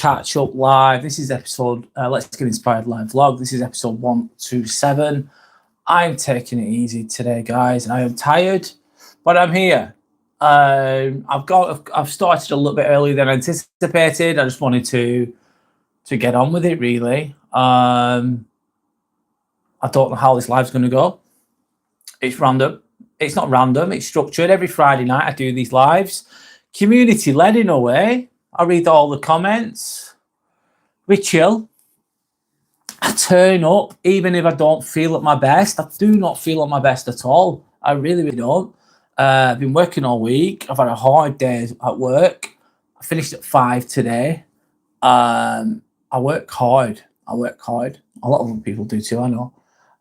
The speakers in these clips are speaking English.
catch up live. This is episode, Let's Get Inspired live vlog. This is episode 127. I'm taking it easy today, guys. I am tired, but I'm here. I've started a little bit earlier than anticipated. I just wanted to get on with it, really. I don't know how this live's going to go. It's random. It's not random. It's structured. Every Friday night I do these lives. Community led in a way. I read all the comments. We chill. I turn up even if I don't feel at my best. I do not feel at my best at all. I really don't. I've been working all week. I've had a hard day at work. I finished at 5 today. I work hard. A lot of other people do too, I know.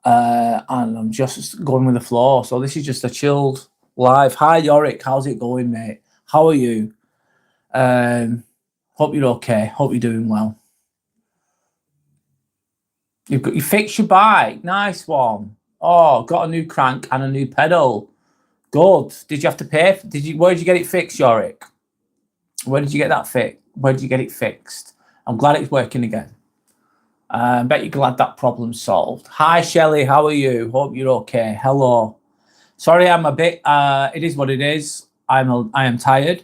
And I'm just going with the flow. So this is just a chilled live. Hi, Yorick. How's it going, mate? How are you? Hope you're okay. Hope you're doing well. You fixed your bike. Nice one. Oh, got a new crank and a new pedal. Good. Did you have to pay? Where did you get it fixed, Yorick? Where did you get that fixed? Where did you get it fixed? I'm glad it's working again. I bet you're glad that problem's solved. Hi, Shelley. How are you? Hope you're okay. Hello. Sorry, I'm a bit. It is what it is. I am tired.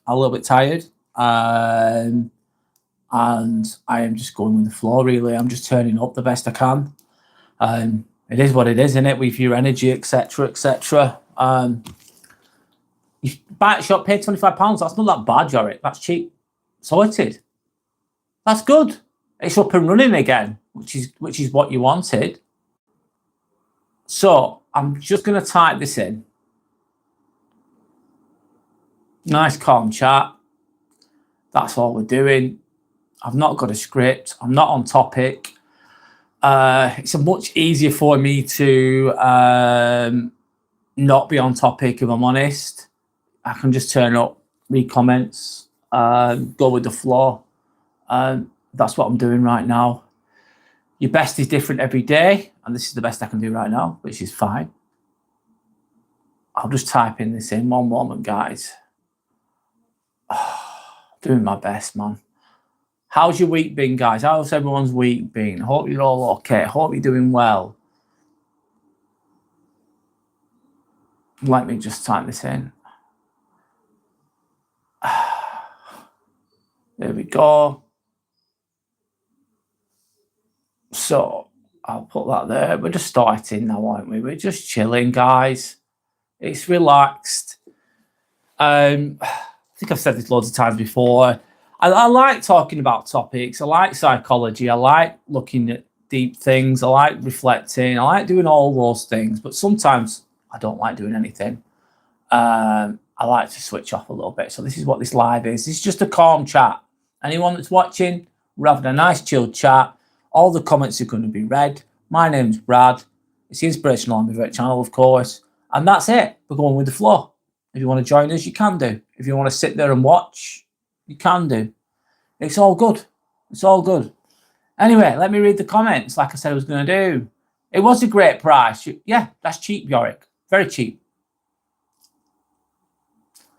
A little bit tired. And I am just going with the flow, really. I'm just turning up the best I can. It is what it is, isn't it? With your energy, etc., etc. You buy at shop, pay £25. That's not that bad, Yorick. That's cheap. Sorted. That's good. It's up and running again, which is what you wanted. So I'm just going to type this in. Nice calm chat. That's all we're doing. I've not got a script. I'm not on topic. It's much easier for me to not be on topic, if I'm honest. I can just turn up, read comments, go with the flow. That's what I'm doing right now. Your best is different every day, and this is the best I can do right now, which is fine. I'll just type in this in one moment, guys. Doing my best, man. How's your week been, guys? How's everyone's week been? Hope you're all okay. Hope you're doing well. Let me just type this in. There we go. So I'll put that there. We're just starting now, aren't we? We're just chilling, guys. It's relaxed. I think I've said this loads of times before. I like talking about topics. I like psychology. I like looking at deep things. I like reflecting. I like doing all those things. But sometimes I don't like doing anything. I like to switch off a little bit. So this is what this live is. It's just a calm chat. Anyone that's watching, we're having a nice chilled chat. All the comments are going to be read. My name's Brad. It's the Inspirational Ambivert channel, of course. And that's it. We're going with the flow. If you want to join us, you can do. If you want to sit there and watch, you can do. It's all good. It's all good. Anyway, let me read the comments like I said I was going to do. It was a great price. Yeah, that's cheap, Yorick. Very cheap.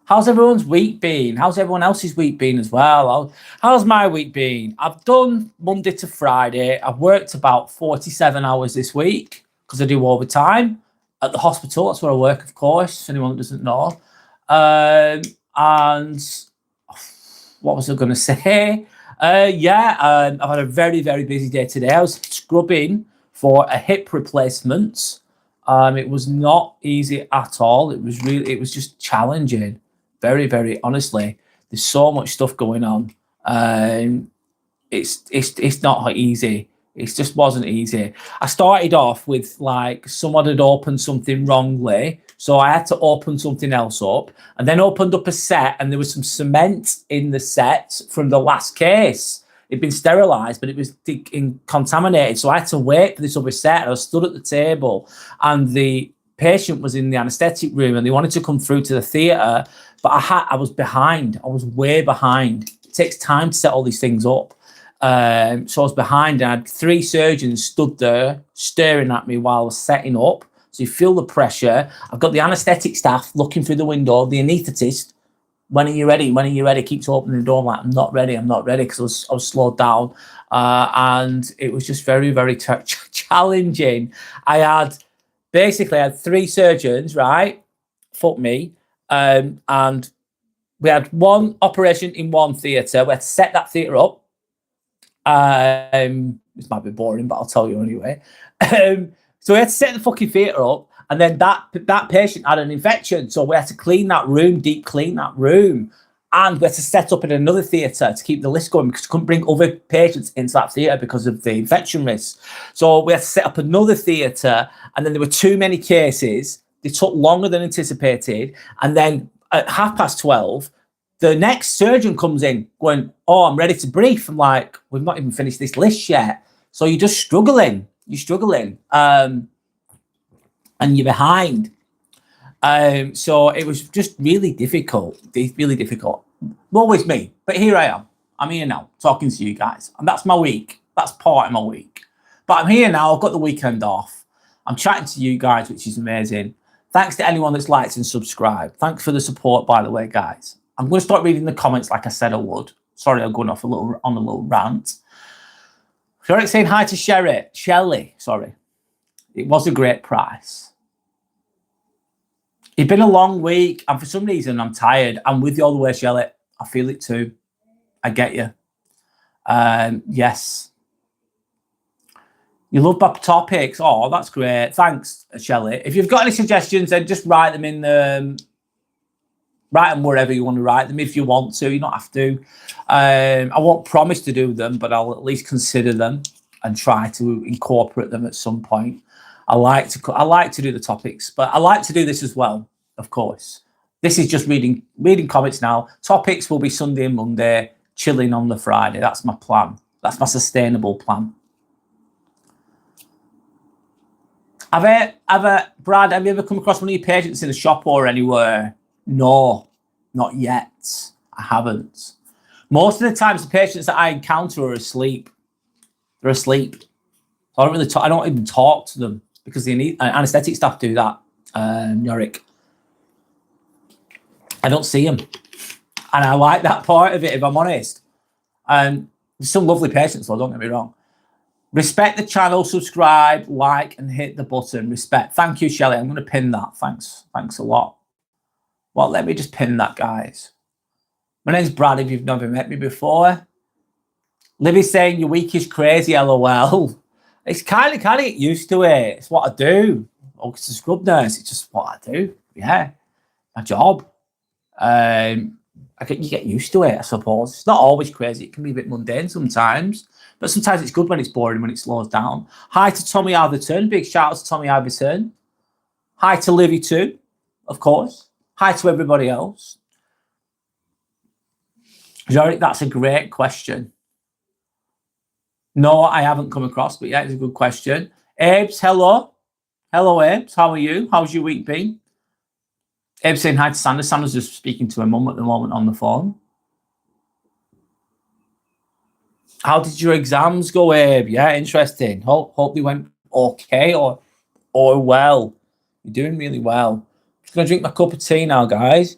How's everyone's week been? How's everyone else's week been as well? How's my week been? I've done Monday to Friday. I've worked about 47 hours this week because I do overtime at the hospital. That's where I work, of course, if anyone doesn't know. And what was I going to say? I've had a very, very busy day today. I was scrubbing for a hip replacement. It was not easy at all. It was just challenging. Very, very honestly. There's so much stuff going on. It's not easy. It just wasn't easy. I started off with like someone had opened something wrongly. So I had to open something else up and then opened up a set and there was some cement in the set from the last case. It'd been sterilised, but it was contaminated. So I had to wait for this other set. I was stood at the table and the patient was in the anaesthetic room and they wanted to come through to the theatre, but I was behind. I was way behind. It takes time to set all these things up. So I was behind and I had 3 surgeons stood there staring at me while I was setting up. So you feel the pressure. I've got the anaesthetic staff looking through the window, the anaesthetist when are you ready? When are you ready? Keeps opening the door. I'm like, I'm not ready. I'm not ready, because I was slowed down. And it was just very, very challenging. I had 3 surgeons, right? Fuck me. And we had one operation in one theatre. We had to set that theatre up. This might be boring, but I'll tell you anyway. So we had to set the fucking theatre up, and then that patient had an infection, so we had to clean that room, deep clean that room, and we had to set up in another theatre to keep the list going, because we couldn't bring other patients into that theatre because of the infection risk. So we had to set up another theatre, and then there were too many cases. They took longer than anticipated, and then at 12:30, the next surgeon comes in going, oh, I'm ready to brief. I'm like, we've not even finished this list yet. So you're just struggling. You're struggling. And you're behind. So it was just really difficult. Really difficult. Always me. But here I am. I'm here now talking to you guys. And that's my week. That's part of my week. But I'm here now. I've got the weekend off. I'm chatting to you guys, which is amazing. Thanks to anyone that's liked and subscribed. Thanks for the support, by the way, guys. I'm going to start reading the comments like I said I would. Sorry, I'm going off on a little rant. Sherrick saying hi to Shelley. Sorry. It was a great price. It's been a long week, and for some reason I'm tired. I'm with you all the way, Shelley. I feel it too. I get you. Yes. You love my topics. Oh, that's great. Thanks, Shelley. If you've got any suggestions, then just write them in the... Write them wherever you want to write them if you want to. You don't have to. I won't promise to do them, but I'll at least consider them and try to incorporate them at some point. I like to do the topics, but I like to do this as well, of course. This is just reading comments now. Topics will be Sunday and Monday, chilling on the Friday. That's my plan. That's my sustainable plan. Brad, have you ever come across one of your patients in a shop or anywhere? No, not yet. I haven't. Most of the times, the patients that I encounter are asleep. They're asleep. So I don't really I don't even talk to them, because they need anaesthetic staff do that. Yorick. I don't see them, and I like that part of it, if I'm honest. There's some lovely patients, though. Don't get me wrong. Respect the channel, subscribe, like, and hit the button. Respect. Thank you, Shelley. I'm going to pin that. Thanks a lot. Well, let me just pin that, guys. My name's Brad, if you've never met me before. Libby's saying your week is crazy, LOL. It's kind of get used to it. It's what I do. Oh, it's a scrub nurse. It's just what I do. Yeah, my job. You get used to it, I suppose. It's not always crazy. It can be a bit mundane sometimes. But sometimes it's good when it's boring, when it slows down. Hi to Tommy Iverton. Big shout out to Tommy Iverton. Hi to Livy too, of course. Hi to everybody else. Yorick, that's a great question. No, I haven't come across, but yeah, it's a good question. Abes, hello. Hello, Abes. How are you? How's your week been? Abes saying hi to Sanders. Sanders just speaking to her mum at the moment on the phone. How did your exams go, Abe? Yeah, interesting. Hope they went okay or well. You're doing really well. Just gonna drink my cup of tea now, guys.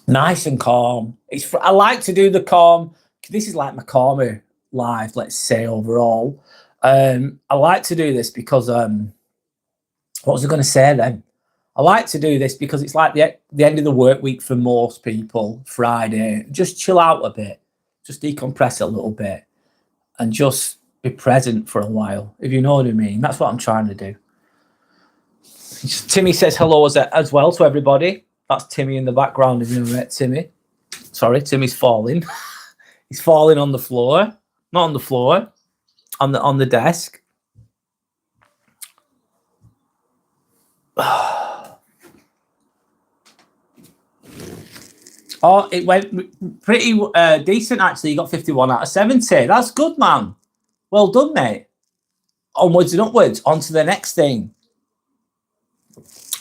Nice and calm. I like to do the calm. This is like my calmer life, let's say, overall. I like to do this because what was I going to say then? I like to do this because it's like the end of the work week for most people. Friday, just chill out a bit, just decompress a little bit, and just be present for a while. If you know what I mean, that's what I'm trying to do. Timmy says hello as well to everybody. That's Timmy in the background, if you know it, Timmy. Sorry, Timmy's falling. He's falling on the floor. Not on the floor. On the desk. Oh, it went pretty decent, actually. You got 51 out of 70. That's good, man. Well done, mate. Onwards and upwards. On to the next thing.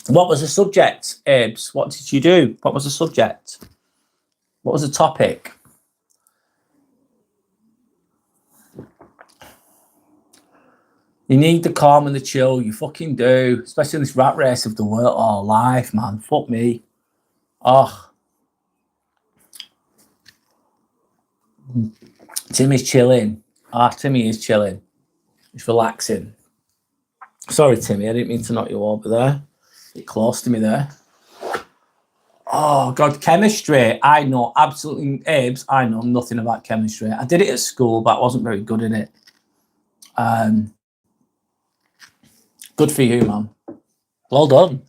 What was the subject, Abes? What did you do? What was the subject? What was the topic? You need the calm and the chill. You fucking do. Especially in this rat race of the world. Oh, life, man. Fuck me. Oh, Timmy's chilling. Timmy is chilling. He's relaxing. Sorry, Timmy, I didn't mean to knock you over there. Get close to me there. Oh, God, chemistry. I know absolutely, Abes, I know nothing about chemistry. I did it at school, but I wasn't very good in it. Good for you, man. Well done.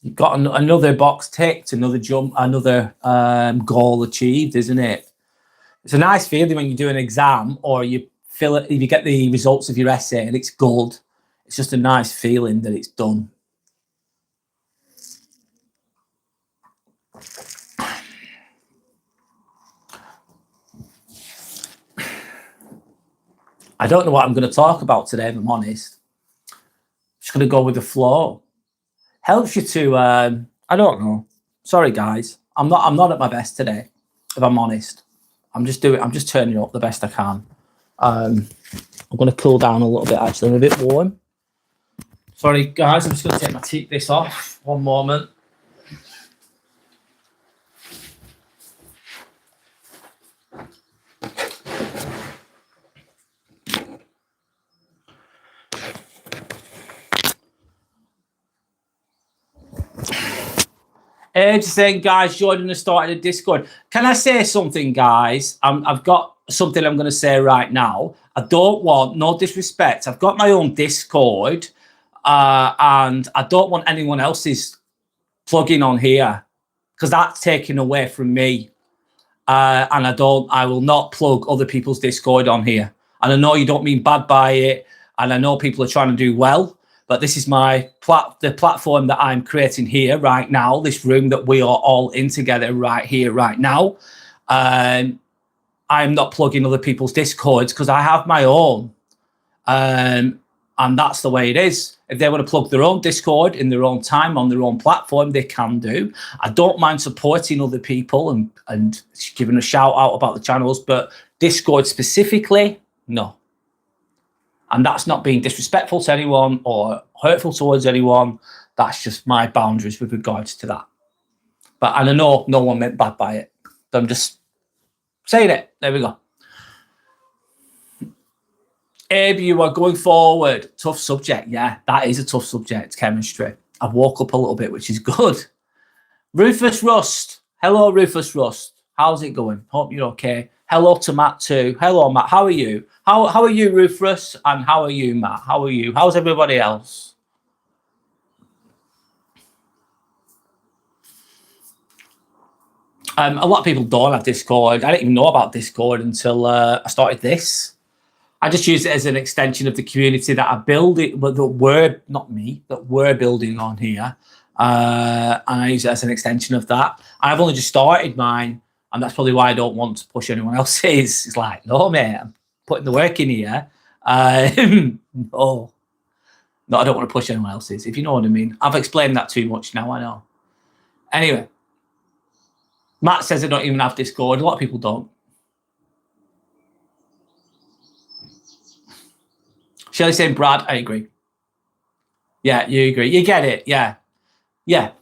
You've got another box ticked, another jump, another goal achieved, isn't it? It's a nice feeling when you do an exam or you fill it, if you get the results of your essay and it's gold. It's just a nice feeling that it's done. I don't know what I'm going to talk about today, if I'm honest. I'm just going to go with the flow. Helps you to, I don't know. Sorry, guys. I'm not at my best today, if I'm honest. I'm just turning up the best I can. I'm going to cool down a little bit, actually. I'm a bit warm. Sorry, guys. I'm just going to take this off. One moment. Just saying, guys, Jordan has started a Discord. Can I say something, guys? I've got something I'm going to say right now. I don't want, no disrespect, I've got my own Discord, and I don't want anyone else's plugging on here because that's taken away from me. And I will not plug other people's Discord on here. And I know you don't mean bad by it, and I know people are trying to do well. But this is the platform that I'm creating here right now, this room that we are all in together right here, right now. I'm not plugging other people's Discords because I have my own. And that's the way it is. If they want to plug their own Discord in their own time on their own platform, they can do. I don't mind supporting other people and giving a shout out about the channels, but Discord specifically, no. And that's not being disrespectful to anyone or hurtful towards anyone. That's just my boundaries with regards to that. And I know no one meant bad by it. So I'm just saying it. There we go. Abe, you are going forward. Tough subject. Yeah, that is a tough subject, chemistry. I've woke up a little bit, which is good. Rufus Rust. Hello, Rufus Rust. How's it going? Hope you're okay. Hello to Matt too. Hello, Matt. How are you? How are you, Rufus? And how are you, Matt? How are you? How's everybody else? A lot of people don't have Discord. I didn't even know about Discord until I started this. I just use it as an extension of the community that I build it, but that we're building on here. And I use it as an extension of that. I've only just started mine. And that's probably why I don't want to push anyone else's. It's like, no, mate, I'm putting the work in here. No, I don't want to push anyone else's, if you know what I mean. I've explained that too much now, I know. Anyway, Matt says I don't even have Discord. A lot of people don't. Shelley saying, Brad, I agree. Yeah, you agree. You get it, yeah. Yeah.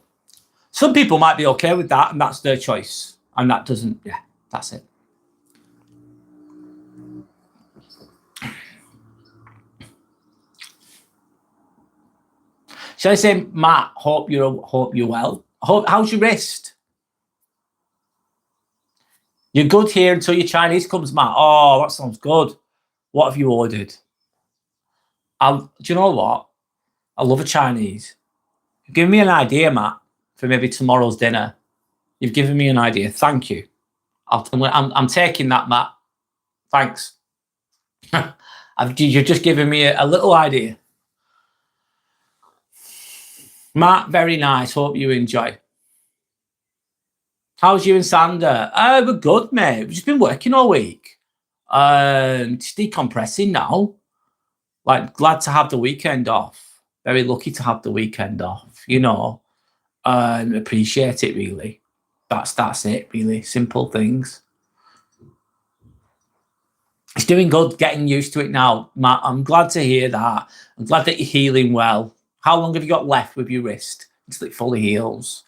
Some people might be okay with that, and that's their choice. And that doesn't, yeah, that's it. Shall I say, Matt, hope you're well. How's your wrist? You're good here until your Chinese comes, Matt. Oh, that sounds good. What have you ordered? Do you know what? I love a Chinese. Give me an idea, Matt, for maybe tomorrow's dinner. You've given me an idea. Thank you. I'm taking that, Matt. Thanks. You've just given me a little idea. Matt, very nice. Hope you enjoy. How's you and Sander? We're good, mate. We've just been working all week. Just decompressing now. Like, glad to have the weekend off. Very lucky to have the weekend off. You know, appreciate it, really. That's it, really. Simple things. It's doing good, getting used to it now, Matt. I'm glad to hear that. I'm glad that you're healing well. How long have you got left with your wrist? It's like fully heals.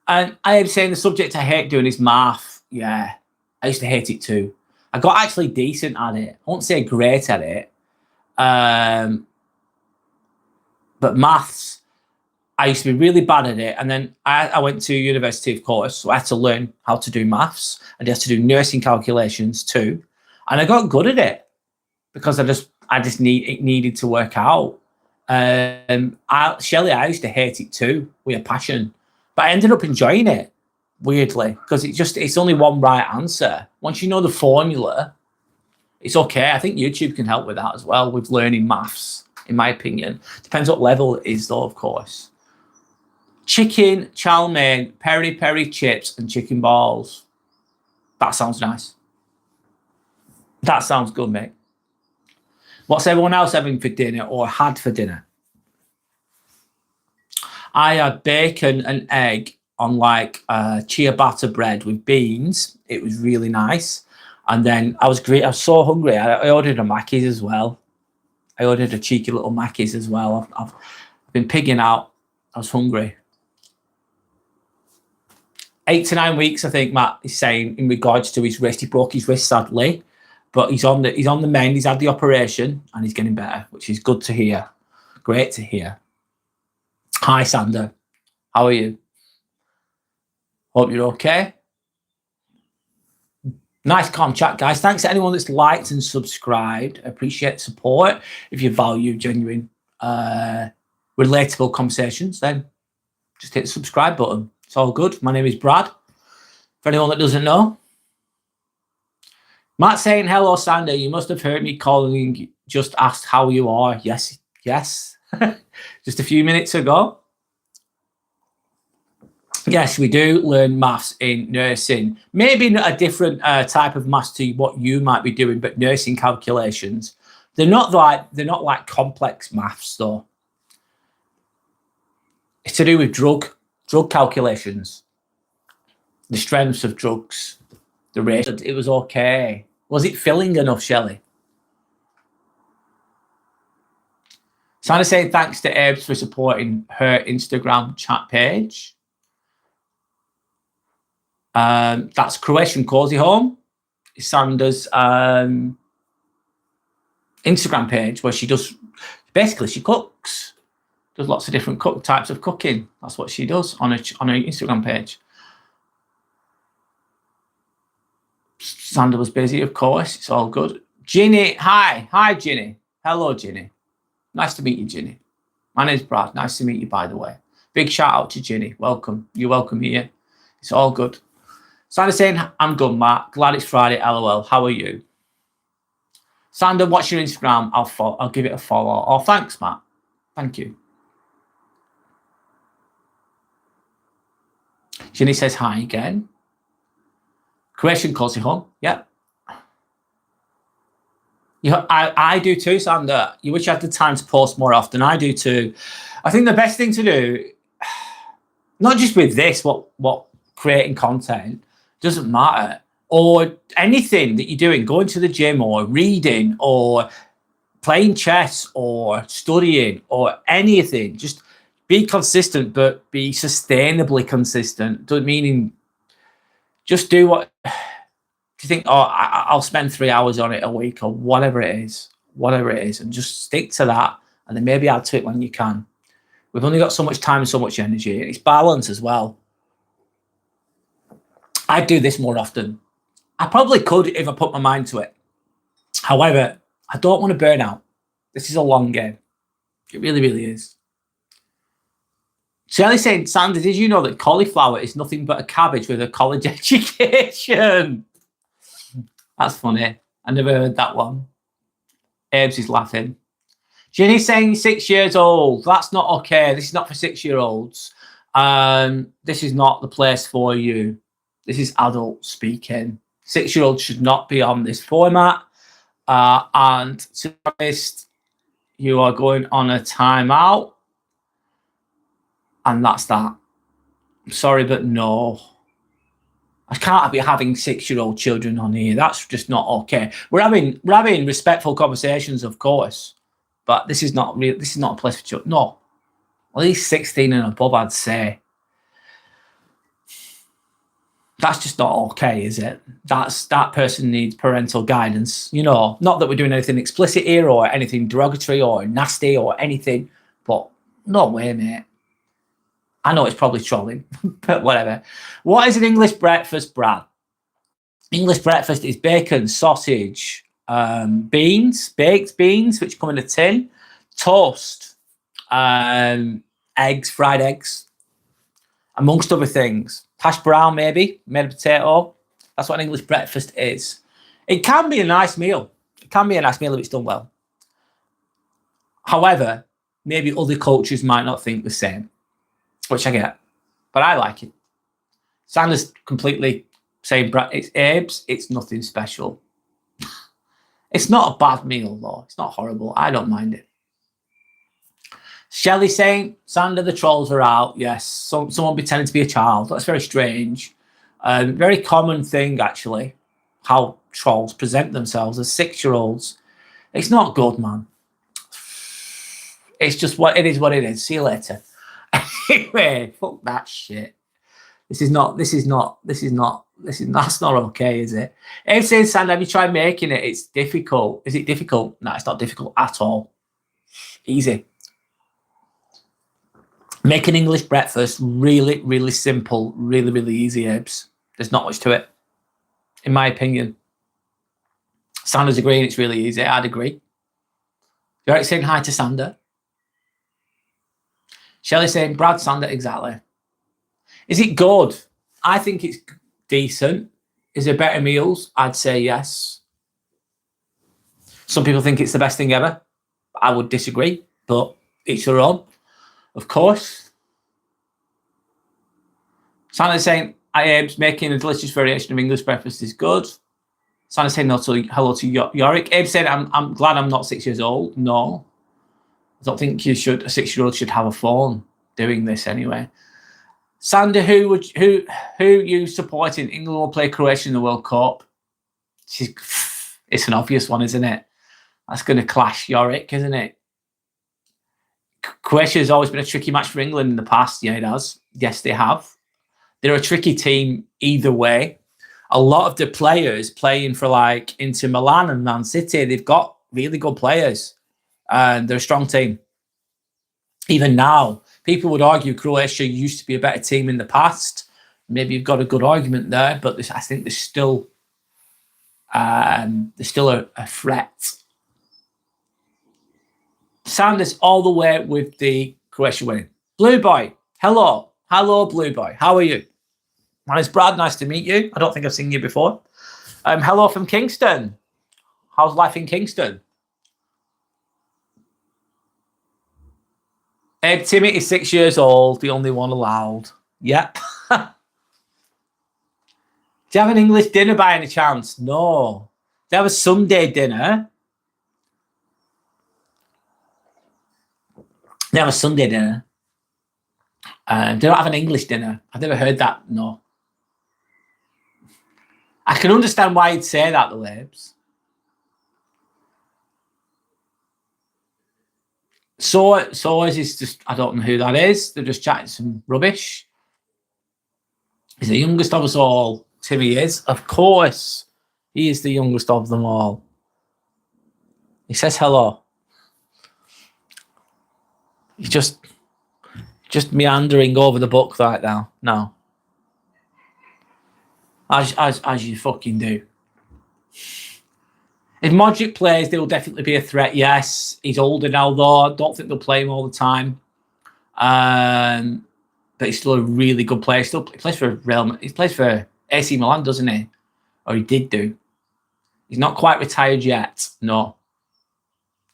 And I am saying the subject I hate doing is math. Yeah. I used to hate it too. I got actually decent at it. I won't say great at it. But maths, I used to be really bad at it. And then I went to university, of course, so I had to learn how to do maths. I had to do nursing calculations too. And I got good at it because it needed to work out. Shelley, I used to hate it too with a passion, but I ended up enjoying it weirdly because it's only one right answer. Once you know the formula, it's okay. I think YouTube can help with that as well, with learning maths, in my opinion. Depends what level it is though, of course. Chicken, chow mein, peri peri chips, and chicken balls. That sounds nice. That sounds good, mate. What's everyone else having for dinner or had for dinner? I had bacon and egg on like ciabatta bread with beans. It was really nice. And then I was so hungry. I ordered a Mackey's as well. I ordered a cheeky little Mackey's as well. I've been pigging out. I was hungry. 8 to 9 weeks, I think Matt is saying, in regards to his wrist. He broke his wrist sadly, but he's on the mend. He's had the operation and he's getting better, which is good to hear. Great to hear. Hi, Sander. How are you? Hope you're okay. Nice calm chat, guys. Thanks to anyone that's liked and subscribed. Appreciate support. If you value genuine, relatable conversations, then just hit the subscribe button. It's all good. My name is Brad. For anyone that doesn't know. Matt saying, hello, Sander. You must have heard me calling. Just asked how you are. Yes. Just a few minutes ago. Yes, we do learn maths in nursing. Maybe a different type of maths to what you might be doing, but nursing calculations. They're not like complex maths though. It's to do with drug calculations, the strengths of drugs, the rate. It was okay. Was it filling enough, Shelley? Sana saying thanks to Ebs for supporting her Instagram chat page. That's Croatian Cozy Home. Sandra's Instagram page where she cooks. Does lots of different types of cooking. That's what she does on her Instagram page. Sandra was busy, of course. It's all good. Ginny, hi, Ginny. Hello, Ginny. Nice to meet you, Ginny. My name's Brad. Nice to meet you, by the way. Big shout out to Ginny. Welcome. You're welcome here. It's all good. Sandra saying, I'm good, Matt. Glad it's Friday. LOL. How are you? Sandra, what's your Instagram? I'll give it a follow. Oh, thanks, Matt. Thank you. Ginny says hi again. Croatian Cozy Home. Yep. I do too, Sandra. You wish you had the time to post more often. I do too. I think the best thing to do, not just with this, what creating content, doesn't matter, or anything that you're doing, going to the gym or reading or playing chess or studying or anything, just be consistent, but be sustainably consistent. Meaning just do what you think, I'll spend 3 hours on it a week or whatever it is, and just stick to that, and then maybe add to it when you can. We've only got so much time and so much energy. It's balance as well. I'd do this more often. I probably could if I put my mind to it. However, I don't want to burn out. This is a long game. It really, really is. Shelley's saying, Sandy, did you know that cauliflower is nothing but a cabbage with a college education? That's funny. I never heard that one. Abe's is laughing. Ginny's saying 6 years old. That's not okay. This is not for 6-year-olds. This is not the place for you. This is adult speaking. 6-year-olds should not be on this format. And to be honest, you are going on a timeout. And that's that. I'm sorry, but no. I can't be having 6-year-old children on here. That's just not okay. We're having respectful conversations, of course, but this is not real. This is not a place for children. No, at least 16 and above, I'd say. That's just not okay, is it? That person needs parental guidance. You know, not that we're doing anything explicit here or anything derogatory or nasty or anything, but no way, mate. I know it's probably trolling, but whatever. What is an English breakfast, Brad? English breakfast is bacon, sausage, beans, baked beans, which come in a tin, toast, eggs, fried eggs, amongst other things. Hash brown, maybe, made of potato. That's what an English breakfast is. It can be a nice meal. It can be a nice meal if it's done well. However, maybe other cultures might not think the same, which I get. But I like it. Sanders completely saying, it's Abe's, it's nothing special. It's not a bad meal, though. It's not horrible. I don't mind it. Shelley saying, Sander, the trolls are out. Yes, someone pretending to be a child. That's very strange. Very common thing, actually, how trolls present themselves as 6-year-olds. It's not good, man. It's just what it is. What it is. See you later. Anyway, fuck that shit. That's not okay, is it? Abe saying, Sander, have you tried making it? It's difficult. Is it difficult? No, it's not difficult at all. Easy. Make an English breakfast really, really simple, really, really easy, Abes. There's not much to it, in my opinion. Sander's agreeing it's really easy. I'd agree. You're saying hi to Sander. Shelley saying, Brad, Sander, exactly. Is it good? I think it's decent. Is there better meals? I'd say yes. Some people think it's the best thing ever. I would disagree, but each their own. Of course. Sander's saying, I am making a delicious variation of English breakfast is good. Sander's saying hello to Yorick. Abe said, I'm glad I'm not 6 years old. No. I don't think a 6-year-old should have a phone doing this anyway. Sander, who you supporting? England will play Croatia in the World Cup. It's an obvious one, isn't it? That's going to clash Yorick, isn't it? Croatia has always been a tricky match for England in the past. Yeah, it has. Yes, they have. They're a tricky team either way. A lot of the players playing for like Inter Milan and Man City, they've got really good players. And they're a strong team. Even now, people would argue Croatia used to be a better team in the past. Maybe you've got a good argument there, but I think there's still a threat. Sanders all the way with the Croatia winning. Blue Boy, hello. Hello, Blue Boy. How are you? My name's Brad. Nice to meet you. I don't think I've seen you before. Hello from Kingston. How's life in Kingston? Timmy is 6 years old, the only one allowed. Yep. Do you have an English dinner by any chance? No. Do you have a Sunday dinner? They have a Sunday dinner. They don't have an English dinner. I've never heard that. No. I can understand why you'd say that, the Labs. So is just, I don't know who that is. They're just chatting some rubbish. He's the youngest of us all. Timmy is. Of course. He is the youngest of them all. He says hello. He's just meandering over the book right now. No. As you fucking do. If Modric plays, there will definitely be a threat. Yes, he's older now, though. I don't think they'll play him all the time. But he's still a really good player. He plays for Real. He plays for AC Milan, doesn't he? Or he did do. He's not quite retired yet. No.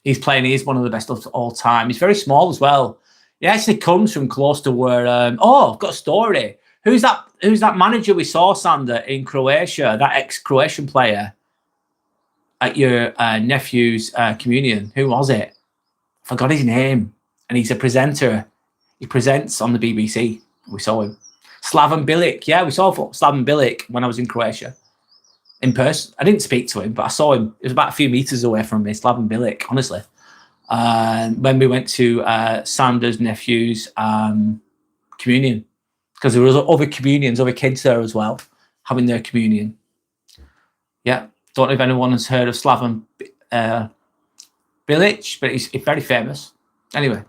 He's playing. He's one of the best of all time. He's very small as well. He actually comes from close to where. I've got a story. Who's that manager we saw, Sander, in Croatia? That ex-Croatian player at your nephew's communion. Who was it? I forgot his name. And he's a presenter. He presents on the BBC. We saw him. Slaven Bilic. Yeah, we saw Slaven Bilic when I was in Croatia. In person. I didn't speak to him, but I saw him. It was about a few meters away from me, Slaven Bilic, honestly. When we went to Sander's nephew's communion. Because there was other communions, other kids there as well. having their communion. Yeah, don't know if anyone has heard of Slaven Bilic, but he's very famous. Anyway,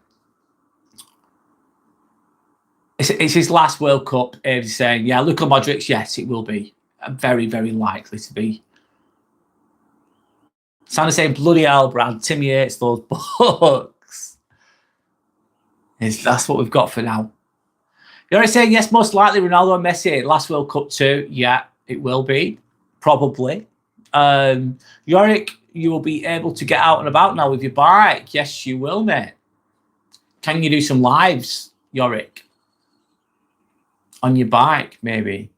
it's his last World Cup. He's saying, yeah, Luka Modric, yes, it will be. Very, very likely to be. Sound saying, bloody hell, Brad, Timmy hates those books. That's what we've got for now. You're already saying, yes, most likely Ronaldo and Messi, last World Cup too. Yeah, it will be. Probably. Yorick, you will be able to get out and about now with your bike. Yes, you will, mate. Can you do some lives, Yorick? On your bike, maybe.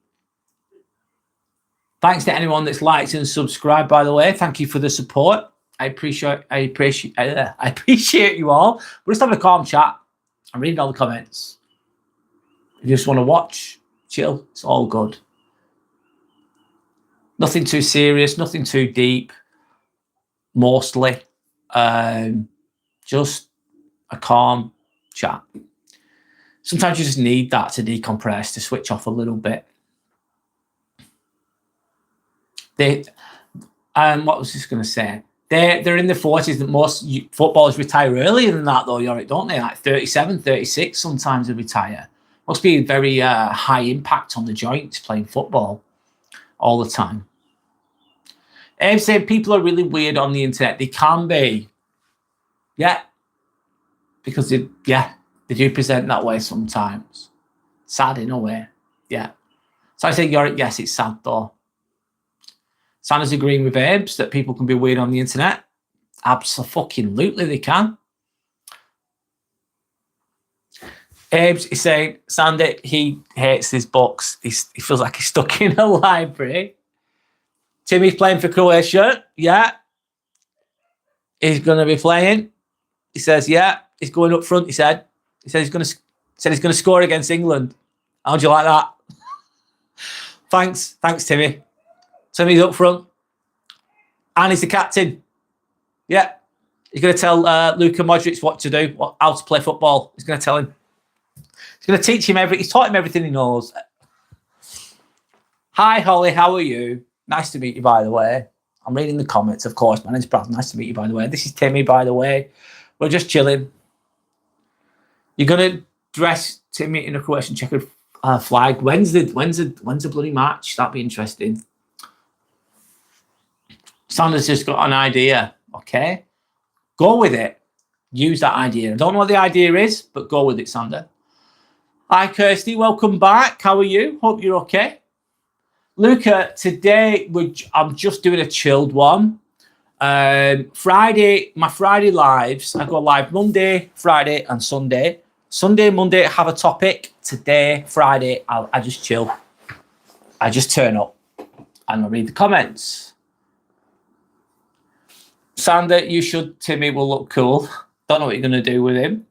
Thanks to anyone that's liked and subscribed, by the way. Thank you for the support. I appreciate you all. We're just having a calm chat. I'm reading all the comments. If you just want to watch, chill, it's all good. Nothing too serious, nothing too deep. Mostly. Just a calm chat. Sometimes you just need that to decompress, to switch off a little bit. What was I just going to say? They're in the 40s. That most footballers retire earlier than that, though, Yorick, don't they? Like 37, 36 sometimes they retire. Must be a very high impact on the joints playing football all the time. I'm saying people are really weird on the internet. They can be. Yeah. Because they do present that way sometimes. Sad in a way. Yeah. So I say, Yorick, yes, it's sad though. Santa's agreeing with Abe's that people can be weird on the internet. Absolutely they can. Abe's is saying, Sandy, he hates his books. He feels like he's stuck in a library. Timmy's playing for Croatia. Yeah. He's going to be playing. He says, yeah. He's going up front, he said. He said he's going to score against England. How'd you like that? Thanks, Timmy. Timmy's up front. And he's the captain. Yeah. He's going to tell Luka Modric what to do, how to play football. He's going to tell him. He's going to teach him everything. He's taught him everything he knows. Hi, Holly. How are you? Nice to meet you, by the way. I'm reading the comments, of course. My name's Brad. Nice to meet you, by the way. This is Timmy, by the way. We're just chilling. You're going to dress Timmy in a Croatian checkered flag. When's the bloody match? That'd be interesting. Sanders just got an idea. Okay. Go with it. Use that idea. I don't know what the idea is, but go with it, Sander. Hi, Kirsty. Welcome back. How are you? Hope you're okay. Luca, today I'm just doing a chilled one. Friday, my Friday lives, I go live Monday, Friday, and Sunday. Sunday, Monday, I have a topic. Today, Friday, I just chill. I just turn up and I read the comments. Sander, you should. Timmy will look cool. Don't know what you're going to do with him.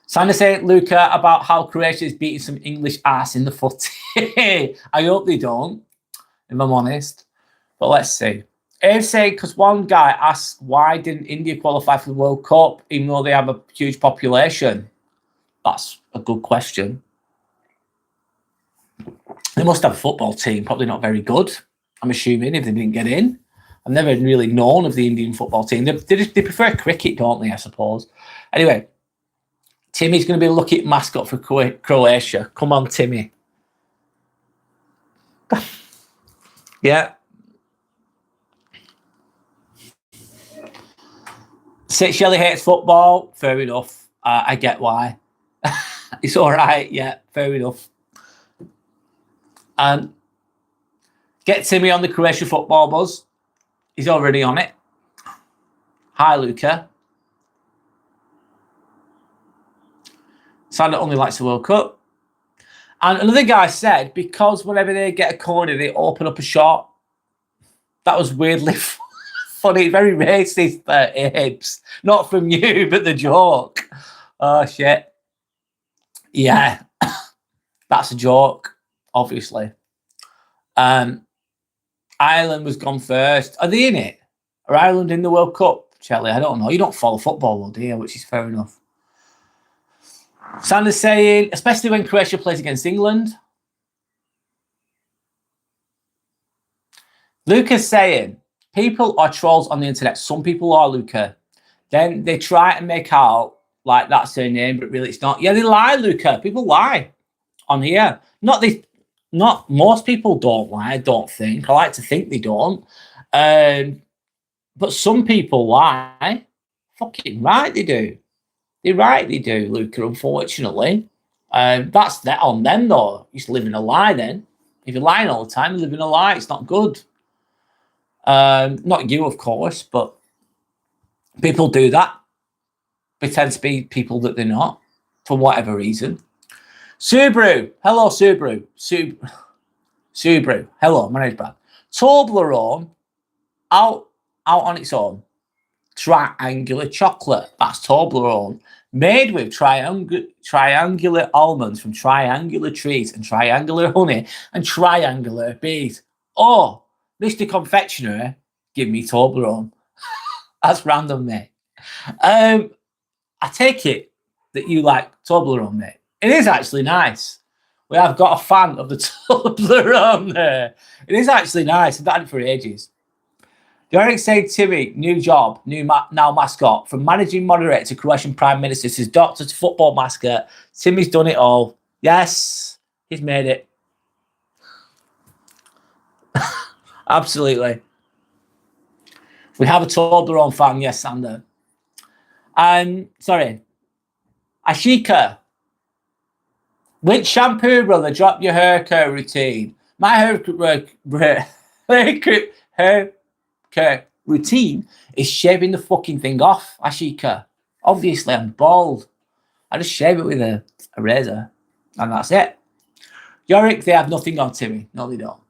Sander saying, Luca, about how Croatia is beating some English ass in the footy. I hope they don't, if I'm honest. But let's see. Abe saying, because one guy asked, why didn't India qualify for the World Cup, even though they have a huge population? That's a good question. They must have a football team, probably not very good, I'm assuming, if they didn't get in. I've never really known of the Indian football team. They prefer cricket, don't they, I suppose? Anyway, Timmy's going to be a lucky mascot for Croatia. Come on, Timmy. Yeah. Shelley hates football. Fair enough. I get why. It's all right. Yeah, fair enough. Get Timmy on the Croatia football buzz. He's already on it. Hi, Luca. Sander only likes the World Cup. And another guy said, because whenever they get a corner, they open up a shot. That was weirdly funny, very racist, Abes. Not from you, but the joke. Oh, shit. Yeah, that's a joke, obviously. Ireland was gone first. Are they in it? Are Ireland in the World Cup, Shelley? I don't know. You don't follow football, do you? Which is fair enough. Sanders saying, especially when Croatia plays against England. Luca's saying, people are trolls on the internet. Some people are, Luca. Then they try to make out like that's their name, but really it's not. Yeah, they lie, Luca. People lie on here. Not most people don't lie, I don't think. I like to think they don't. But some people lie. Fucking right they do. They rightly do, Luca, unfortunately. That's that on them, though. You're living a lie then. If you're lying all the time, you're living a lie. It's not good. Not you, of course, but people do that. Pretend to be people that they're not, for whatever reason. Subaru. Hello, Subaru. Subaru. Hello, my name's Brad. Toblerone out on its own. Triangular chocolate. That's Toblerone. Made with triangular almonds from triangular trees and triangular honey and triangular bees. Oh, Mr. Confectioner, give me Toblerone. That's random, mate. I take it that you like Toblerone, mate. It is actually nice. We have got a fan of the Toblerone there. It is actually nice. I've had it for ages. Derek said, Timmy, new job, now mascot. From managing moderator to Croatian Prime Minister to doctor to football mascot. Timmy's done it all. Yes, he's made it. Absolutely. We have a Toblerone fan, yes, Sander. Sorry. Ashika. Which shampoo, brother? Drop your haircut routine. My haircut routine is shaving the fucking thing off, Ashika. Obviously, I'm bald. I just shave it with a razor, and that's it. Yorick, they have nothing on Timmy. No, they don't.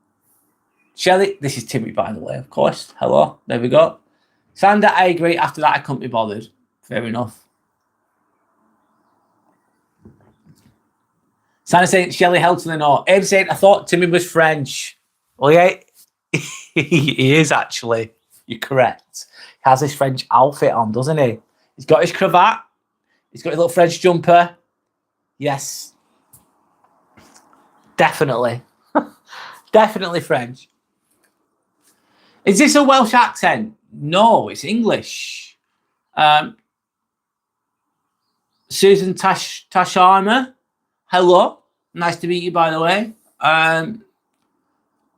Shelley, this is Timmy, by the way, of course. Hello, there we go. Sander, I agree. After that, I couldn't be bothered. Fair enough. Sander saying, Shelley held to the note. Abe saying, I thought Timmy was French. Well, yeah, he is actually. You're correct. He has his French outfit on, doesn't he? He's got his cravat. He's got his little French jumper. Yes. Definitely. Definitely French. Is this a Welsh accent? No, it's English. Susan Tashama. Hello. Nice to meet you, by the way.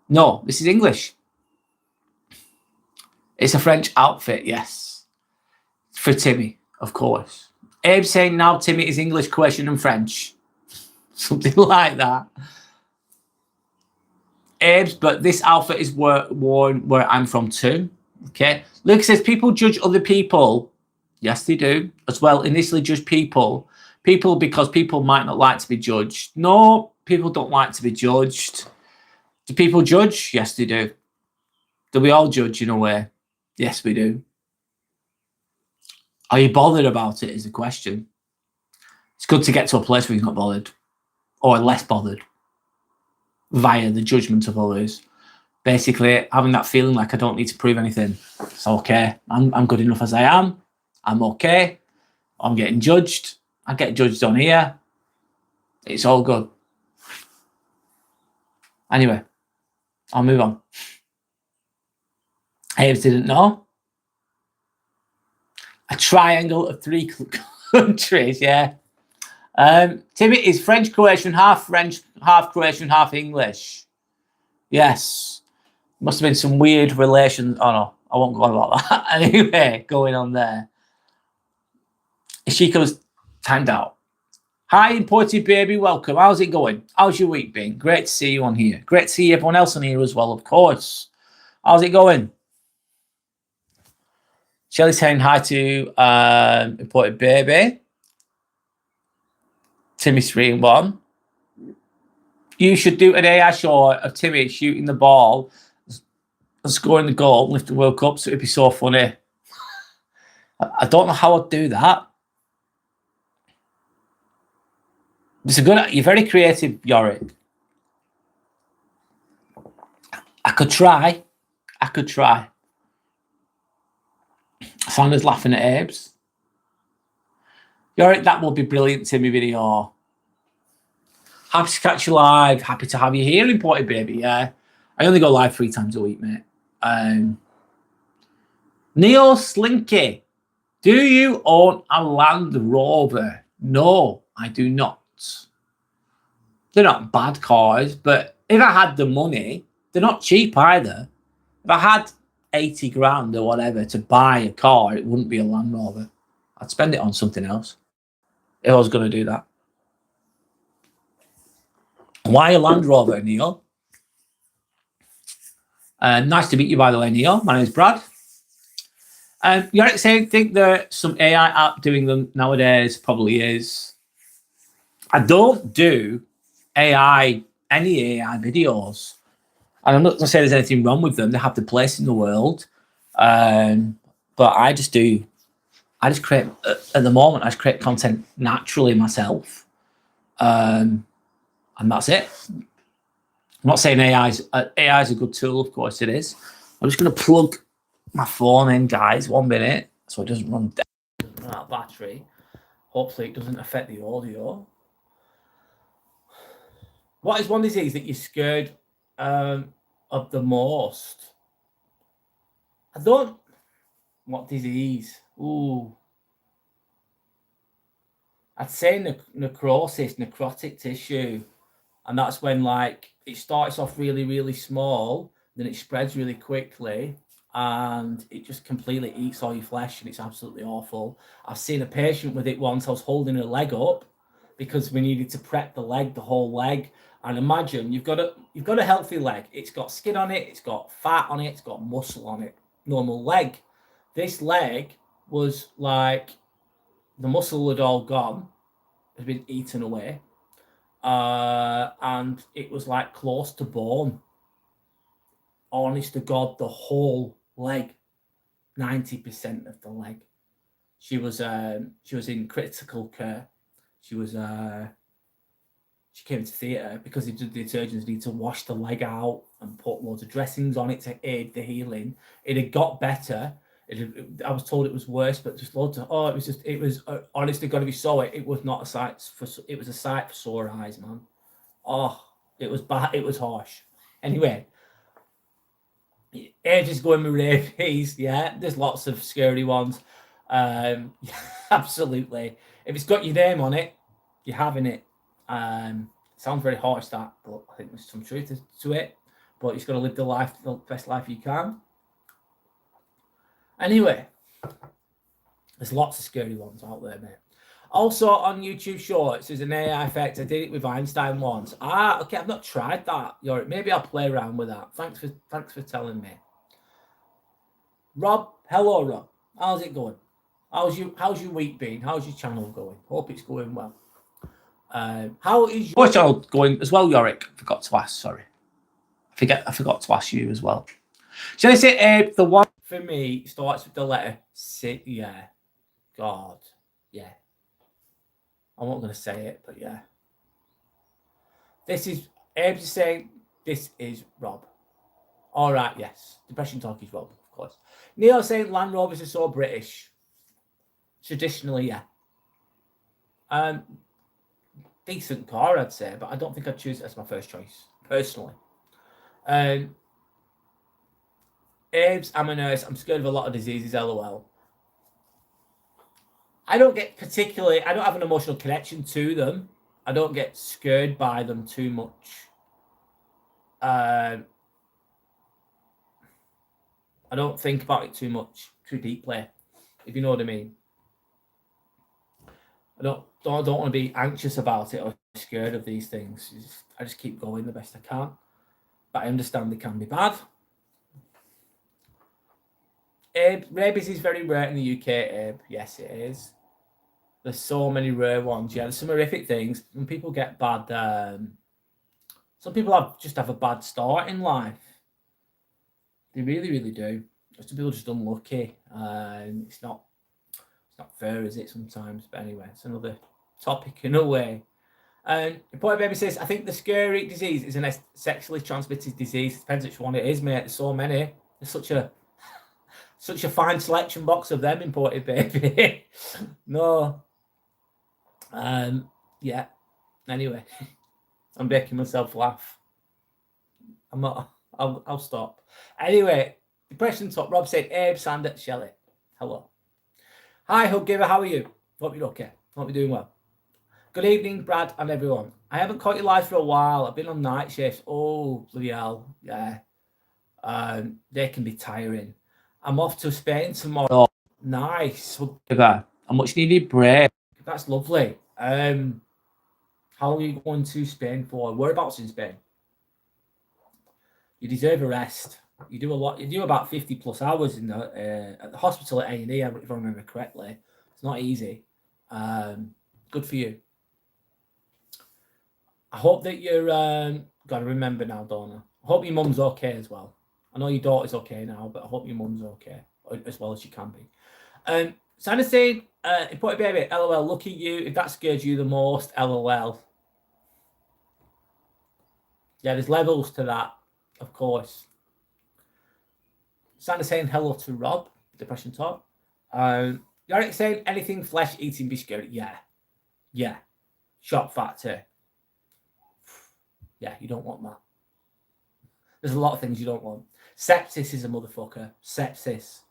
No, this is English. It's a French outfit, yes. For Timmy, of course. Abe saying now Timmy is English, Croatian, and French. Something like that. Abe's, but this outfit is worn where I'm from too. Okay. Luke says people judge other people. Yes, they do. As well, initially judge people. People because people might not like to be judged. No, people don't like to be judged. Do people judge? Yes, they do. Do we all judge in a way? Yes, we do. Are you bothered about it is the question. It's good to get to a place where you're not bothered. Or less bothered. Via the judgment of others. Basically, having that feeling like I don't need to prove anything. It's okay. I'm good enough as I am. I'm okay. I'm getting judged. I get judged on here. It's all good. Anyway, I'll move on. Aves didn't know. A triangle of 3 countries, yeah. Timmy is French Croatian, half Croatian, half English. Yes. Must have been some weird relations. Oh no, I won't go on about that. Anyway, going on there. Ishiko's timed out. Hi, imported baby, welcome. How's it going? How's your week been? Great to see you on here. Great to see everyone else on here as well, of course. How's it going? Shelley's saying hi to imported baby. Timmy 3-1. You should do an AI show of Timmy shooting the ball and scoring the goal, lift the World Cup, so it'd be so funny. I don't know how I'd do that. It's a good. You're very creative, Yorick. I could try. Sander's laughing at Abe's. Yorick, that would be brilliant, Timmy video. Happy to catch you live. Happy to have you here, imported baby. Yeah, I only go live 3 times a week, mate. Neo Slinky, do you own a Land Rover? No, I do not. They're not bad cars, but if I had the money, they're not cheap either. If I had 80 grand or whatever to buy a car, it wouldn't be a Land Rover. I'd spend it on something else if I was going to do that. Why a Land Rover, Neil? Nice to meet you, by the way, Neil. My name is Brad. You're saying, think there's some AI app doing them nowadays? Probably is. I don't do any AI videos. And I'm not going to say there's anything wrong with them. They have the place in the world. But I just create, at the moment, I just create content naturally myself. And that's it. I'm not saying AI is a good tool, of course it is. I'm just going to plug my phone in, guys, 1 minute, so it doesn't run out of battery. Hopefully it doesn't affect the audio. What is one disease that you're scared of the most? What disease? Ooh. I'd say necrosis, necrotic tissue. And that's when, like, it starts off really, really small, then it spreads really quickly, and it just completely eats all your flesh, and it's absolutely awful. I've seen a patient with it once. I was holding her leg up because we needed to prep the whole leg. And imagine you've got a healthy leg. It's got skin on it, it's got fat on it, it's got muscle on it. Normal leg. This leg was like the muscle had all gone, had been eaten away. And it was like close to bone. Honest to God, the whole leg, 90% of the leg. She was in critical care. She came to theatre because the surgeons need to wash the leg out and put loads of dressings on it to aid the healing. It had got better. I was told it was worse, but just loads of it was honestly got to be so. It was not a sight for. It was a sight for sore eyes, man. Oh, it was bad. It was harsh. Anyway, Age is going with rabies. Yeah, there's lots of scary ones. Absolutely. If it's got your name on it, you're having it. Sounds very harsh, that, but I think there's some truth to it. But you've got to live the best life you can. Anyway, there's lots of scary ones out there, mate. Also on YouTube Shorts, there's an AI effect. I did it with Einstein once. Okay, I've not tried that. Maybe I'll play around with that. Thanks for telling me. Rob, hello Rob. How's it going? How's your week been? How's your channel going? Hope it's going well. How is your channel going as well, Yorick? Forgot to ask. Sorry, I forgot to ask you as well. Shall I say the one for me starts with the letter C? Yeah. God. Yeah. I'm not going to say it, but yeah. This is Abe's saying this is Rob. All right, yes. Depression Talk is Rob, of course. Neil saying Land Rovers are so British. Traditionally, yeah. Decent car, I'd say, but I don't think I'd choose it as my first choice, personally. Abe's, I'm a nurse. I'm scared of a lot of diseases, lol. I don't have an emotional connection to them. I don't get scared by them too much. I don't think about it too deeply, if you know what I mean. I don't want to be anxious about it or scared of these things. I just keep going the best I can. But I understand they can be bad. Abe, rabies is very rare in the UK, Abe. Yes, it is. There's so many rare ones. Yeah, there's some horrific things. When people get bad, some people just have a bad start in life. They really, really do. Some people are just unlucky. It's not fair, is it, sometimes? But anyway, it's another topic in a way. Boy Baby says, I think the scary disease is a sexually transmitted disease. Depends which one it is, mate. There's so many. There's such a fine selection box of them, Imported Baby. No. Yeah. Anyway, I'm making myself laugh. I'm not. I'll stop. Anyway, Depression top. Rob said, Abe, Sander, Shelley. Hello. Hi, Hug Giver. How are you? Hope you're okay. Hope you're doing well. Good evening, Brad and everyone. I haven't caught you live for a while. I've been on night shifts. Oh, bloody hell. Yeah. They can be tiring. I'm off to Spain tomorrow. Nice. Hug Giver. A much needed break. That's lovely. How are you going to Spain for? Whereabouts in Spain? You deserve a rest. You do a lot. You do about 50 plus hours in the at the hospital at A&E, if I remember correctly. It's not easy. Good for you. I hope that you're got to remember now, Donna. I hope your mum's okay as well. I know your daughter's okay now, but I hope your mum's okay as well as she can be. Santa saying, important baby, LOL, look at you. If that scared you the most, LOL. Yeah, there's levels to that, of course. Santa saying hello to Rob, Depression Talk. Yorick saying anything flesh eating be scary. Yeah. Shock factor. Yeah, you don't want that. There's a lot of things you don't want. Sepsis is a motherfucker. Sepsis.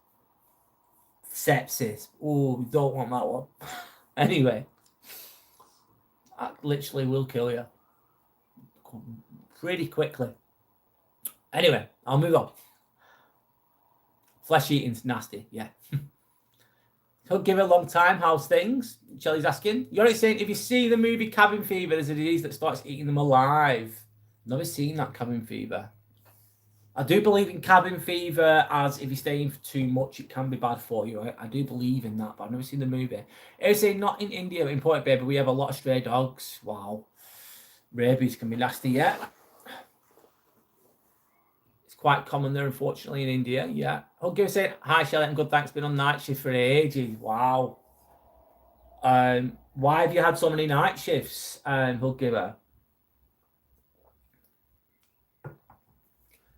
Oh, we don't want that one. Anyway, that literally will kill you pretty quickly. Anyway, I'll move on. Flesh eating's nasty, yeah. So give it a long time. How's things? Shelley's asking. You're saying if you see the movie Cabin Fever, there's a disease that starts eating them alive. Never seen that Cabin Fever. I do believe in cabin fever as if you stay in for too much, it can be bad for you. I do believe in that, but I've never seen the movie. It was saying not in India, in Point Bay, but we have a lot of stray dogs. Wow. Rabies can be nasty, yeah. It's quite common there, unfortunately, in India, yeah. Huggiver saying, hi, Shelley, I'm good, thanks. Been on night shift for ages. Wow. Why have you had so many night shifts, Huggiver?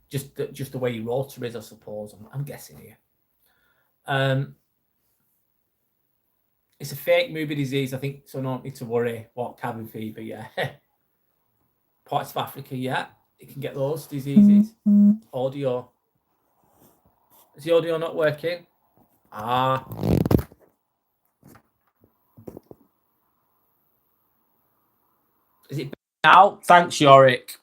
Just the way your rotor is, I suppose. I'm guessing here. It's a fake movie disease, I think, so don't need to worry. What, cabin fever, yeah. Parts of Africa, yeah. You can get those diseases. Audio. Is the audio not working? Is it now? Thanks, Yorick.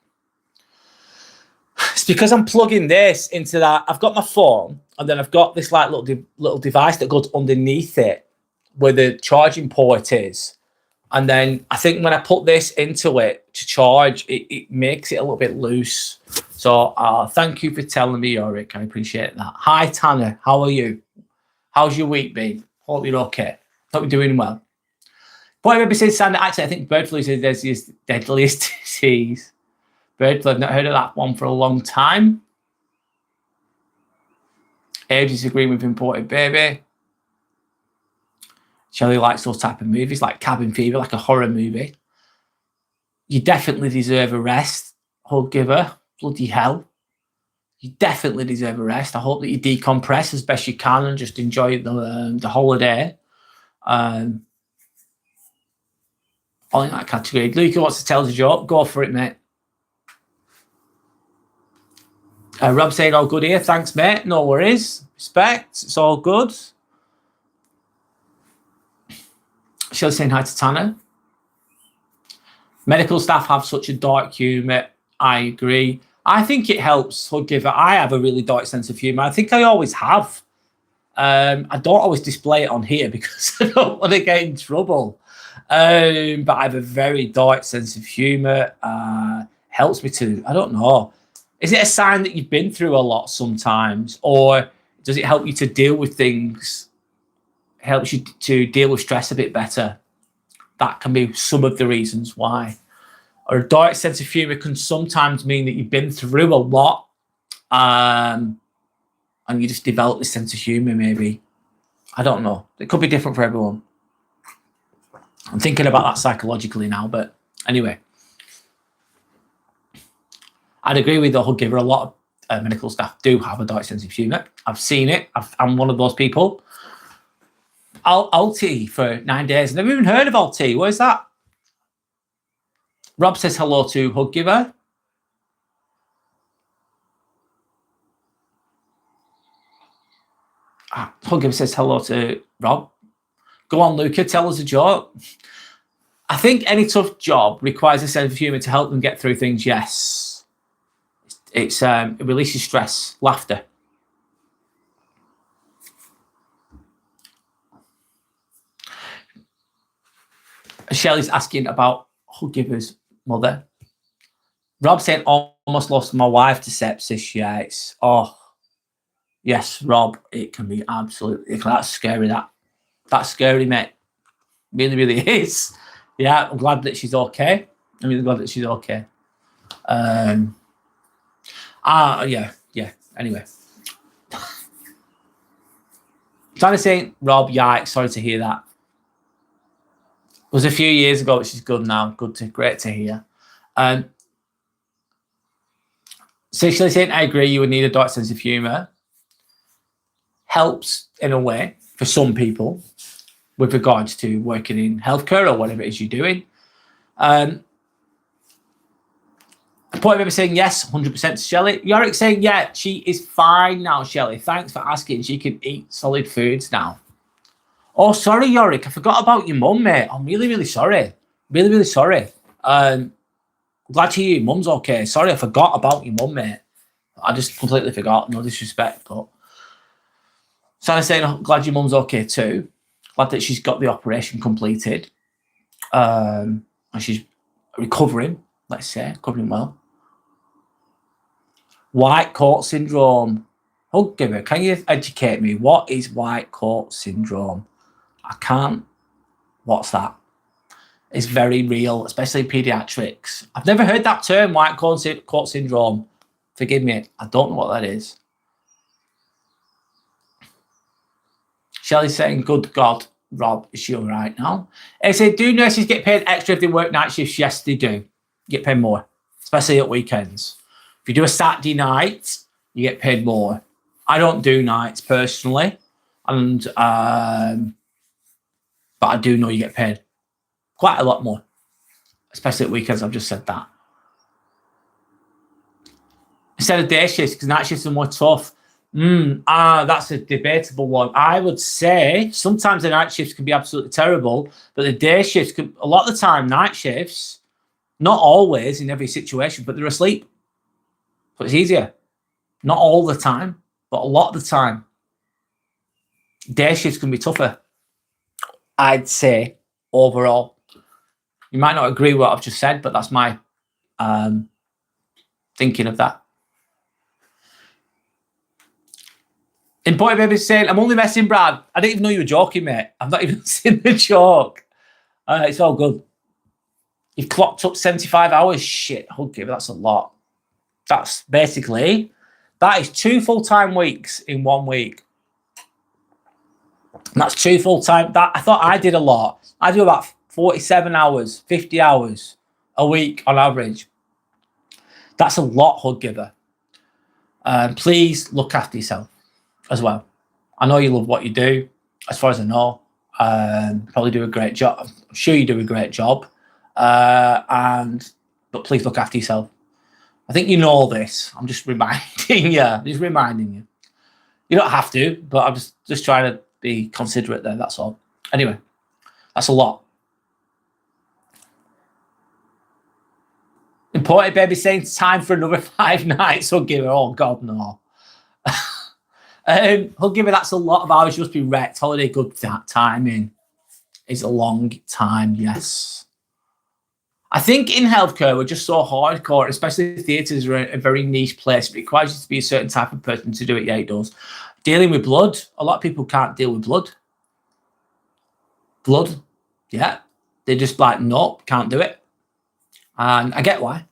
It's because I'm plugging this into that. I've got my phone, and then I've got this like little device that goes underneath it, where the charging port is. And then I think when I put this into it to charge, it makes it a little bit loose. So thank you for telling me, Yorick. I appreciate that. Hi, Tanner. How are you? How's your week been? Hope you're okay. Hope you're doing well. But maybe says Sander, actually, I think bird flu is the deadliest disease. Bird flu, I've not heard of that one for a long time. Abe is agreeing with Imported Baby. Shelley likes those type of movies, like Cabin Fever, like a horror movie. You definitely deserve a rest, Hug Giver. Bloody hell. You definitely deserve a rest. I hope that you decompress as best you can and just enjoy the holiday. All in that category. Luca wants to tell us a joke. Go for it, mate. Rob saying all good here. Thanks, mate. No worries. Respect. It's all good. Shelley saying hi to Tanner. Medical staff have such a dark humour. I agree. I think it helps, Hug Giver. I have a really dark sense of humour. I think I always have. I don't always display it on here because I don't want to get in trouble. But I have a very dark sense of humour. Helps me to, I don't know. Is it a sign that you've been through a lot sometimes? Or does it help you to deal with things? Helps you to deal with stress a bit better? That can be some of the reasons why. Or a dark sense of humour can sometimes mean that you've been through a lot and you just develop this sense of humour, maybe. I don't know. It could be different for everyone. I'm thinking about that psychologically now, but anyway. I'd agree with the Hug Giver. A lot of medical staff do have a dark sense of humour. I've seen it. I'm one of those people. Alti for 9 days. I've never even heard of Alti. What is that? Rob says hello to Hug Giver. Huggiver says hello to Rob. Go on, Luca, tell us a joke. I think any tough job requires a sense of humour to help them get through things. Yes. It releases stress, laughter. Shelley's asking about Huggiver's mother. Rob saying, almost lost my wife to sepsis. Yeah, it's, yes, Rob, it can be absolutely, that's scary, that's scary, mate. Really, really is. Yeah, I'm glad that she's okay. I'm really glad that she's okay. Yeah. Anyway. Trying to say, Rob, yikes, sorry to hear that. It was a few years ago, but she's good now. Great to hear. Sexually saying, I agree, you would need a dark sense of humour. Helps in a way for some people with regards to working in healthcare or whatever it is you're doing. Point of saying yes, 100% to Shelley. Yorick saying, yeah, she is fine now, Shelley. Thanks for asking. She can eat solid foods now. Oh, sorry, Yorick. I forgot about your mum, mate. I'm really, really sorry. Really, really sorry. Glad to hear your mum's okay. Sorry, I forgot about your mum, mate. I just completely forgot. No disrespect, but Santa's saying, I'm glad your mum's okay too. Glad that she's got the operation completed. And she's recovering, let's say, recovering well. White coat syndrome. Huggiver, can you educate me? What is white coat syndrome? I can't. What's that? It's very real, especially in pediatrics. I've never heard that term, white coat syndrome. Forgive me, I don't know what that is. Shelley's saying, good God, Rob, is she all right now? They say, do nurses get paid extra if they work night shifts? Yes, they do. Get paid more, especially at weekends. If you do a Saturday night, you get paid more. I don't do nights personally, and but I do know you get paid quite a lot more, especially at weekends. I've just said that. Instead of day shifts, because night shifts are more tough. That's a debatable one. I would say sometimes the night shifts can be absolutely terrible, but the day shifts can, a lot of the time, night shifts, not always in every situation, but they're asleep. So it's easier. Not all the time, but a lot of the time. Day shifts can be tougher, I'd say, overall. You might not agree with what I've just said, but that's my thinking of that. Important Baby saying, I'm only messing, Brad. I didn't even know you were joking, mate. I've not even seen the joke. It's all good. You've clocked up 75 hours. Shit, Huggiver, that's a lot. That's basically, that is 2 full-time weeks in 1 week. And that's 2 full-time. That I thought I did a lot. I do about 47 hours, 50 hours a week on average. That's a lot, Huggiver. Please look after yourself as well. I know you love what you do, as far as I know. Probably do a great job. I'm sure you do a great job. But please look after yourself. I think you know this. I'm just reminding you. You don't have to, but I'm just trying to be considerate there. That's all. Anyway, that's a lot. Important Baby saying it's time for another 5 nights. Huggiver. Oh God, no. Huggiver, that's a lot of hours. You must be wrecked. Holiday good timing. It's a long time. Yes. I think in healthcare, we're just so hardcore, especially theatres are a very niche place. It requires you to be a certain type of person to do it. Yeah, it does. Dealing with blood. A lot of people can't deal with blood. Blood. Yeah. They're just like, nope, can't do it. And I get why.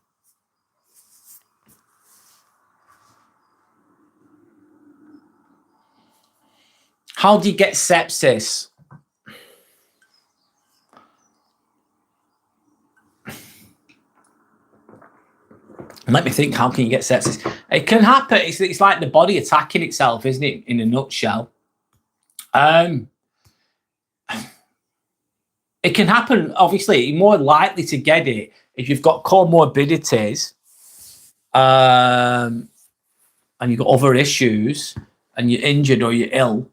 How do you get sepsis? Let me think, how can you get sepsis? It can happen. It's like the body attacking itself, isn't it, in a nutshell? It can happen, obviously. You're more likely to get it if you've got comorbidities and you've got other issues and you're injured or you're ill.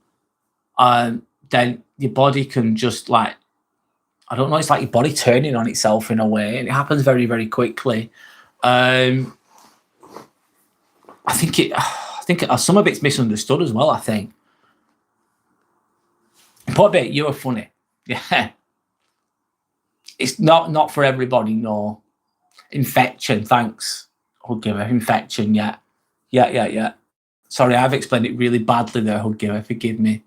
then your body can just like, I don't know, it's like your body turning on itself in a way, and it happens very, very quickly. I think some of it's misunderstood as well, I think. Poor bit, you were funny. Yeah. It's not for everybody, no. Infection, thanks. Hood giver, infection, yeah. Yeah. Sorry, I've explained it really badly there, Hood giver, forgive me.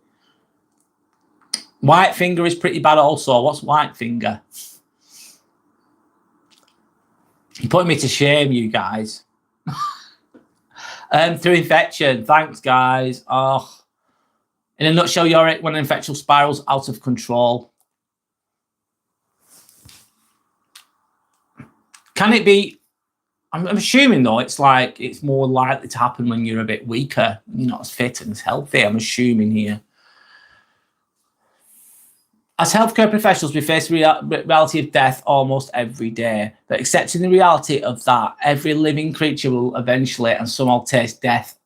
White finger is pretty bad also. What's white finger? You're putting me to shame, you guys. Through infection, thanks, guys. Oh, in a nutshell, you're when an infection spirals out of control. Can it be? I'm assuming though, it's like it's more likely to happen when you're a bit weaker, you're not as fit and as healthy. I'm assuming here. As healthcare professionals, we face the reality of death almost every day. But accepting the reality of that, every living creature will eventually and somehow taste death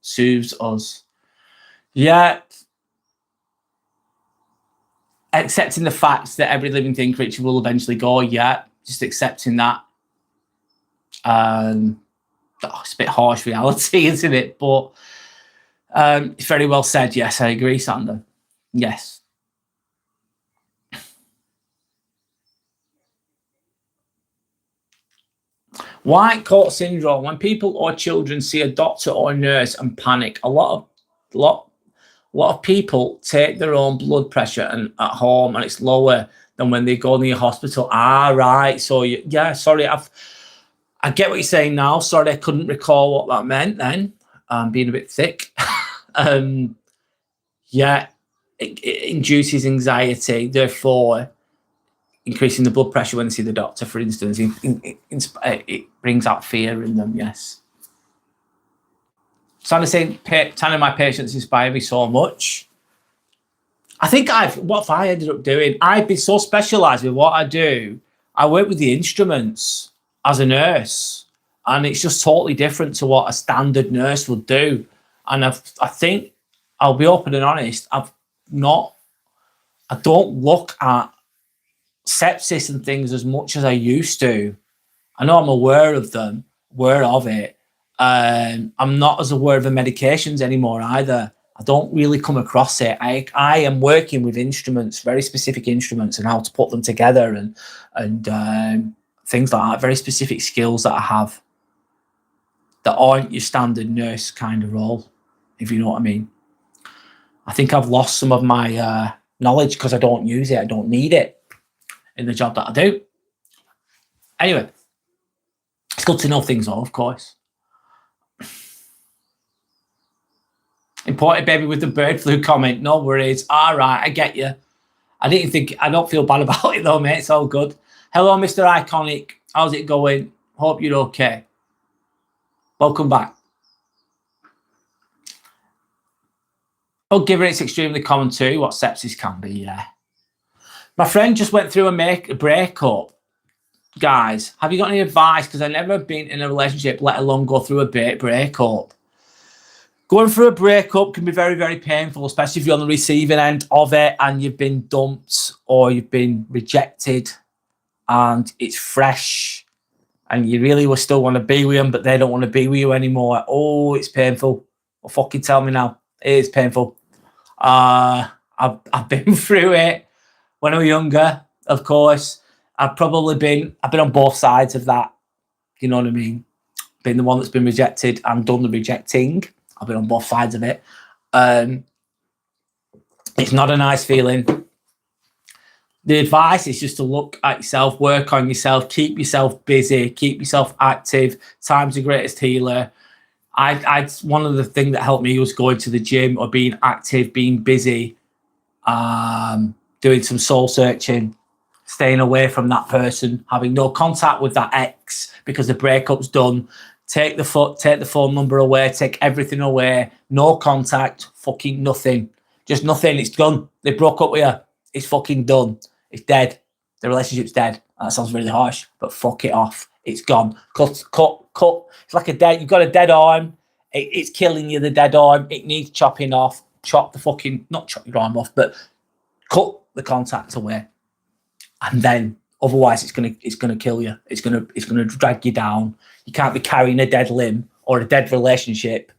soothes us. Yeah. Accepting the facts that every living thing creature will eventually go, yeah. Just accepting that. It's a bit harsh reality, isn't it? But it's very well said. Yes, I agree, Sander. Yes. White coat syndrome. When people or children see a doctor or nurse and panic, a lot of people take their own blood pressure and at home, and it's lower than when they go near hospital. Right. So yeah, sorry, I get what you're saying now. Sorry, I couldn't recall what that meant then. Being a bit thick. Yeah, it induces anxiety, therefore increasing the blood pressure when they see the doctor, for instance. It brings out fear in them, yes. So I'm saying, telling my patients inspire me so much. I think what have I ended up doing? I've been so specialised with what I do. I work with the instruments as a nurse, and it's just totally different to what a standard nurse would do. And I think, I'll be open and honest, I don't look at sepsis and things as much as I used to. I know I'm aware of it. I'm not as aware of the medications anymore either. I don't really come across it. I am working with instruments, very specific instruments, and how to put them together and things like that. Very specific skills that I have that aren't your standard nurse kind of role, if you know what I mean. I think I've lost some of my knowledge because I don't use it. I don't need it in the job that I do. Anyway, it's good to know things though, of course. Imported baby with the bird flu comment. No worries. All right, I get you. I don't feel bad about it though, mate. It's all good. Hello, Mr. Iconic. How's it going? Hope you're okay. Welcome back. Oh, given it's extremely common too, what sepsis can be, yeah. My friend just went through a breakup. Guys, have you got any advice? Because I've never been in a relationship, let alone go through a breakup. Going through a breakup can be very, very painful, especially if you're on the receiving end of it and you've been dumped or you've been rejected and it's fresh and you really still want to be with them, but they don't want to be with you anymore. Oh, it's painful. Well, fucking tell me now. It is painful. I've been through it when I was younger, of course. I've been on both sides of that. You know what I mean? Been the one that's been rejected and done the rejecting. I've been on both sides of it. It's not a nice feeling. The advice is just to look at yourself, work on yourself, keep yourself busy, keep yourself active. Time's the greatest healer. One of the things that helped me was going to the gym or being active, being busy, doing some soul searching, staying away from that person, having no contact with that ex because the breakup's done. Take the phone number away, take everything away, no contact, fucking nothing. Just nothing, it's done. They broke up with you. It's fucking done. It's dead. The relationship's dead. That sounds really harsh, but fuck it off. It's gone. Cut. It's like you've got a dead arm. It's killing you, the dead arm. It needs chopping off. chop the fucking, not chop your arm off, but cut the contact away. And then otherwise it's gonna kill you. It's gonna drag you down. You can't be carrying a dead limb or a dead relationship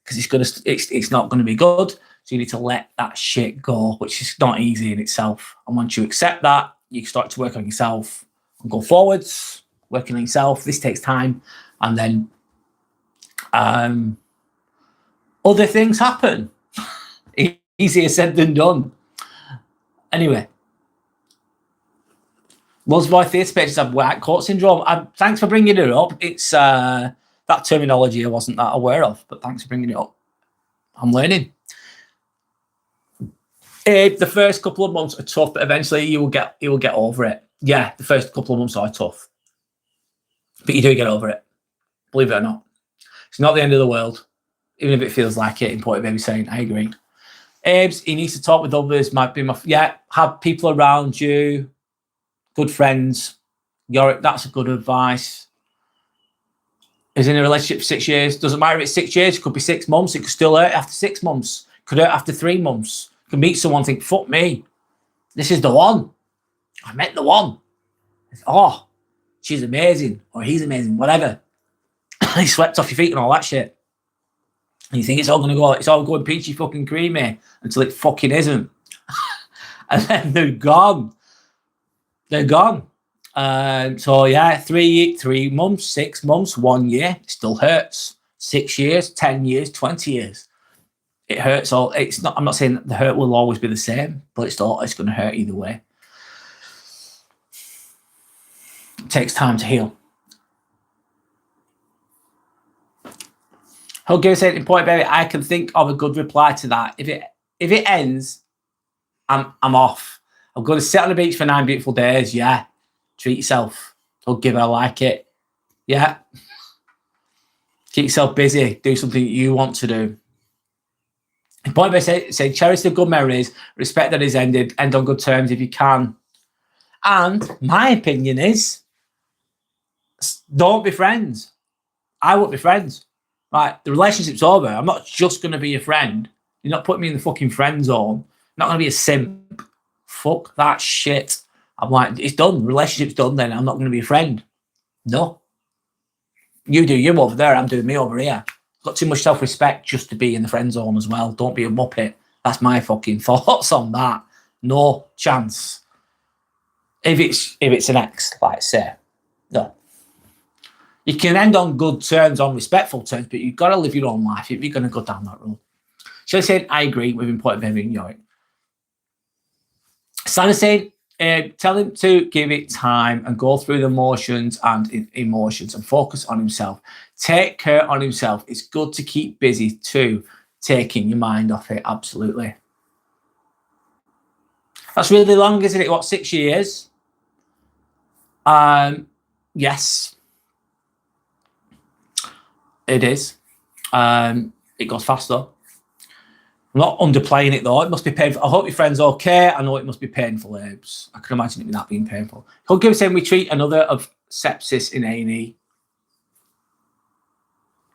because it's not gonna be good. So you need to let that shit go, which is not easy in itself. And once you accept that, you start to work on yourself and go forwards, working on yourself. This takes time. And then other things happen. Easier said than done. Anyway, lots of theatre pages have white coat syndrome. Thanks for bringing it up. It's that terminology I wasn't that aware of, but thanks for bringing it up. I'm learning. The first couple of months are tough, but eventually you will get over it. Yeah, the first couple of months are tough, but you do get over it. Believe it or not, it's not the end of the world, even if it feels like it. Important baby saying, I agree. Abe's, he needs to talk with others. Might be have people around you, good friends. That's a good advice. Is in a relationship for 6 years. Doesn't matter if it's 6 years. It could be 6 months. It could still hurt after 6 months. Could hurt after 3 months. Could meet someone, think, fuck me, this is the one. I met the one. Oh, she's amazing, or he's amazing, whatever. He swept off your feet and all that shit. And you think it's all going peachy fucking creamy until it fucking isn't. And then they're gone. They're gone. So yeah, 3 months, 6 months, 1 year, it still hurts. 6 years, 10 years, 20 years. It hurts all. It's not. I'm not saying that the hurt will always be the same, but it's going to hurt either way. It takes time to heal. Hugger said, "Important baby, I can think of a good reply to that. If it ends, I'm off. I'm going to sit on the beach for 9 beautiful days. Yeah, treat yourself. Hugger, I like it. Yeah, keep yourself busy. Do something that you want to do." Point by say, cherish the good memories, respect that it's ended, end on good terms if you can. And my opinion is, don't be friends. I won't be friends. Right, the relationship's over. I'm not just going to be your friend. You're not putting me in the fucking friend zone. I'm not going to be a simp. Fuck that shit. I'm like, it's done. Relationship's done then. I'm not going to be a friend. No. You do you over there. I'm doing me over here. Got too much self-respect just to be in the friend zone as well. Don't be a muppet. That's my fucking thoughts on that. No chance. If it's an ex, like say, no. You can end on good terms, on respectful terms, but you've got to live your own life if you're going to go down that road. Shall I say, I agree with important baby in York. Santa saying, tell him to give it time and go through the motions and emotions and focus on himself. Take care on himself. It's good to keep busy too, taking your mind off it. Absolutely. That's really long, isn't it? What, 6 years? Yes. It is. It goes faster. I'm not underplaying it though. It must be painful. I hope your friend's okay. I know it must be painful, Abes. I can imagine it not being painful. Hugger saying we treat another of sepsis in A&E.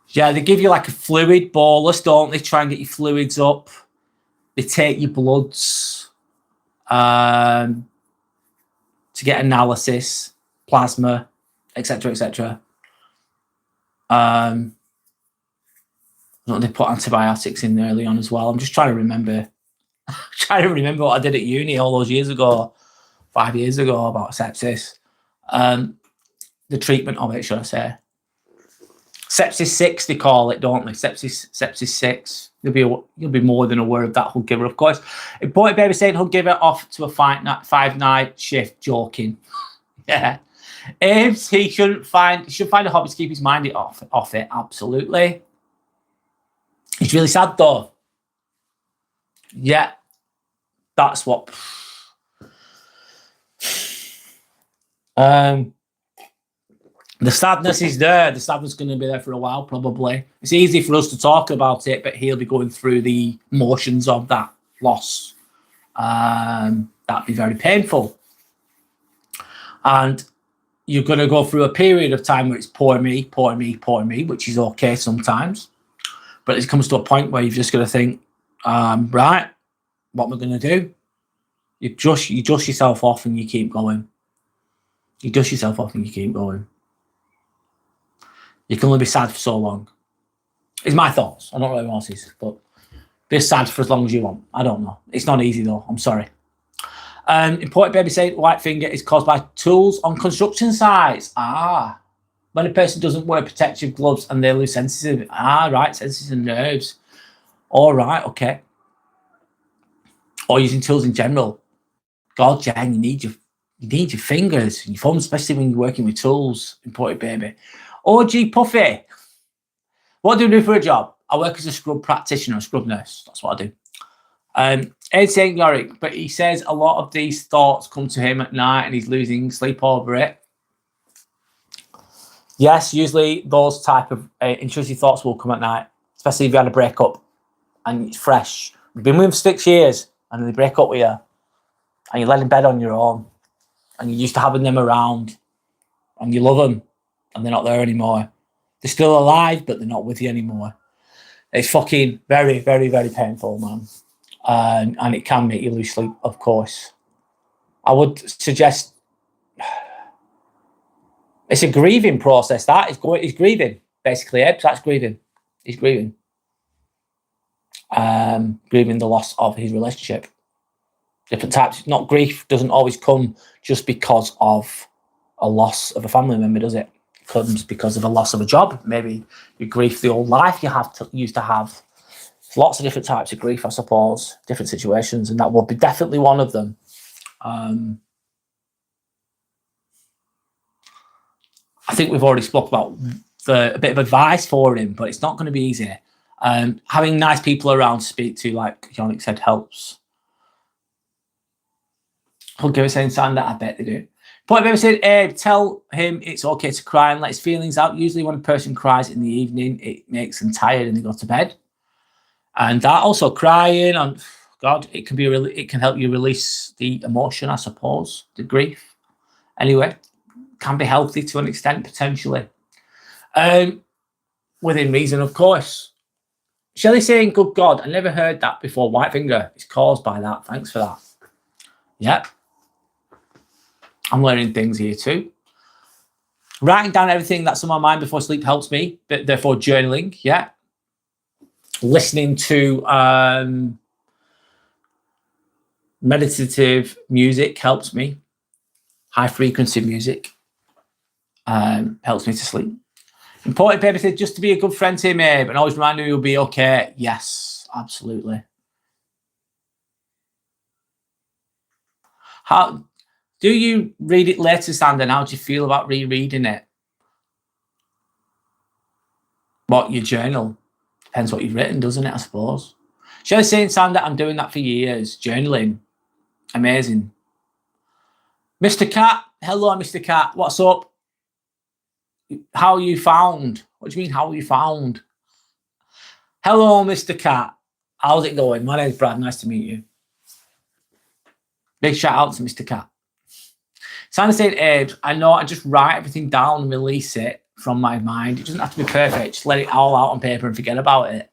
Yeah, they give you like a fluid bolus, don't they? Try and get your fluids up. They take your bloods to get analysis, plasma, etc., etc. They put antibiotics in there early on as well. I'm just trying to remember. What I did at uni all those years ago, 5 years ago, about sepsis. The treatment of it, should I say? Sepsis 6, they call it, don't they? Sepsis 6. You'll be more than aware of that, Huggiver, of course. Important baby saying Huggiver off to a 5-night shift. Joking. Yeah. Ames, he should find a hobby to keep his mind off it. Absolutely. It's really sad though. Yeah, that's what. The sadness is there. The sadness is going to be there for a while, probably. It's easy for us to talk about it, but he'll be going through the motions of that loss. That'd be very painful. And you're going to go through a period of time where it's poor me, which is okay sometimes. But it comes to a point where you've just got to think, Right, what am I going to do? You dust yourself off and you keep going. You dust yourself off and you keep going. You can only be sad for so long. It's my thoughts. I don't know what else's, but be sad for as long as you want. I don't know. It's not easy though. I'm sorry. Important baby said white finger is caused by tools on construction sites. When a person doesn't wear protective gloves and they lose sensitive. Right, senses and nerves. All right, okay. Or using tools in general. God, Jen, you need your fingers and your thumbs, especially when you're working with tools. Important baby. OG Puffy. What do I do for a job? I work as a scrub practitioner, a scrub nurse. That's what I do. Ed St. Yorick, but he says a lot of these thoughts come to him at night and he's losing sleep over it. Yes, usually those type of intrusive thoughts will come at night, especially if you had a breakup and it's fresh. You've been with them 6 years and they break up with you and you let in bed on your own and you're used to having them around and you love them and they're not there anymore. They're still alive, but they're not with you anymore. It's fucking very, very, very painful, man. And it can make you lose sleep, of course. I would suggest it's a grieving process. He's grieving, basically. That's grieving. He's grieving. Grieving the loss of his relationship. Different types. Not grief doesn't always come just because of a loss of a family member, does it? It comes because of a loss of a job. Maybe you grieve the old life you used to have. Lots of different types of grief, I suppose, different situations, and that will be definitely one of them. I think we've already spoke about a bit of advice for him, but it's not going to be easy. Having nice people around to speak to, like Yannick said, helps. I'll give us saying that I bet they do. Point Baby said, Abe, tell him it's okay to cry and let his feelings out. Usually when a person cries in the evening, it makes them tired and they go to bed. And that also crying, and God, it can help you release the emotion, I suppose, the grief. Anyway, can be healthy to an extent, potentially. Within reason, of course. Shelley saying, good God, I never heard that before. White finger is caused by that. Thanks for that. Yep. I'm learning things here too. Writing down everything that's on my mind before sleep helps me. Therefore, journaling, yeah. Listening to meditative music helps me. High frequency music helps me to sleep. Important paper said, just to be a good friend to him, Abe, and always remind him you'll be okay. Yes, absolutely. How do you read it later, Sandra? How do you feel about rereading it? What, your journal? Depends what you've written, doesn't it, I suppose? Shelley saying, Sandra, I'm doing that for years. Journaling. Amazing. Mr. Cat. Hello, Mr. Cat. What's up? How are you found? What do you mean, how are you found? Hello, Mr. Cat. How's it going? My name's Brad. Nice to meet you. Big shout out to Mr. Cat. Sandra said, Abe, I know I just write everything down and release it from my mind. It doesn't have to be perfect. Just let it all out on paper and forget about it.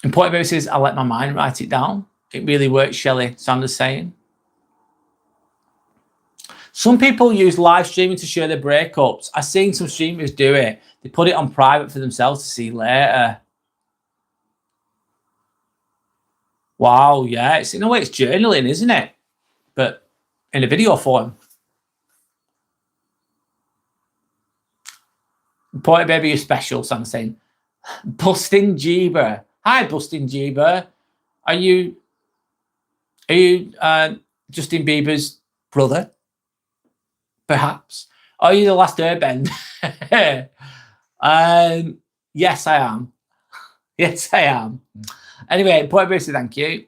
Important Baby says, I let my mind write it down. It really works, Shelley. Sandra's saying. Some people use live streaming to share their breakups. I've seen some streamers do it. They put it on private for themselves to see later. Wow, yeah. It's, in a way, it's journaling, isn't it? But in a video form. Important Baby, you're special, Sandra's saying. Bustin' Jeeber. Hi, Bustin' Jeeber. Are you Justin Bieber's brother? Perhaps. Are you the last airbender? Yes, I am. Yes, I am. Anyway, point of thank you.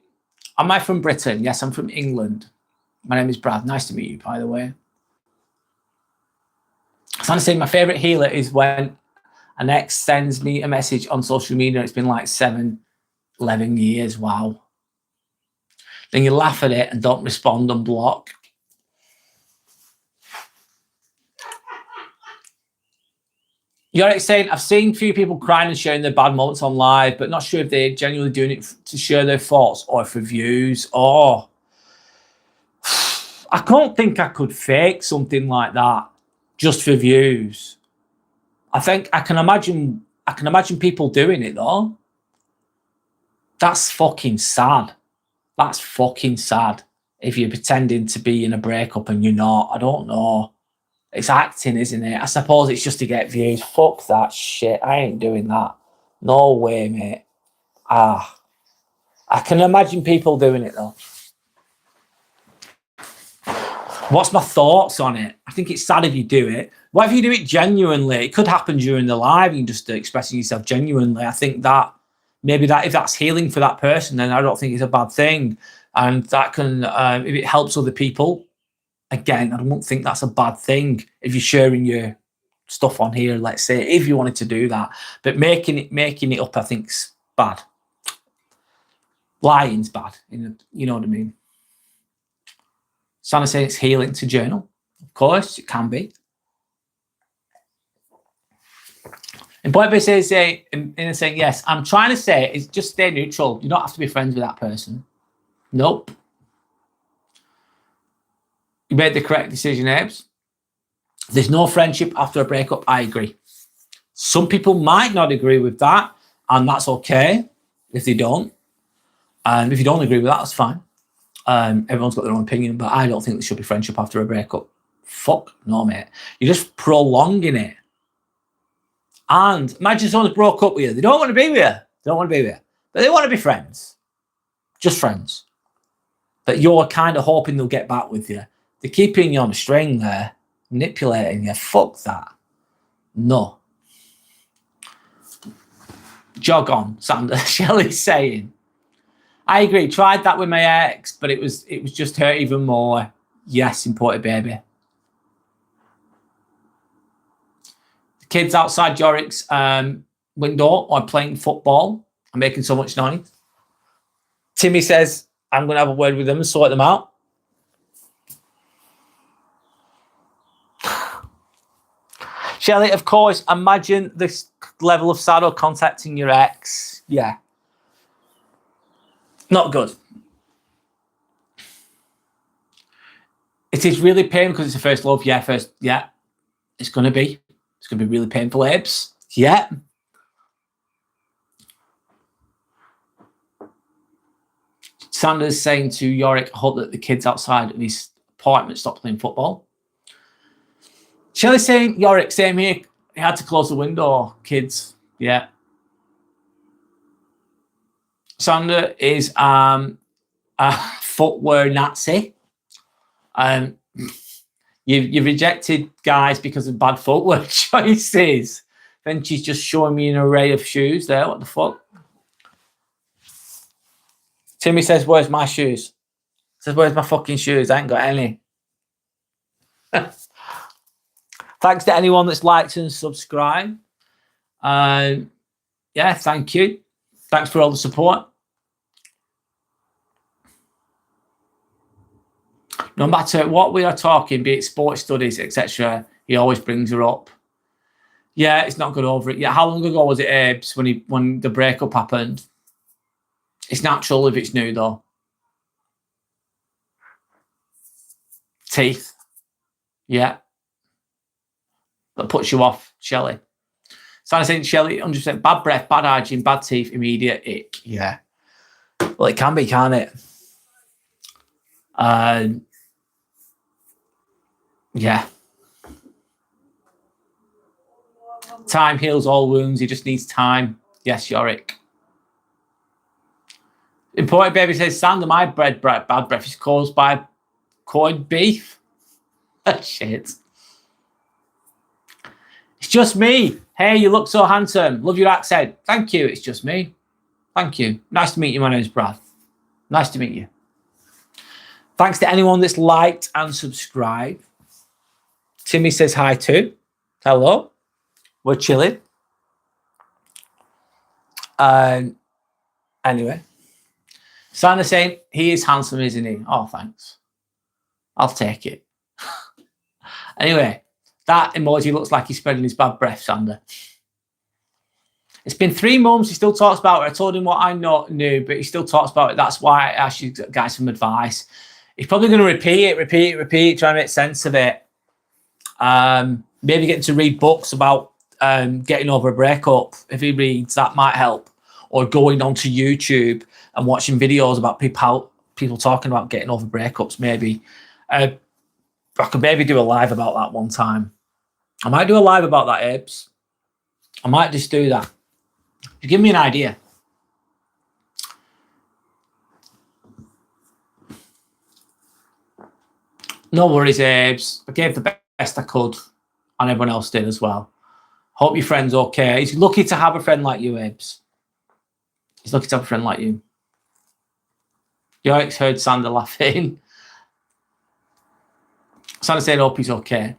Am I from Britain? Yes, I'm from England. My name is Brad. Nice to meet you, by the way. So I'm saying my favorite healer is when an ex sends me a message on social media. It's been like 11 years. Wow. Then you laugh at it and don't respond and block. You're saying, I've seen a few people crying and sharing their bad moments on live, but not sure if they're genuinely doing it to share their thoughts or for views. Oh, I can't think I could fake something like that just for views. I think I can imagine people doing it though. That's fucking sad. That's fucking sad. If you're pretending to be in a breakup and you're not, I don't know. It's acting, isn't it? I suppose it's just to get views. Fuck that shit. I ain't doing that. No way, mate. I can imagine people doing it though. What's my thoughts on it? I think it's sad if you do it. What if you do it genuinely? It could happen during the live. You just expressing yourself genuinely. I think that maybe that if that's healing for that person, then I don't think it's a bad thing. And that can, if it helps other people, again, I don't think that's a bad thing. If you're sharing your stuff on here, let's say, if you wanted to do that, but making it up, I think's bad. Lying's bad. You know what I mean? Sana saying it's healing to journal. Of course, it can be. And Boy says, saying, yes, I'm trying to say is just stay neutral. You don't have to be friends with that person. Nope. You made the correct decision, Abes. There's no friendship after a breakup. I agree. Some people might not agree with that, and that's okay if they don't. And if you don't agree with that, that's fine. Everyone's got their own opinion, but I don't think there should be friendship after a breakup. Fuck no, mate. You're just prolonging it. And imagine someone's broke up with you. They don't want to be with you. They don't want to be with you. But they want to be friends. Just friends. But you're kind of hoping they'll get back with you. They're keeping you on a string there, manipulating you. Fuck that. No. Jog on, Sandra. Shelley's saying, I agree. Tried that with my ex, but it was just hurt even more. Yes, imported baby. The kids outside Yorick's window are playing football and making so much noise. Timmy says, I'm going to have a word with them and sort them out. Shelley, of course, imagine this level of sorrow contacting your ex. Yeah. Not good. It is really painful because it's the first love. Yeah, first. Yeah. It's going to be. It's going to be really painful, Abes. Yeah. Sanders saying to Yorick, I hope that the kids outside of his apartment stop playing football. Shelley saying, Yorick, same here. He had to close the window, kids. Yeah. Sander is a footwear Nazi. You've rejected guys because of bad footwear choices. Then she's just showing me an array of shoes there. What the fuck? Timmy says, where's my shoes? Says, where's my fucking shoes? I ain't got any. Thanks to anyone that's liked and subscribed. Yeah, thank you. Thanks for all the support. No matter what we are talking, be it sports studies, etc., he always brings her up. Yeah, it's not good over it. Yeah, how long ago was it, Abes, when the breakup happened? It's natural if it's new, though. Teeth. Yeah. That puts you off, Shelley. So I think Shelley, 100% bad breath, bad hygiene, bad teeth, immediate ick. Yeah. Well, it can be, can't it? Yeah. Time heals all wounds. He just needs time. Yes, Yorick. Imported baby says, Sander, my bad breath is caused by corned beef. Shit. It's just me. Hey, you look so handsome. Love your accent. Thank you. It's just me. Thank you. Nice to meet you. My name's Brad. Nice to meet you. Thanks to anyone that's liked and subscribed. Timmy says hi too. Hello. We're chilling. Anyway. Sana saying, he is handsome, isn't he? Oh, thanks. I'll take it. Anyway, That emoji looks like he's spreading his bad breath, Sander. It's been 3 months. He still talks about it. I told him what I knew, but he still talks about it. That's why I asked you guys some advice. He's probably going to repeat it, trying to make sense of it. Maybe getting to read books about getting over a breakup. If he reads, that might help. Or going onto YouTube and watching videos about people talking about getting over breakups. Maybe I could maybe do a live about that one time. I might do a live about that, Abes. I might just do that. You give me an idea. No worries, Abes. I gave the best I could, and everyone else did as well. Hope your friend's okay. He's lucky to have a friend like you, Abes. He's lucky to have a friend like you. Yorik's heard Sander laughing. Sander saying, hope he's okay.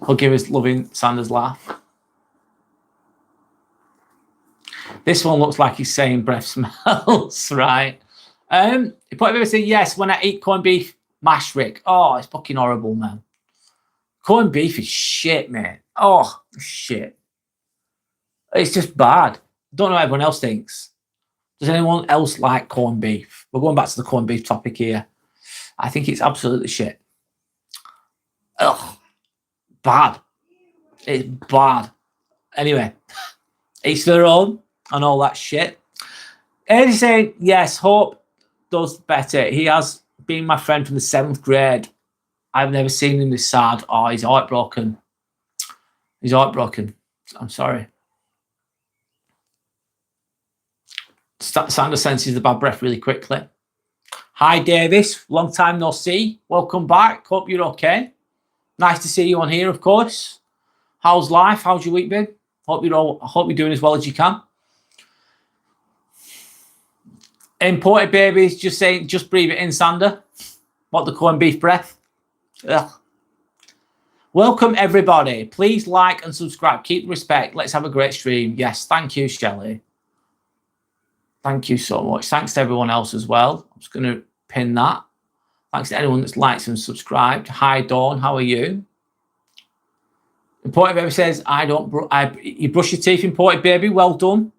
He'll give us loving Sander's laugh. This one looks like he's saying breath smells, right? He put everybody say, yes, when I eat corned beef, mash Rick. Oh, it's fucking horrible, man. Corned beef is shit, man. Oh, shit. It's just bad. Don't know what everyone else thinks. Does anyone else like corned beef? We're going back to the corned beef topic here. I think it's absolutely shit. Ugh. Bad. It's bad. Anyway, each their own and all that shit. Eddie's saying, yes, Hope does better. He has been my friend from the 7th grade. I've never seen him this sad. Oh, he's heartbroken. He's heartbroken. I'm sorry. Sander senses the bad breath really quickly. Hi, Davis. Long time no see. Welcome back. Hope you're okay. Nice to see you on here, of course. How's life? How's your week been? Hope you're doing as well as you can. Imported babies just saying, just breathe it in, Sander. What, the corned beef breath? Ugh. Welcome, everybody. Please like and subscribe. Keep respect. Let's have a great stream. Yes, thank you, Shelley. Thank you so much. Thanks to everyone else as well. I'm just going to pin that. Thanks to anyone that's liked and subscribed. Hi, Dawn. How are you? Imported baby says, you brush your teeth, imported baby. Well done.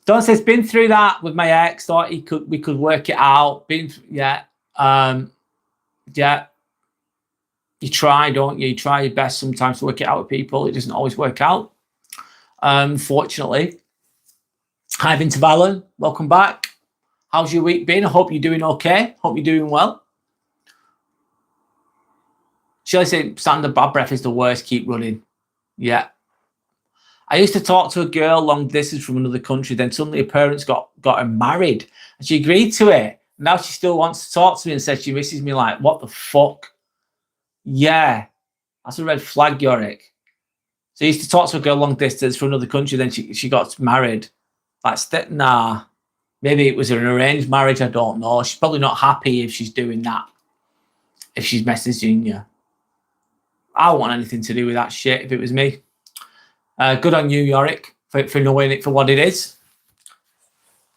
Dawn says, been through that with my ex. Thought we could work it out. Yeah. You try, don't you? You try your best sometimes to work it out with people. It doesn't always work out. Fortunately. Hi, Vince Valen. Welcome back. How's your week been? I hope you're doing okay. Hope you're doing well. Shall I say, Sander, bad breath is the worst. Keep running. Yeah. I used to talk to a girl long distance from another country. Then suddenly her parents got her married. And she agreed to it. Now she still wants to talk to me and says she misses me. Like, what the fuck? Yeah. That's a red flag, Yorick. So I used to talk to a girl long distance from another country. Then she got married. Nah. Maybe it was an arranged marriage. I don't know. She's probably not happy if she's doing that. If she's messaging you. I don't want anything to do with that shit if it was me. Good on you, Yorick, for knowing it for what it is.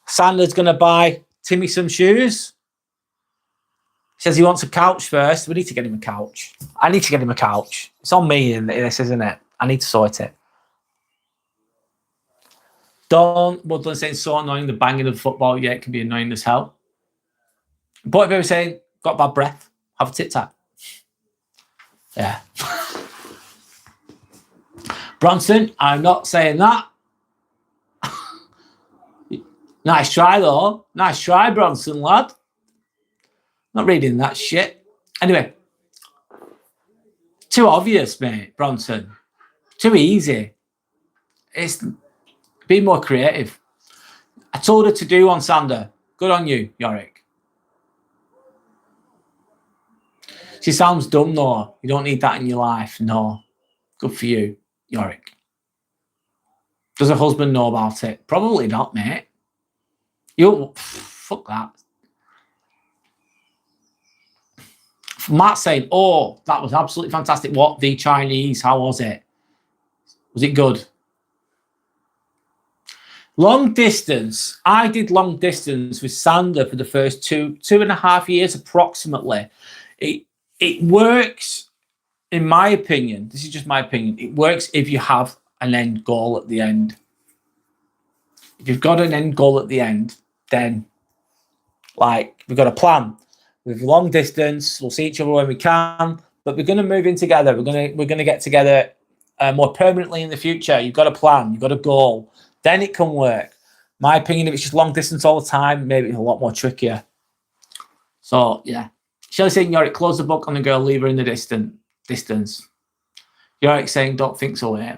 Sander's going to buy Timmy some shoes. He says he wants a couch first. We need to get him a couch. I need to get him a couch. It's on me in this, isn't it? I need to sort it. Dawn Woodland saying, so annoying, the banging of football. Yeah, it can be annoying as hell. Boy, people saying, got bad breath. Have a tic-tac. Yeah. Bronson, I'm not saying that. Nice try, though. Nice try, Bronson, lad. Not reading that shit. Anyway. Too obvious, mate, Bronson. Too easy. It's... Be more creative. I told her to do on Sander. Good on you, Yorick. She sounds dumb, though. You don't need that in your life. No. Good for you, Yorick. Does her husband know about it? Probably not, mate. Fuck that. Matt saying, oh, that was absolutely fantastic. What? The Chinese? How was it? Was it good? Long distance. I did long distance with Sander for the first two and a half years approximately. It works in my opinion, this is just my opinion, it works if you have an end goal at the end. If you've got an end goal at the end, then like we've got a plan. With long distance, we'll see each other when we can, but we're going to move in together. We're going to get together more permanently in the future. You've got a plan, you've got a goal, then it can work. My opinion, if it's just long distance all the time, maybe it's a lot more trickier. So yeah, Shelley saying, Yorick, close the book on the girl, leave her in the distance. Yorick saying, don't think so, yeah.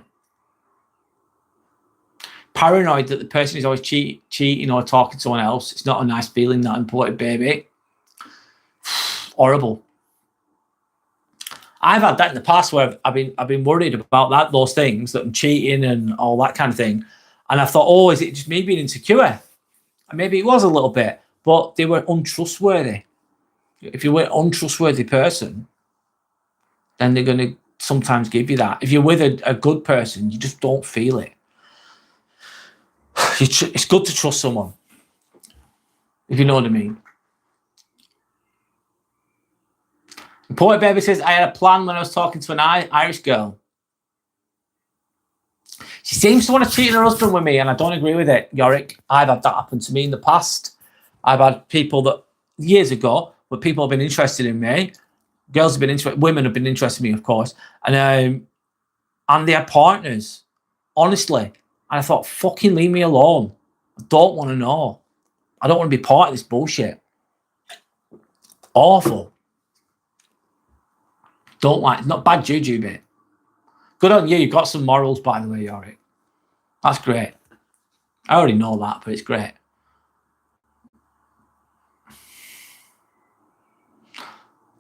Paranoid that the person is always cheating or talking to someone else. It's not a nice feeling, that imported baby. Horrible. I've had that in the past where I've been worried about those things, that I'm cheating and all that kind of thing. And I thought, oh, is it just me being insecure? And maybe it was a little bit, but they were untrustworthy. If you're an untrustworthy person, then they're going to sometimes give you that. If you're with a good person, you just don't feel it. It's good to trust someone, if you know what I mean. Poet Baby says, I had a plan when I was talking to an Irish girl. She seems to want to cheat her husband with me, and I don't agree with it, Yorick. I've had that happen to me in the past. I've had people that years ago, where people have been interested in me. Girls have been interested, women have been interested in me, of course, and they had partners, honestly. And I thought, fucking leave me alone. I don't want to know. I don't want to be part of this bullshit. Awful. Don't like, not bad juju, bit. Good on you. You've got some morals, by the way, Yorick. That's great. I already know that, but it's great.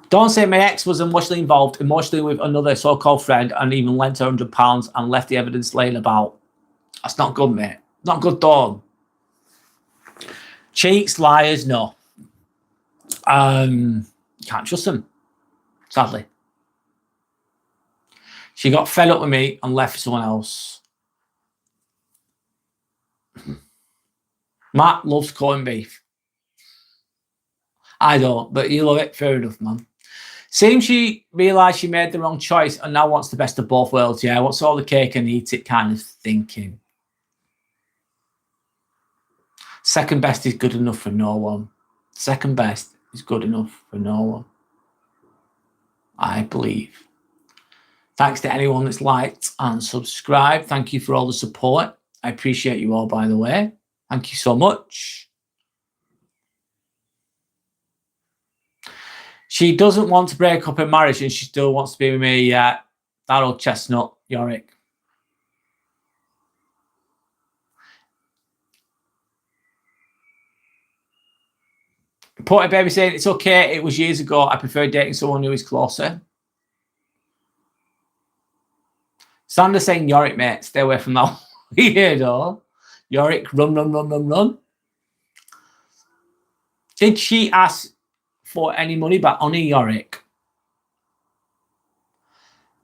Don't say my ex was emotionally involved, emotionally with another so-called friend, and even lent her £100 and left the evidence laying about. That's not good, mate. Not good, dog. Cheats, liars, no. Can't trust them, sadly. She got fed up with me and left for someone else. Matt loves corned beef. I don't, but you love it. Fair enough, man. Seems she realised she made the wrong choice and now wants the best of both worlds. Yeah, wants all the cake and eat it kind of thinking. Second best is good enough for no one. Second best is good enough for no one. I believe. Thanks to anyone that's liked and subscribed. Thank you for all the support. I appreciate you all, by the way. Thank you so much. She doesn't want to break up her marriage and she still wants to be with me. Yeah, that old chestnut, Yorick. Porty Baby saying, it's okay, it was years ago. I prefer dating someone who is closer. Sander saying, Yorick, mate, stay away from that weirdo. Yorick, run. Did she ask for any money back on Yorick?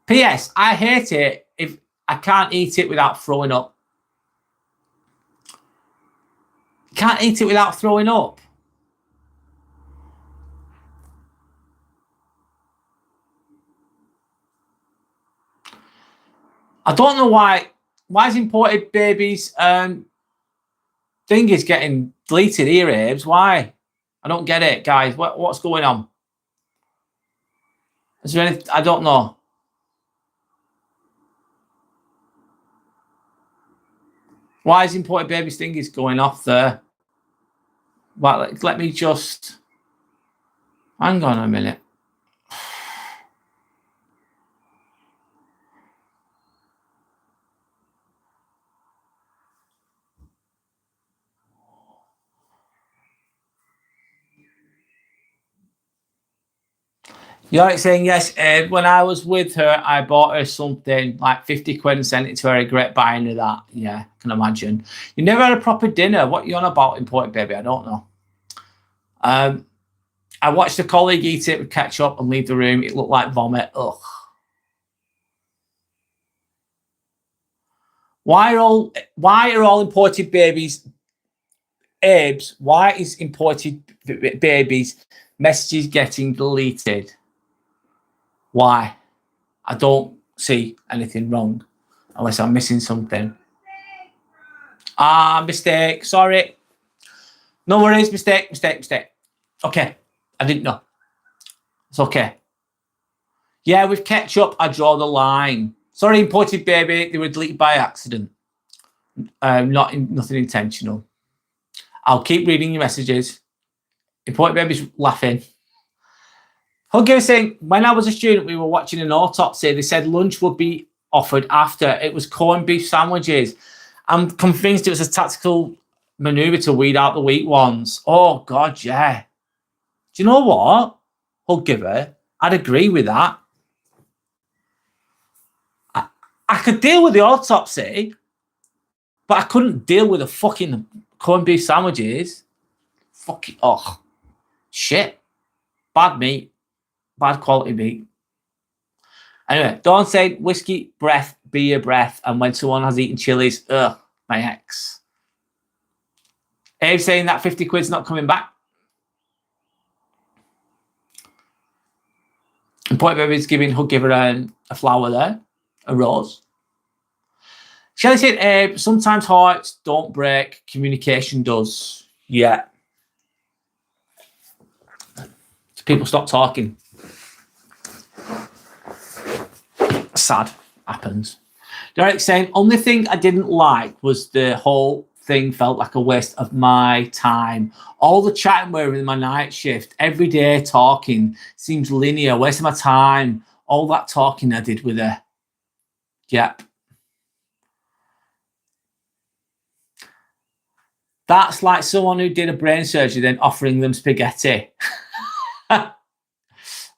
P.S. I hate it if I can't eat it without throwing up. Can't eat it without throwing up. I don't know why. Why is imported babies thing is getting deleted here, Abe's? Why? I don't get it, guys. What's going on? Is there anything? I don't know. Why is imported babies thing is going off there? Well, let me just hang on a minute. You're saying yes. When I was with her, I bought her something like 50 quid and sent it to her. I regret buying her that. Yeah, I can imagine. You never had a proper dinner. What are you on about, imported baby? I don't know. I watched a colleague eat it with ketchup and leave the room. It looked like vomit. Ugh. Why are all imported babies, Abe's? Why is imported babies messages getting deleted? Why? I don't see anything wrong unless I'm missing something. Mistake. Sorry. No worries. Mistake. Okay. I didn't know. It's okay. Yeah, with ketchup, I draw the line. Sorry, imported baby. They were deleted by accident. Nothing intentional. I'll keep reading your messages. Imported baby's laughing. Huggy saying, when I was a student, we were watching an autopsy. They said lunch would be offered after. It was corned beef sandwiches. I'm convinced it was a tactical maneuver to weed out the weak ones. Oh, God, yeah. Do you know what? Hug giver, I'd agree with that. I could deal with the autopsy, but I couldn't deal with the fucking corned beef sandwiches. Fucking, oh, shit. Bad meat. Bad quality meat. Anyway, Dawn said, whiskey breath, beer breath, and when someone has eaten chilies, ugh, my ex. Abe saying that 50 quid's not coming back. And Point Baby's giving Hug Giver a flower there, a rose. Shelley said, Abe, sometimes hearts don't break, communication does. Yeah. So people stop talking. Sad. Happens. Derek saying, only thing I didn't like was the whole thing felt like a waste of my time. All the chatting were in my night shift. Every day talking seems linear. Wasting my time. All that talking I did with her. Yep. That's like someone who did a brain surgery then offering them spaghetti.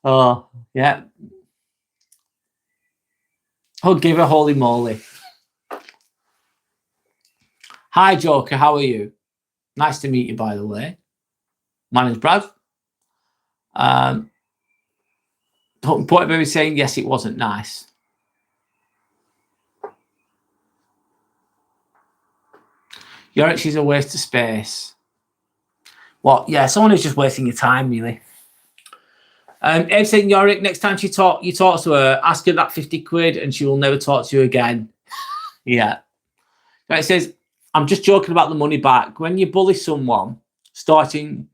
Oh, yeah. I'll give her holy moly. Hi, Joker. How are you? Nice to meet you, by the way. My name's Brad. Point Baby saying, yes, it wasn't nice. Yorick, she's a waste of space. What? Yeah, someone who's just wasting your time, really. Ed saying, Yorick, next time you talk to her, ask her that 50 quid and she will never talk to you again. Yeah. It says, I'm just joking about the money back. When you bully someone, something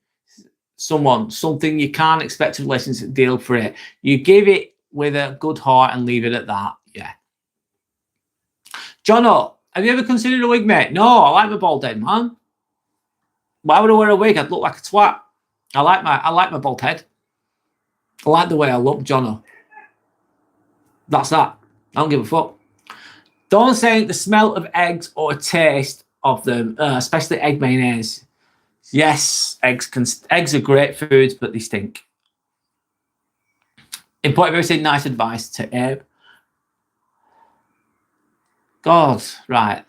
you can't expect a relationship deal for it. You give it with a good heart and leave it at that. Yeah. Jono, have you ever considered a wig, mate? No, I like my bald head, man. Why would I wear a wig? I'd look like a twat. I like my bald head. I like the way I look, Jono. That's that. I don't give a fuck. Don't say the smell of eggs or a taste of them, especially egg mayonnaise. Yes, eggs are great foods, but they stink. Important very saying nice advice to Abe. God, right.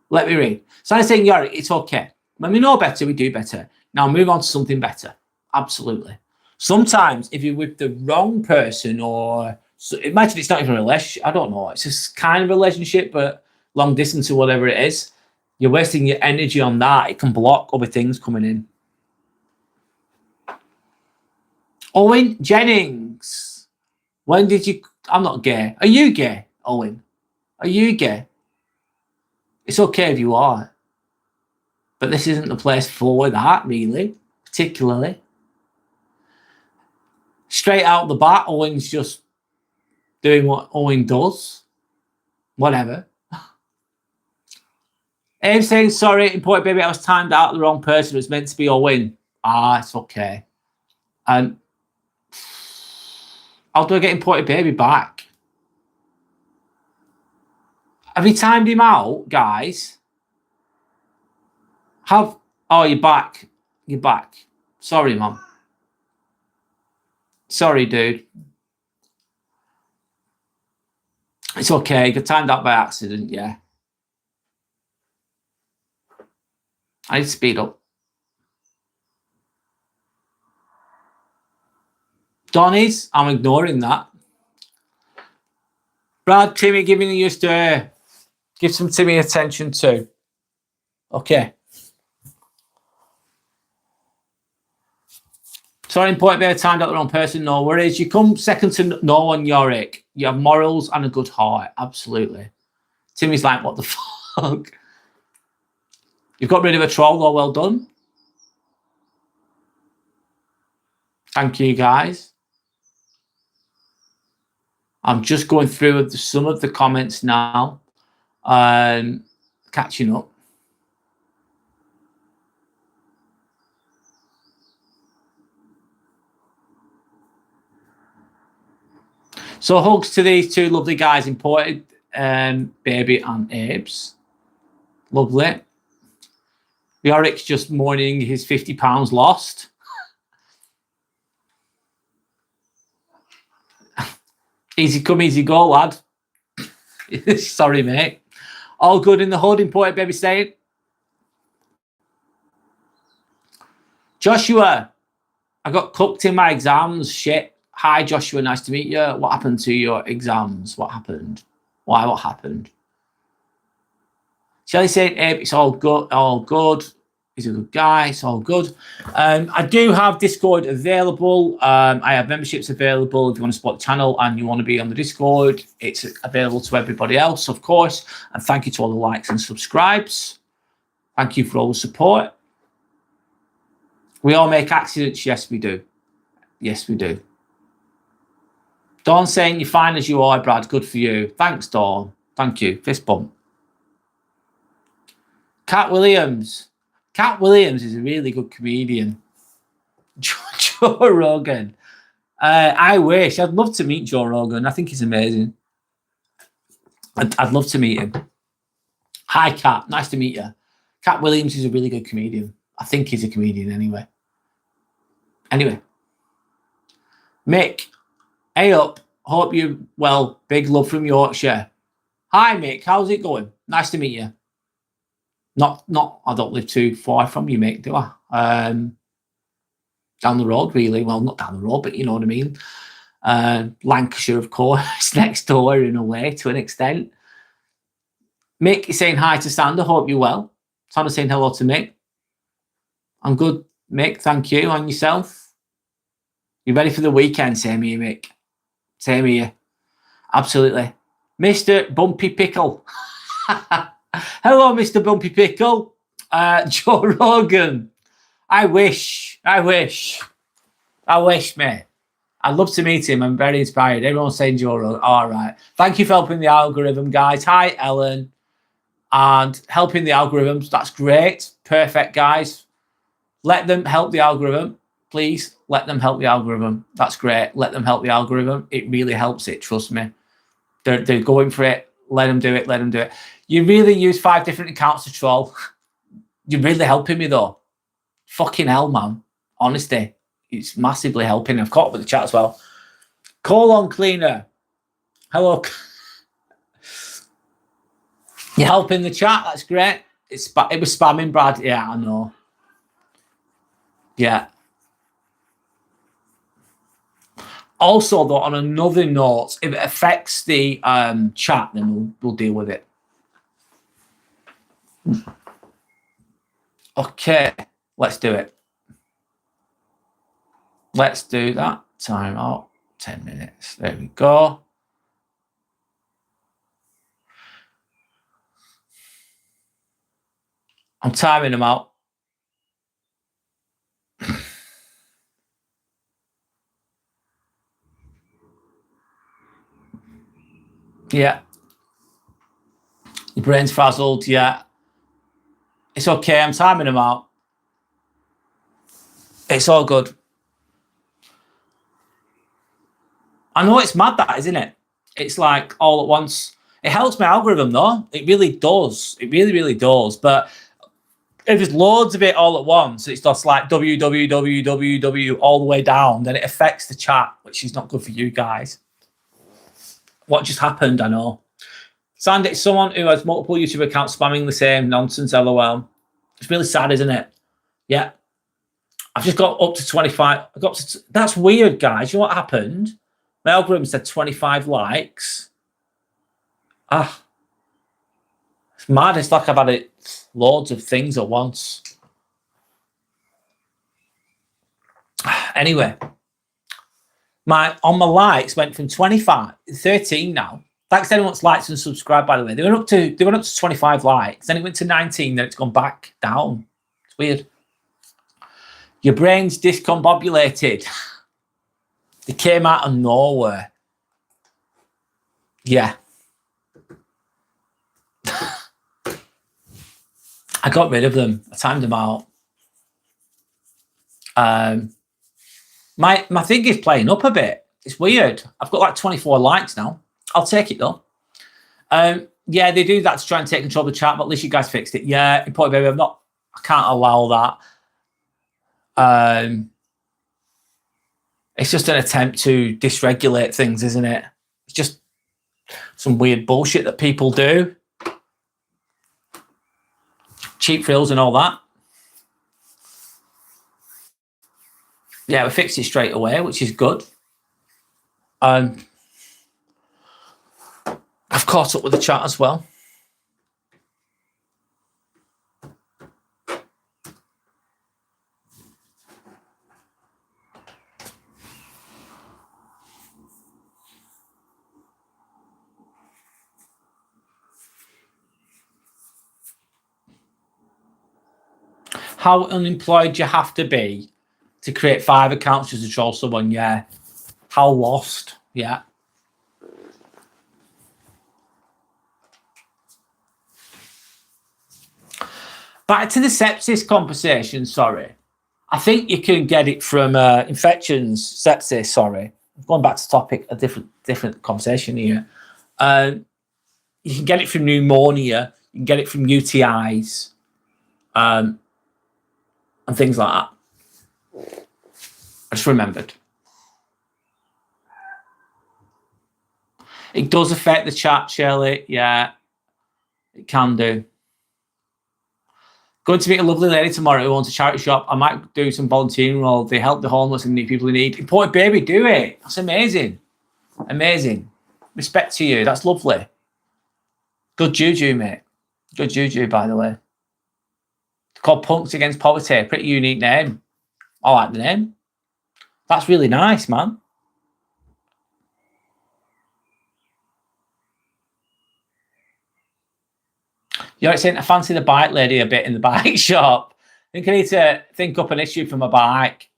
Let me read. So I'm saying, Yorick, it's okay. When we know better, we do better. Now move on to something better. Absolutely. Sometimes if you're with the wrong person or imagine it's not even a relationship, I don't know, it's just kind of a relationship, but long distance or whatever it is, you're wasting your energy on that. It can block other things coming in. Owen Jennings. When did you... I'm not gay. Are you gay, Owen? Are you gay? It's okay if you are. But this isn't the place for that, really. Particularly. Straight out the bat, Owen's just doing what Owen does. Whatever. Abe saying, sorry, important baby, I was timed out the wrong person. It was meant to be Owen. It's okay. And how do I get imported baby back? Have you timed him out, guys? Oh, you're back. You're back. Sorry, Mum. Sorry, dude. It's okay. Got timed out by accident, yeah. I need to speed up. Donnie's, I'm ignoring that. Brad, Timmy, giving you to give some Timmy attention too. Okay. Sorry, important bit of time, got the wrong person. No worries. You come second to no one, Yorick. You have morals and a good heart. Absolutely. Timmy's like, what the fuck? You've got rid of a troll, though. Well done. Thank you, guys. I'm just going through some of the comments now. Catching up. So hugs to these two lovely guys, Imported, Baby and Abes. Lovely. Yorick's just mourning his £50 lost. Easy come, easy go, lad. Sorry, mate. All good in the hood, Imported Baby saying. Joshua, I got cooked in my exams. Shit. Hi, Joshua. Nice to meet you. What happened to your exams? What happened? Why? What happened? Shelley saying, Abe, it's all good. All good. He's a good guy. It's all good. I do have Discord available. I have memberships available. If you want to support the channel and you want to be on the Discord, it's available to everybody else, of course. And thank you to all the likes and subscribes. Thank you for all the support. We all make accidents. Yes, we do. Yes, we do. Dawn saying you're fine as you are, Brad. Good for you. Thanks, Dawn. Thank you. Fist bump. Cat Williams. Cat Williams is a really good comedian. Joe Rogan. I wish. I'd love to meet Joe Rogan. I think he's amazing. I'd love to meet him. Hi, Cat. Nice to meet you. Cat Williams is a really good comedian. I think he's a comedian anyway. Anyway. Mick. Hey up. Hope you well. Big love from Yorkshire. Hi, Mick. How's it going? Nice to meet you. Not. I don't live too far from you, Mick, do I? Down the road, really. Well, not down the road, but you know what I mean. Lancashire, of course, next door in a way, to an extent. Mick is saying hi to Sander. Hope you're well. Sander saying hello to Mick. I'm good, Mick. Thank you. And yourself? You ready for the weekend? Same here, Mick. Same here. Absolutely. Mr. Bumpy Pickle. Hello, Mr. Bumpy Pickle. Joe Rogan. I wish, mate. I'd love to meet him. I'm very inspired. Everyone's saying Joe Rogan. All right. Thank you for helping the algorithm, guys. Hi, Ellen. And helping the algorithms. That's great. Perfect, guys. Let them help the algorithm. Please let them help the algorithm. That's great. Let them help the algorithm. It really helps it. Trust me. They're going for it. Let them do it. Let them do it. You really use 5 different accounts to troll. You're really helping me, though. Fucking hell, man. Honestly, it's massively helping. I've caught up with the chat as well. Colon cleaner. Hello. You're helping the chat. That's great. It was spamming, Brad. Yeah, I know. Yeah. Also, though, on another note, if it affects the chat, then we'll deal with it. Okay, let's do it. Let's do that. Time out. 10 minutes. There we go. I'm timing them out. Yeah. Your brain's frazzled. Yeah. It's okay. I'm timing them out. It's all good. I know it's mad, that, isn't it? It's like all at once. It helps my algorithm, though. It really does. It really, really does. But if there's loads of it all at once, it's just like www all the way down, then it affects the chat, which is not good for you guys. What just happened, I know. Sandy, it's someone who has multiple YouTube accounts spamming the same nonsense, LOL. It's really sad, isn't it? Yeah. I've just got up to 25. That's weird, guys. You know what happened? My algorithm said 25 likes. It's mad. It's like I've had loads of things at once. Anyway, my likes went from 13 now. Thanks to anyone that's liked and subscribed, by the way. They went up to 25 likes, then it went to 19, then it's gone back down. It's weird. Your brain's discombobulated. They came out of nowhere. Yeah. I got rid of them. I timed them out. My thing is playing up a bit. It's weird. I've got like 24 likes now. I'll take it though. Yeah, they do that to try and take control of the chat, but at least you guys fixed it. Yeah, important baby. I can't allow that. It's just an attempt to dysregulate things, isn't it? It's just some weird bullshit that people do. Cheap thrills and all that. Yeah, we fixed it straight away, which is good. I've caught up with the chat as well. How unemployed do you have to be to create 5 accounts just to troll someone? Yeah. How lost? Yeah. Back to the sepsis conversation, sorry. I think you can get it from infections, sepsis, sorry. I'm going back to topic, a different conversation here. You can get it from pneumonia, you can get it from UTIs, and things like that. I just remembered. It does affect the chat, Shirley. Yeah, it can do. Going to meet a lovely lady tomorrow who owns a charity shop. I might do some volunteering role. They help the homeless and need people in need. Important baby, do it. That's amazing. Amazing. Respect to you. That's lovely. Good juju, mate. Good juju, by the way. It's called Punks Against Poverty. Pretty unique name. I like the name. That's really nice, man. You're saying I fancy the bike lady a bit in the bike shop. I think I need to think up an issue for my bike.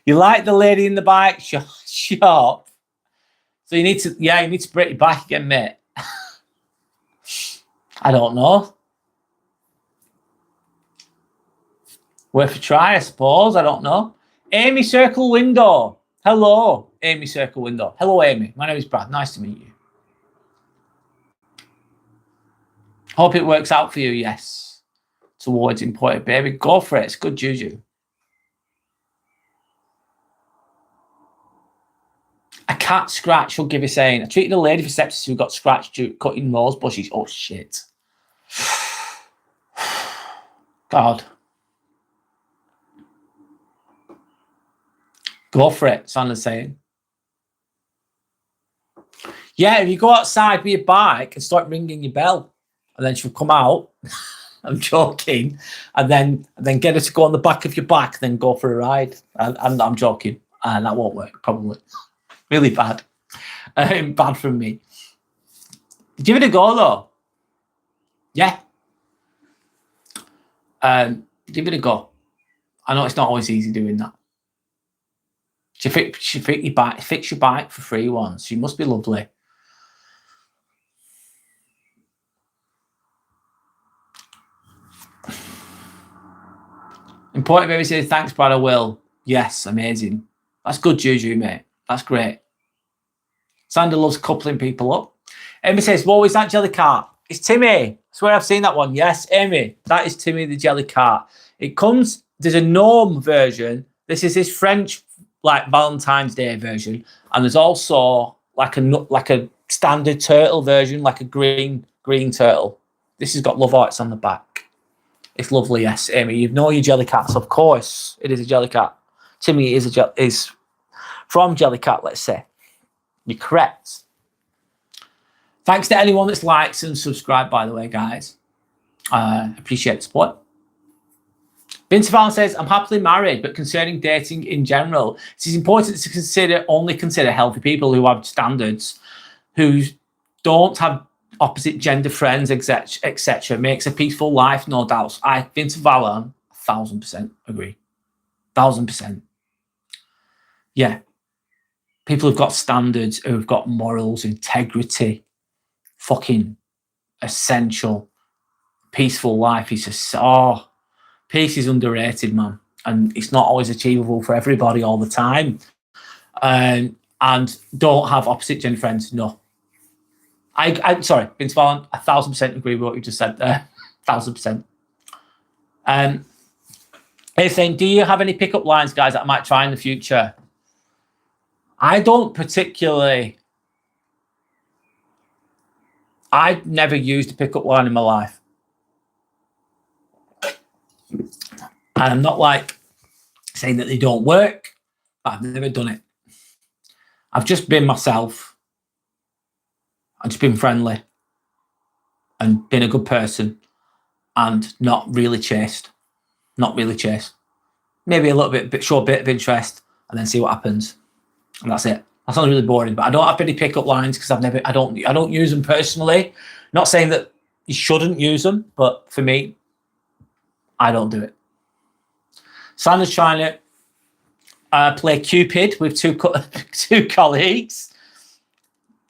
You like the lady in the bike shop? So you need to break your back again, mate. I don't know. Worth a try, I suppose. I don't know. Amy Circle Window. Hello, Amy Circle Window. Hello, Amy. My name is Brad. Nice to meet you. Hope it works out for you, yes. Towards imported baby. Go for it. It's good juju. A cat scratch, will give you saying. I treated a lady for sepsis who got scratched due to cutting rose bushes. Oh, shit. God. Go for it, Sandra's saying. Yeah, if you go outside with your bike and start ringing your bell, and then she'll come out, I'm joking, and then get her to go on the back of your back, then go for a ride. And I'm joking, and that won't work, probably. Really bad. Bad from me. Give it a go, though. Yeah. Give it a go. I know it's not always easy doing that. She fix your bike for free once. She must be lovely. Important baby says, thanks, Brad, I will. Yes, amazing. That's good juju, mate. That's great. Sandra loves coupling people up. Amy says, whoa, is that jelly cart? It's Timmy. I swear I've seen that one. Yes, Amy, that is Timmy the jelly cart. It comes, there's a gnome version. This is his French, like Valentine's Day version. And there's also like a standard turtle version, like a green turtle. This has got love hearts on the back. It's lovely, yes, Amy. You know your Jellycats, of course. It is a Jellycat. Timmy is from Jellycat, let's say. You're correct. Thanks to anyone that's liked and subscribed, by the way, guys. Appreciate the support. Vince Vallon says, I'm happily married, but concerning dating in general, it is important to only consider healthy people who have standards, who don't have opposite gender friends, etc. Makes a peaceful life, no doubts. Vince Vallon, 1,000% agree. 1,000%. Yeah. People who've got standards, who've got morals, integrity, fucking essential. Peaceful life is just, peace is underrated, man. And it's not always achievable for everybody all the time. And don't have opposite gender friends, no. I'm sorry, Vince Vallon, 1,000% agree with what you just said there. 1,000%. He's saying, do you have any pickup lines, guys, that I might try in the future? I don't particularly. I've never used a pickup line in my life. And I'm not like saying that they don't work, but I've never done it. I've just been myself. I've just been friendly and been a good person and not really chased. Not really chased. Maybe a little bit, short bit of interest and then see what happens. And that's it. That sounds really boring, but I don't have any pickup lines because I don't use them personally. Not saying that you shouldn't use them, but for me, I don't do it. Sandra's trying to play Cupid with two colleagues.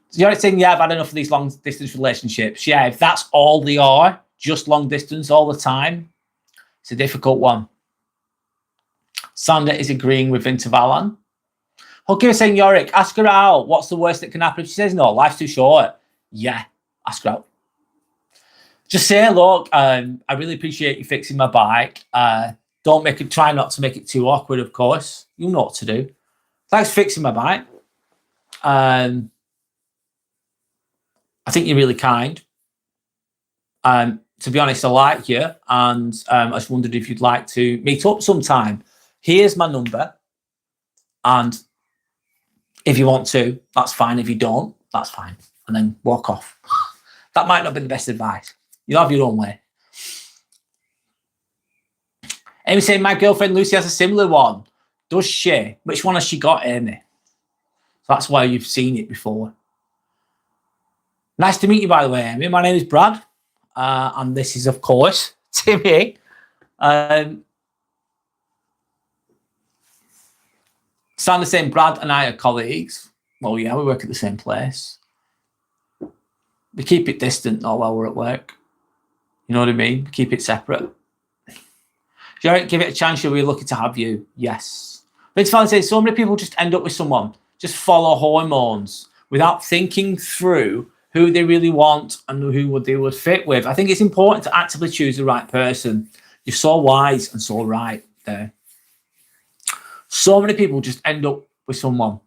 So you're saying, yeah, I've had enough of these long distance relationships. Yeah, if that's all they are, just long distance all the time, it's a difficult one. Sandra is agreeing with Vince Vallon. Okay, saying, Yorick, ask her out. What's the worst that can happen? If she says no, life's too short. Yeah, ask her out. Just say, look, I really appreciate you fixing my bike. Try not to make it too awkward, of course. You know what to do. Thanks for fixing my bike. I think you're really kind. To be honest, I like you. And I just wondered if you'd like to meet up sometime. Here's my number. And if you want to, that's fine. If you don't, that's fine. And then walk off. That might not be the best advice. You'll have your own way. Amy saying, my girlfriend Lucy has a similar one. Does she? Which one has she got, Amy? So that's why you've seen it before. Nice to meet you, by the way, Amy. My name is Brad. And this is, of course, Timmy. Sandra's saying, Brad and I are colleagues. Well, yeah, we work at the same place. We keep it distant, though, while we're at work. You know what I mean? We keep it separate. Jared, give it a chance. You'll be lucky to have you. Yes. Vince Vallon says, so many people just end up with someone, just follow hormones without thinking through who they really want and who they would fit with. I think it's important to actively choose the right person. You're so wise and so right there. So many people just end up with someone.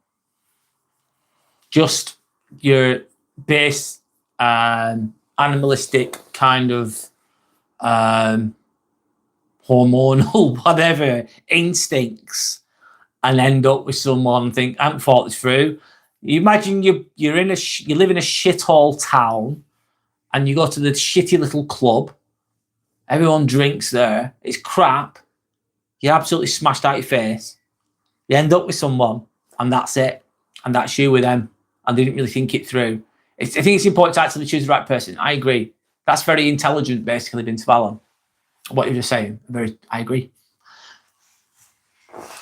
Just your base animalistic kind of hormonal, whatever, instincts, and end up with someone and think, I haven't thought this through. You imagine you live in a shithole town and you go to the shitty little club. Everyone drinks there. It's crap. You're absolutely smashed out your face. You end up with someone and that's it. And that's you with them. And they didn't really think it through. I think it's important to actually choose the right person. I agree. That's very intelligent, basically, Vince Vallon. What you're just saying. I agree.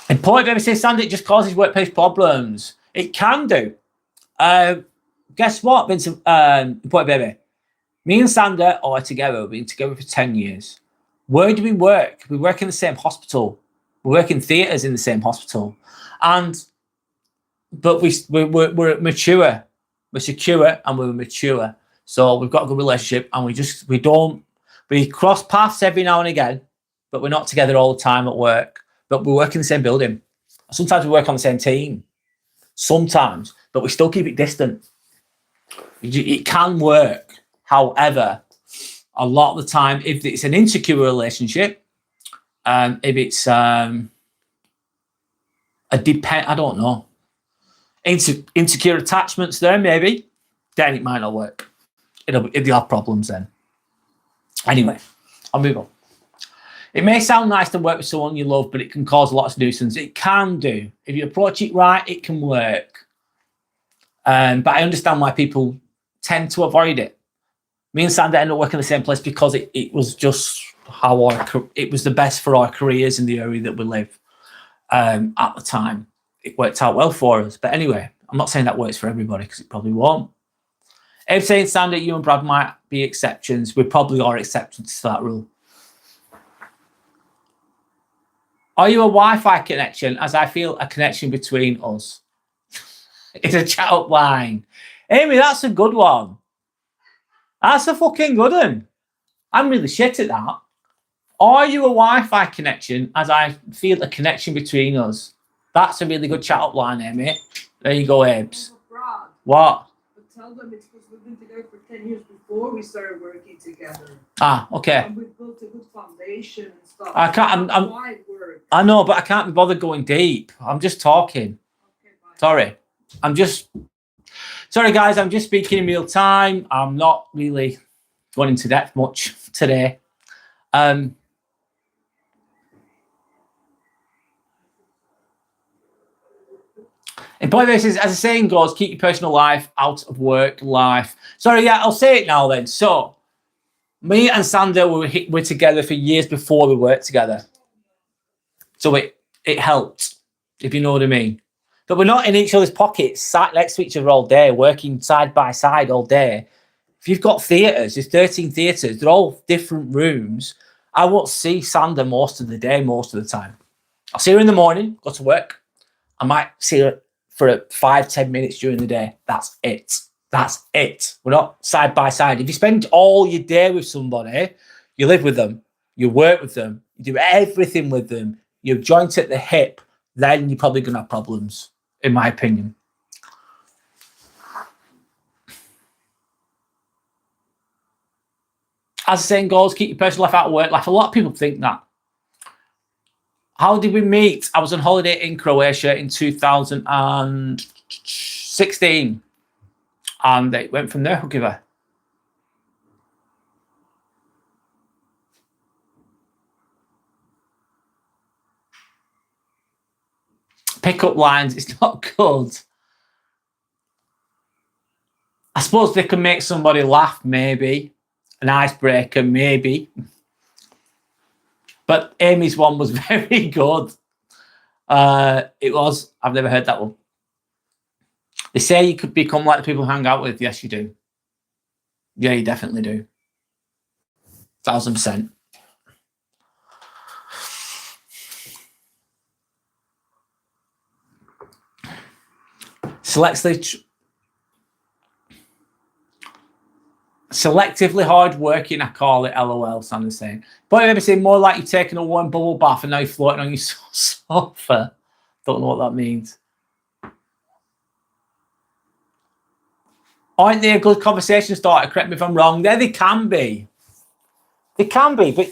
And Point Baby says, Sandy, it just causes workplace problems. It can do. Guess what, Vincent? Point Baby. Me and Sander are together. We've been together for 10 years. Where do we work? We work in the same hospital. We work in theatres in the same hospital. But we're mature. We're secure and we're mature. So we've got a good relationship and we cross paths every now and again, but we're not together all the time at work. But we work in the same building. Sometimes we work on the same team. Sometimes, but we still keep it distant. It can work. However, a lot of the time, if it's an insecure relationship, if it's I don't know, insecure attachments there, maybe, then it might not work. It'll have problems then. Anyway, I'll move on. It may sound nice to work with someone you love, but it can cause a lot of nuisance. It can do. If you approach it right, it can work. But I understand why people tend to avoid it. Me and Sander ended up working in the same place because it was just it was the best for our careers in the area that we live at the time. It worked out well for us. But anyway, I'm not saying that works for everybody because it probably won't. Abe saying, Sander, you and Brad might be exceptions. We probably are exceptions to that rule. Are you a Wi-Fi connection? As I feel a connection between us. It's a chat up line. Amy, that's a good one. That's a fucking good one. I'm really shit at that. Are you a Wi-Fi connection? As I feel a connection between us. That's a really good chat up line, Amy. There you go, Abes. What? But tell them it's because we've been together for 10 years before we started working together. Ah, okay. And we've built a good foundation and stuff. I can't. I know, but I can't be bothered going deep. I'm just talking. Okay, sorry. Sorry, guys. I'm just speaking in real time. I'm not really going into depth much today. And by the way, as the saying goes, keep your personal life out of work life. Sorry, yeah, I'll say it now then. So, me and Sander were together for years before we worked together. So it helped, if you know what I mean. But we're not in each other's pockets, sat next to each other all day, working side by side all day. If you've got theatres, there's 13 theatres, they're all different rooms. I won't see Sander most of the day, most of the time. I'll see her in the morning, go to work. I might see her for 5-10 minutes during the day. That's it. That's it. We're not side by side. If you spend all your day with somebody, you live with them, you work with them, you do everything with them, you're joint at the hip, then you're probably going to have problems, in my opinion. As the saying goes, keep your personal life out of work life. A lot of people think that. How did we meet? I was on holiday in Croatia in 2016. And it went from there, I'll give her. Pickup lines, it's not good. I suppose they can make somebody laugh, maybe. An icebreaker, maybe. But Amy's one was very good. It was. I've never heard that one. They say you could become like the people who hang out with. Yes, you do. Yeah, you definitely do. 1000%. Selectively hard working, I call it. LOL, Sander's saying. But I've ever seen more like you're taking a warm bubble bath and now you're floating on your sofa. Don't know what that means. Aren't they a good conversation starter? Correct me if I'm wrong. There they can be. They can be, but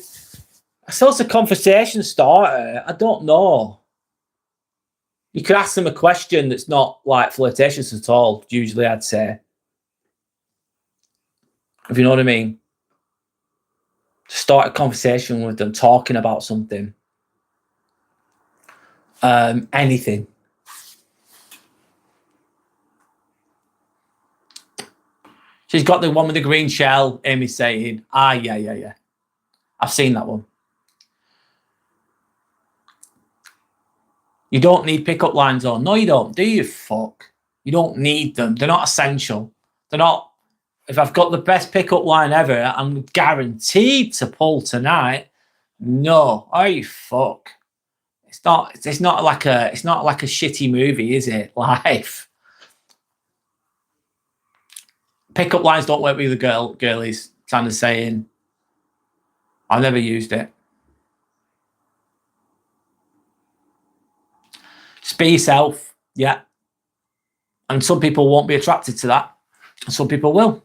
so it's a conversation starter. I don't know. You could ask them a question that's not like flirtatious at all, usually I'd say. If you know what I mean. Start a conversation with them, talking about something. Anything. She's got the one with the green shell, Amy's saying. Ah, yeah. I've seen that one. You don't need pickup lines on. No, you don't. Do you, fuck? You don't need them. They're not essential. They're not. If I've got the best pickup line ever, I'm guaranteed to pull tonight. No. Oh, you fuck. It's not like a shitty movie, is it? Life. Pickup lines don't work with the girlies, Sander's saying. I've never used it. Just be yourself, yeah. And some people won't be attracted to that. And some people will.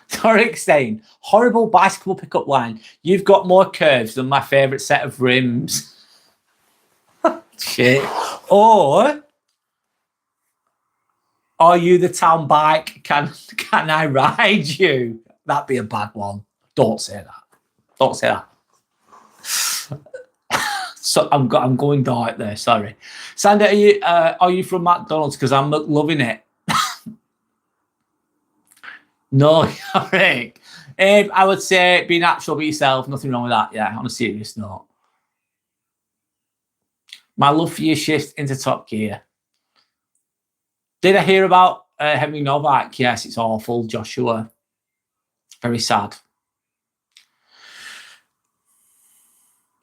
Tarek saying, horrible bicycle pickup line. You've got more curves than my favourite set of rims. Shit. Or are you the town bike? Can I ride you? That'd be a bad one. Don't say that. Don't say that. So I'm going dark there. Sorry, Sander. Are you from McDonald's? Because I'm loving it. No, Rick. I would say be natural, be yourself. Nothing wrong with that. Yeah, on a serious note. My love for you shift into top gear. Did I hear about Henry Novak? Yes, it's awful, Joshua. Very sad.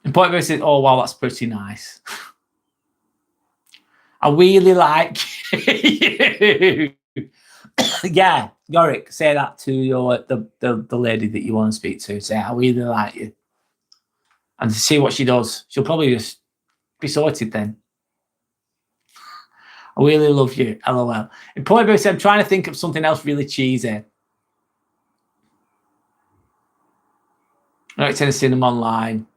And point of said, oh, wow, that's pretty nice. I really like you. Yeah, Yorick, say that to the lady that you want to speak to. Say, I really like you. And to see what she does. She'll probably just be sorted then. I really love you, LOL. And point of said, I'm trying to think of something else really cheesy. I don't tend to see them online.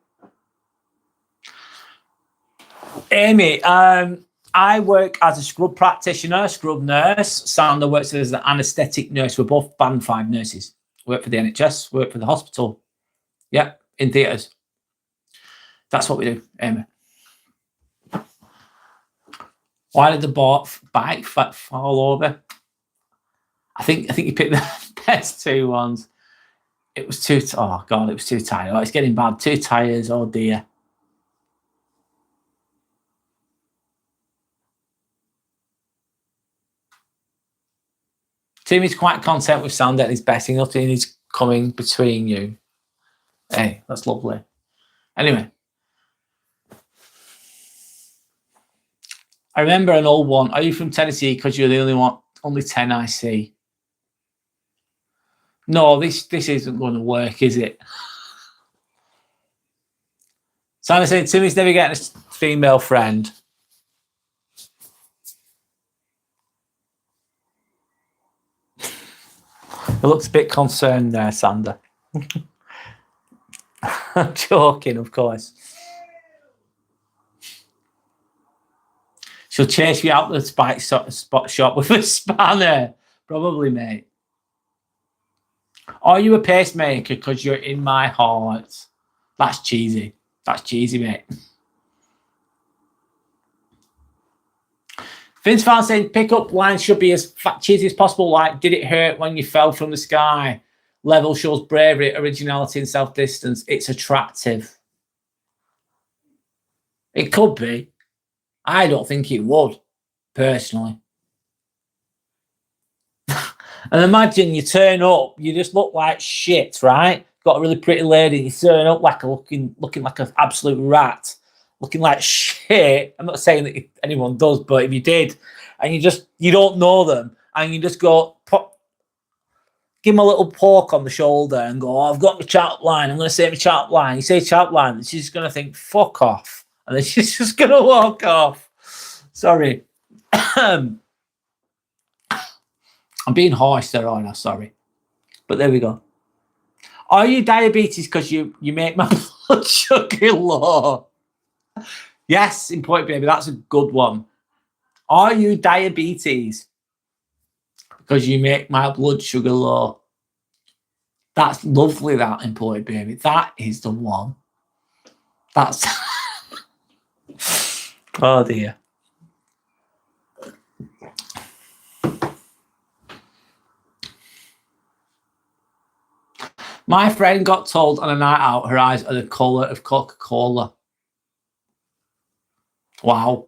Amy, I work as a scrub practitioner, scrub nurse. Sandra works as an anaesthetic nurse. We're both band 5 nurses. Work for the NHS, work for the hospital. Yeah, in theatres. That's what we do, Amy. Why did the bike fall over? I think you picked the best 2 ones. It was too. Oh God, it was too tired. Oh, it's getting bad. 2 tires. Oh dear. Timmy's quite content with Sander and he's betting. Nothing is coming between you. Hey, that's lovely. Anyway, I remember an old one. Are you from Tennessee? Because you're the only 10 I see. No, this isn't going to work, is it? Sander said Timmy's never getting a female friend. It looks a bit concerned there, Sander. I'm joking, of course. She'll chase you out the spike spot shop with a spanner. Probably, mate. Are you a pacemaker? Because you're in my heart. That's cheesy. That's cheesy, mate. Vince Fan saying pickup line should be as cheesy as possible. Like, did it hurt when you fell from the sky? Level shows bravery, originality, and self-distance. It's attractive. It could be. I don't think it would, personally. And imagine you turn up, you just look like shit, right? Got a really pretty lady, you turn up like looking like an absolute rat, looking like shit. I'm not saying that anyone does, but if you did, and you don't know them, and you just go, give them a little poke on the shoulder and go, oh, I've got my chat line, I'm going to say my chat line. You say chat line, and she's going to think, fuck off. And then she's just going to walk off. Sorry. I'm being harsh there, aren't I? Sorry. But there we go. Are you diabetes because you make my blood sugar low? Yes, in point, baby. That's a good one. Are you diabetes because you make my blood sugar low? That's lovely, that employed baby. That is the one. That's oh dear. My friend got told on a night out her eyes are the colour of Coca-Cola. Wow.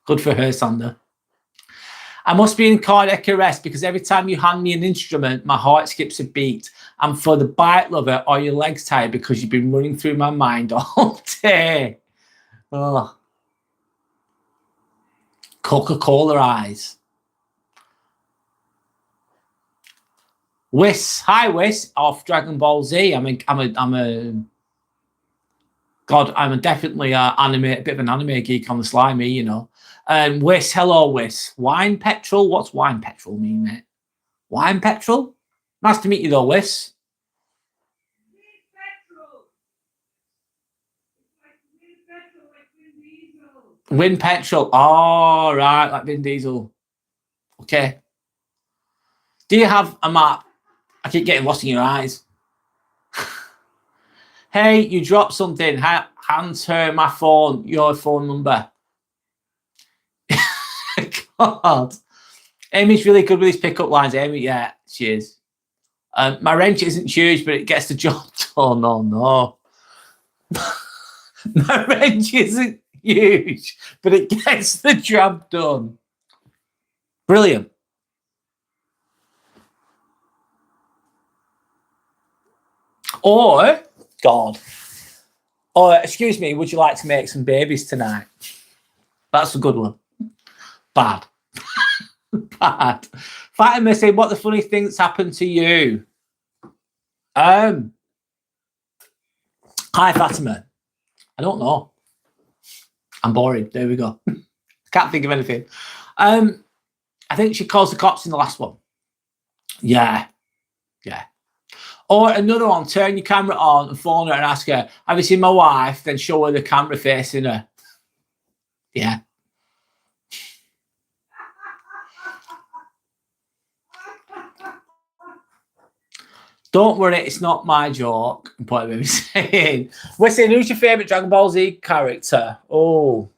Good for her, Sander. I must be in cardiac arrest because every time you hand me an instrument, my heart skips a beat. And for the bike lover, are your legs tired because you've been running through my mind all day? Oh. Coca-Cola eyes. Whis, hi Whis, off Dragon Ball Z. I'm definitely a bit of an anime geek on the slimy, you know. Whis, hello Whis. Wine petrol? What's wine petrol mean, mate? Wine petrol? Nice to meet you though, Whis. Win petrol. Oh, right, like Vin Diesel. Okay. Do you have a map I keep getting lost in your eyes. Hey, you dropped something. Hand her my phone, your phone number. God. Amy's really good with these pickup lines. Amy, yeah, she is. My wrench isn't huge, but it gets the job done. No. My wrench isn't huge, but it gets the job done. Brilliant. Or, God. Or, excuse me, would you like to make some babies tonight? That's a good one. Bad. Bad. Fatima saying, what the funny things happened to you? Hi, Fatima. I don't know. I'm boring. There we go. Can't think of anything. I think she calls the cops in the last one. Yeah. Or another one, turn your camera on and phone her and ask her, have you seen my wife? Then show her the camera facing her. Yeah. Don't worry, it's not my joke. Point of saying. We're saying, who's your favourite Dragon Ball Z character? Oh.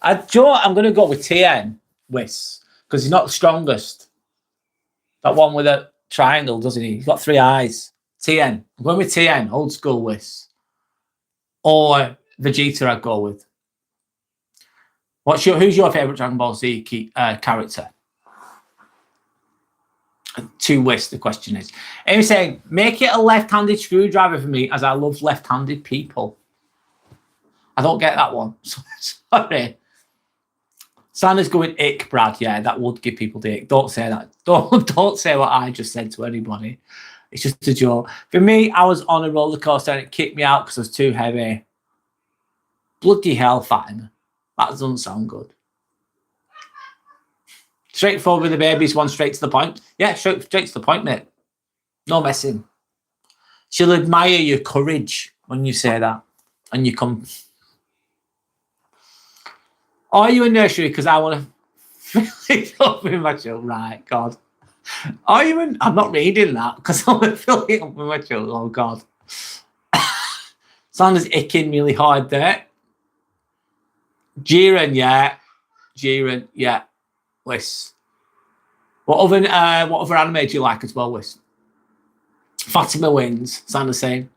I'm going to go with Tien, Whis, because he's not the strongest. That one with a triangle, doesn't he? He's got 3 eyes. Tien. I'm going with Tien, old school Whis. Or Vegeta, I'd go with. Who's your favourite Dragon Ball Z character? 2 Whis, the question is. Amy saying, make it a left-handed screwdriver for me, as I love left-handed people. I don't get that one. Sorry. Sandra's going ick, Brad. Yeah, that would give people the ick. Don't say that. Don't say what I just said to anybody. It's just a joke. For me, I was on a roller coaster and it kicked me out because I was too heavy. Bloody hell, Fatima. That doesn't sound good. Straightforward with the babies, one straight to the point. Yeah, straight to the point, mate. No messing. She'll admire your courage when you say that. And you come... Are you a nursery? Because I want to fill it up with my children. Right, God. Are you in? I'm not reading that because I want to fill it up with my children. Oh, God. Sandra's icking really hard there. Jiren, yeah. Liz. What other anime do you like as well, Liz? Fatima wins. Sandra's saying.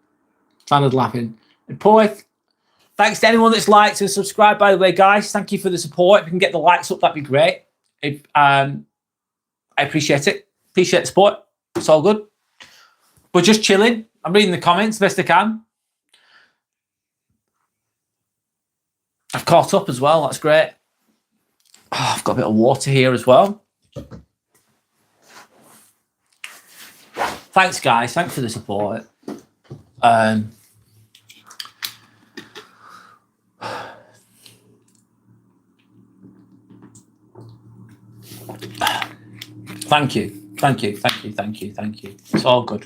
Sandra's laughing. And Poeth. Thanks to anyone that's liked and subscribed, by the way, guys. Thank you for the support. If we can get the likes up, that'd be great. I appreciate it. Appreciate the support. It's all good. We're just chilling. I'm reading the comments best I can. I've caught up as well. That's great. Oh, I've got a bit of water here as well. Thanks, guys. Thanks for the support. Thank you. It's all good.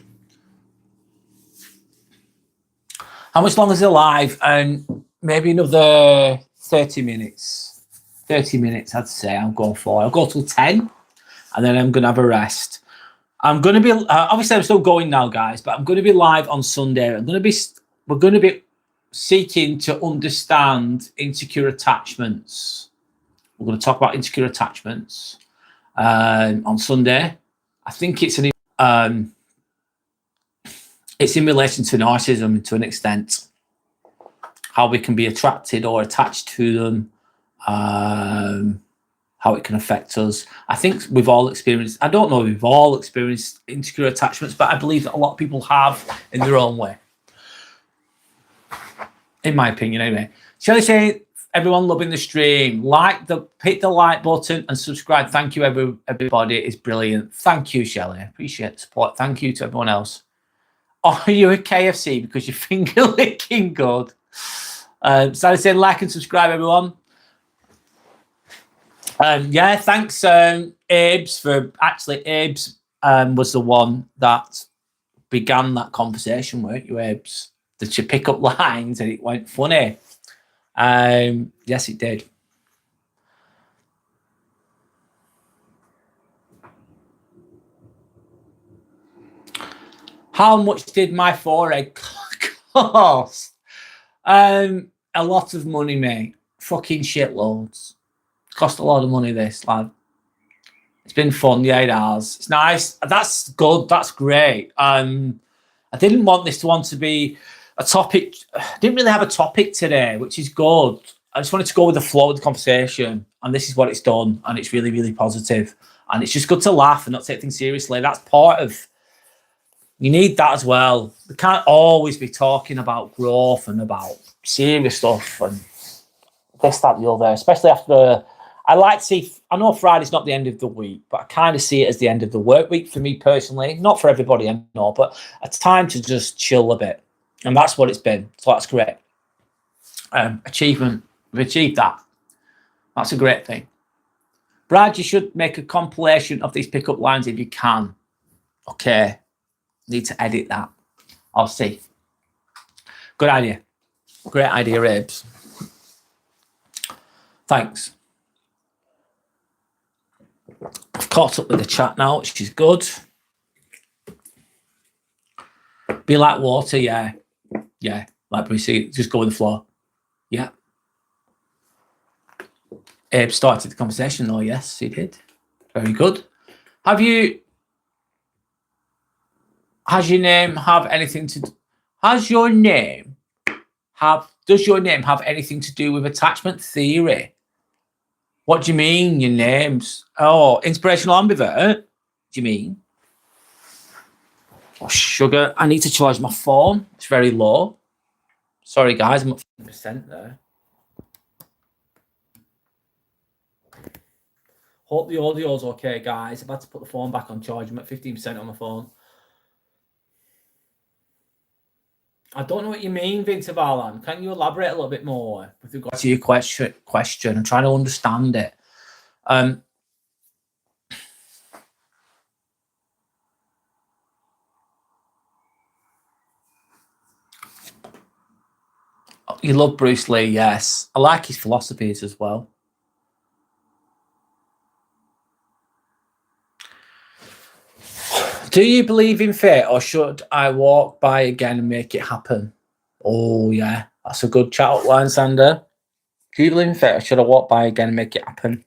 How much longer is it live? And maybe another 30 minutes. 30 minutes, I'd say I'll go for. I'll go till 10, and then I'm going to have a rest. I'm going to be, obviously I'm still going now, guys, but I'm going to be live on Sunday. We're going to be seeking to understand insecure attachments. We're going to talk about insecure attachments on Sunday. I think it's it's in relation to narcissism to an extent, how we can be attracted or attached to them, how it can affect us. I think we've all experienced, I don't know if we've all experienced insecure attachments, but I believe that a lot of people have in their own way. In my opinion, anyway. Shall I say, everyone loving the stream, hit the like button and subscribe. Thank you, everybody. It's brilliant. Thank you, Shelley. Appreciate the support. Thank you to everyone else. Are you a KFC because you're finger licking good? So I said like and subscribe, everyone. Yeah, thanks, Abe's for actually Abe's was the one that began that conversation, weren't you, Abe's? Did you pick up lines and it went funny? Yes, it did. How much did my forehead cost? A lot of money, mate. Fucking shitloads. Cost a lot of money, this, lad. It's been fun. Yeah, it has. It's nice. That's good. That's great. I didn't want this one to be a topic. I didn't really have a topic today, which is good. I just wanted to go with the flow of the conversation, and this is what it's done, and it's really, really positive. And it's just good to laugh and not take things seriously. That's part of, you need that as well. We can't always be talking about growth and about serious stuff and this, that, the other, especially after, I like to see, I know Friday's not the end of the week, but I kind of see it as the end of the work week for me personally. Not for everybody, I know, but a time to just chill a bit. And that's what it's been. So that's great. Achievement. We've achieved that. That's a great thing. Brad, you should make a compilation of these pickup lines if you can. Okay. Need to edit that. I'll see. Good idea. Great idea, Rabes. Thanks. I've caught up with the chat now, which is good. Be like water, yeah. Yeah, like we see, just go with the flow. Yeah. Abe started the conversation, though. Yes, he did. Very good. Has your name have anything to does your name have anything to do with attachment theory? What do you mean, your names? Oh, inspirational ambivert? Do you mean? Oh, sugar. I need to charge my phone. It's very low. Sorry, guys. I'm at 50% there. Hope the audio's okay, guys. I've had to put the phone back on charge. I'm at 15% on my phone. I don't know what you mean, Vince Varlan. Can you elaborate a little bit more with regard to your question? I'm trying to understand it. You love Bruce Lee, yes. I like his philosophies as well. Do you believe in fate, or should I walk by again and make it happen? Oh, yeah. That's a good chat outline, Sander. Do you believe in fate, or should I walk by again and make it happen?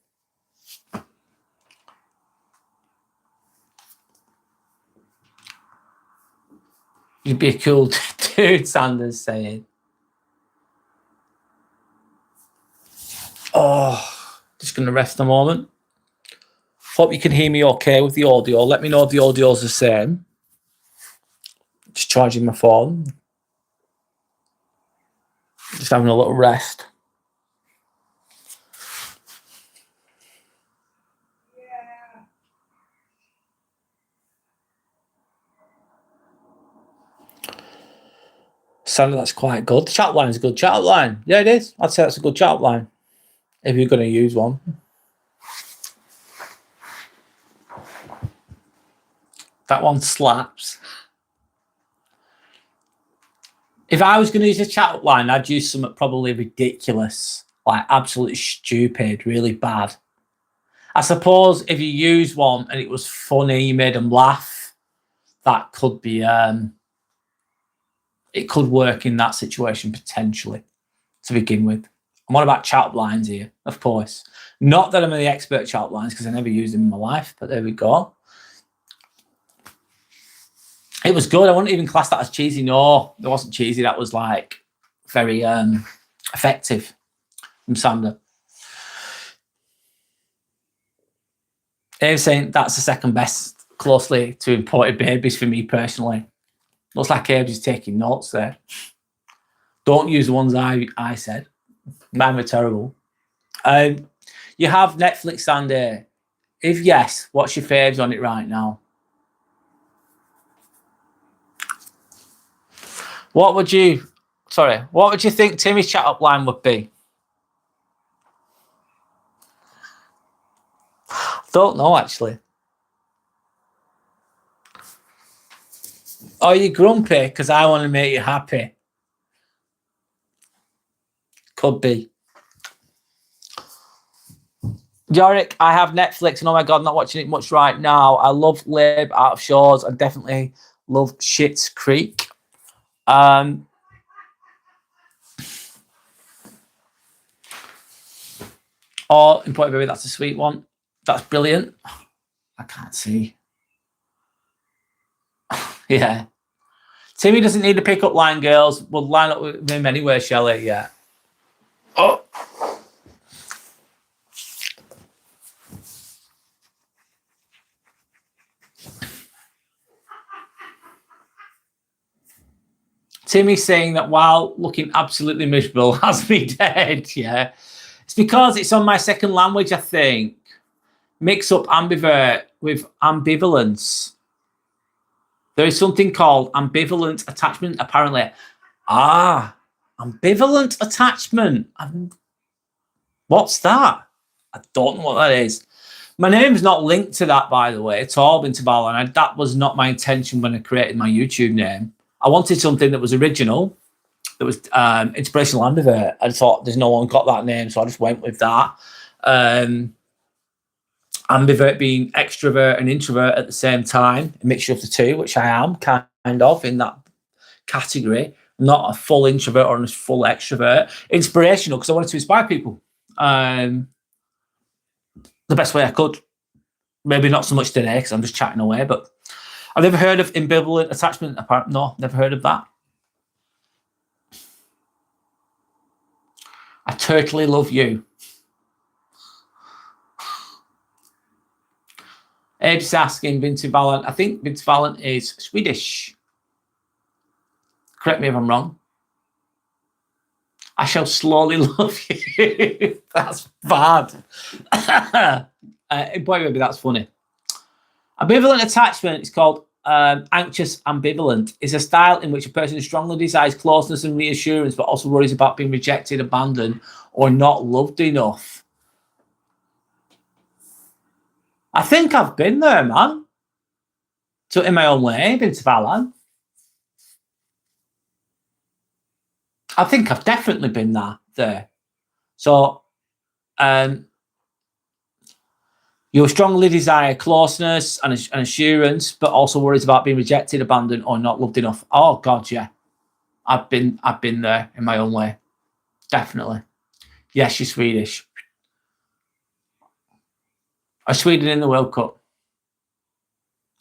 You'd be a cool dude, Sander's saying. Oh, just going to rest a moment. Hope you can hear me okay with the audio. Let me know if the audio's the same. Just charging my phone. Just having a little rest. Yeah. Sandra, that's quite good. The chat line is a good chat line. Yeah, it is. I'd say that's a good chat line. If you're going to use one. That one slaps. If I was going to use a chat line, I'd use something probably ridiculous, like absolutely stupid, really bad. I suppose if you use one and it was funny, you made them laugh, that could be, it could work in that situation potentially to begin with. I'm on about chat lines here, of course. Not that I'm the expert chat lines because I never used them in my life, but there we go. It was good. I wouldn't even class that as cheesy. No, it wasn't cheesy. That was like very effective from Sander. Dave's saying that's the second best closely to imported babies for me personally. Looks like Abe's is taking notes there. Don't use the ones I said. Mine were terrible. You have Netflix, Sander. If yes, what's your faves on it right now? What would you think Timmy's chat up line would be? Don't know, actually. Are you grumpy because I want to make you happy? Could be. Yorick, I have Netflix and oh my God, not watching it much right now. I love Lib, Out of Shores, and definitely Love Schitt's Creek. Or Imported Baby, that's a sweet one. That's brilliant. I can't see. Yeah. Timmy doesn't need a pickup line, girls. We'll line up with him anyway, Shelley. Yeah. Oh. Timmy's saying that while looking absolutely miserable has me dead. Yeah. It's because it's on my second language, I think. Mix up ambivert with ambivalence. There is something called ambivalent attachment, apparently. Ambivalent attachment. What's that? I don't know what that is. My name's not linked to that, by the way, at all, Bintabala, and that was not my intention when I created my YouTube name. I wanted something that was original, that was inspirational ambivert. I thought there's no one got that name, so I just went with that. Ambivert being extrovert and introvert at the same time, a mixture of the two, which I am kind of in that category. I'm not a full introvert or a full extrovert. Inspirational because I wanted to inspire people the best way I could. Maybe not so much today because I'm just chatting away, but I've never heard of ambivalent attachment. No, never heard of that. I totally love you. Abe's asking Vinci Valent. I think Vinci Valent is Swedish. Correct me if I'm wrong. I shall slowly love you. That's bad. Boy, maybe that's funny. Ambivalent attachment is called anxious ambivalent. It's a style in which a person strongly desires closeness and reassurance, but also worries about being rejected, abandoned, or not loved enough. I think I've been there, man. So in my own way, been to Valent. I think I've definitely been there. So you strongly desire closeness and assurance, but also worries about being rejected, abandoned, or not loved enough. Oh God, yeah. I've been there in my own way. Definitely. Yes, you're Swedish. Are Sweden in the World Cup?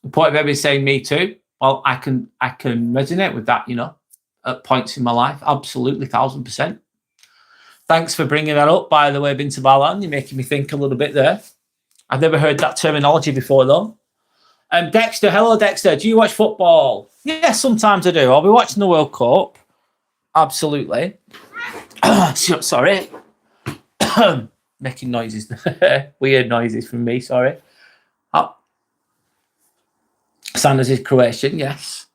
The point of everybody saying me too. Well, I can resonate with that, at points in my life. Absolutely, 1000%. Thanks for bringing that up, by the way, Binta Balan. You're making me think a little bit there. I've never heard that terminology before, though. Dexter, hello, Dexter. Do you watch football? Yes, sometimes I do. I'll be watching the World Cup. Absolutely. Sorry. Making noises. Weird noises from me, sorry. Oh. Sanders is Croatian, yes.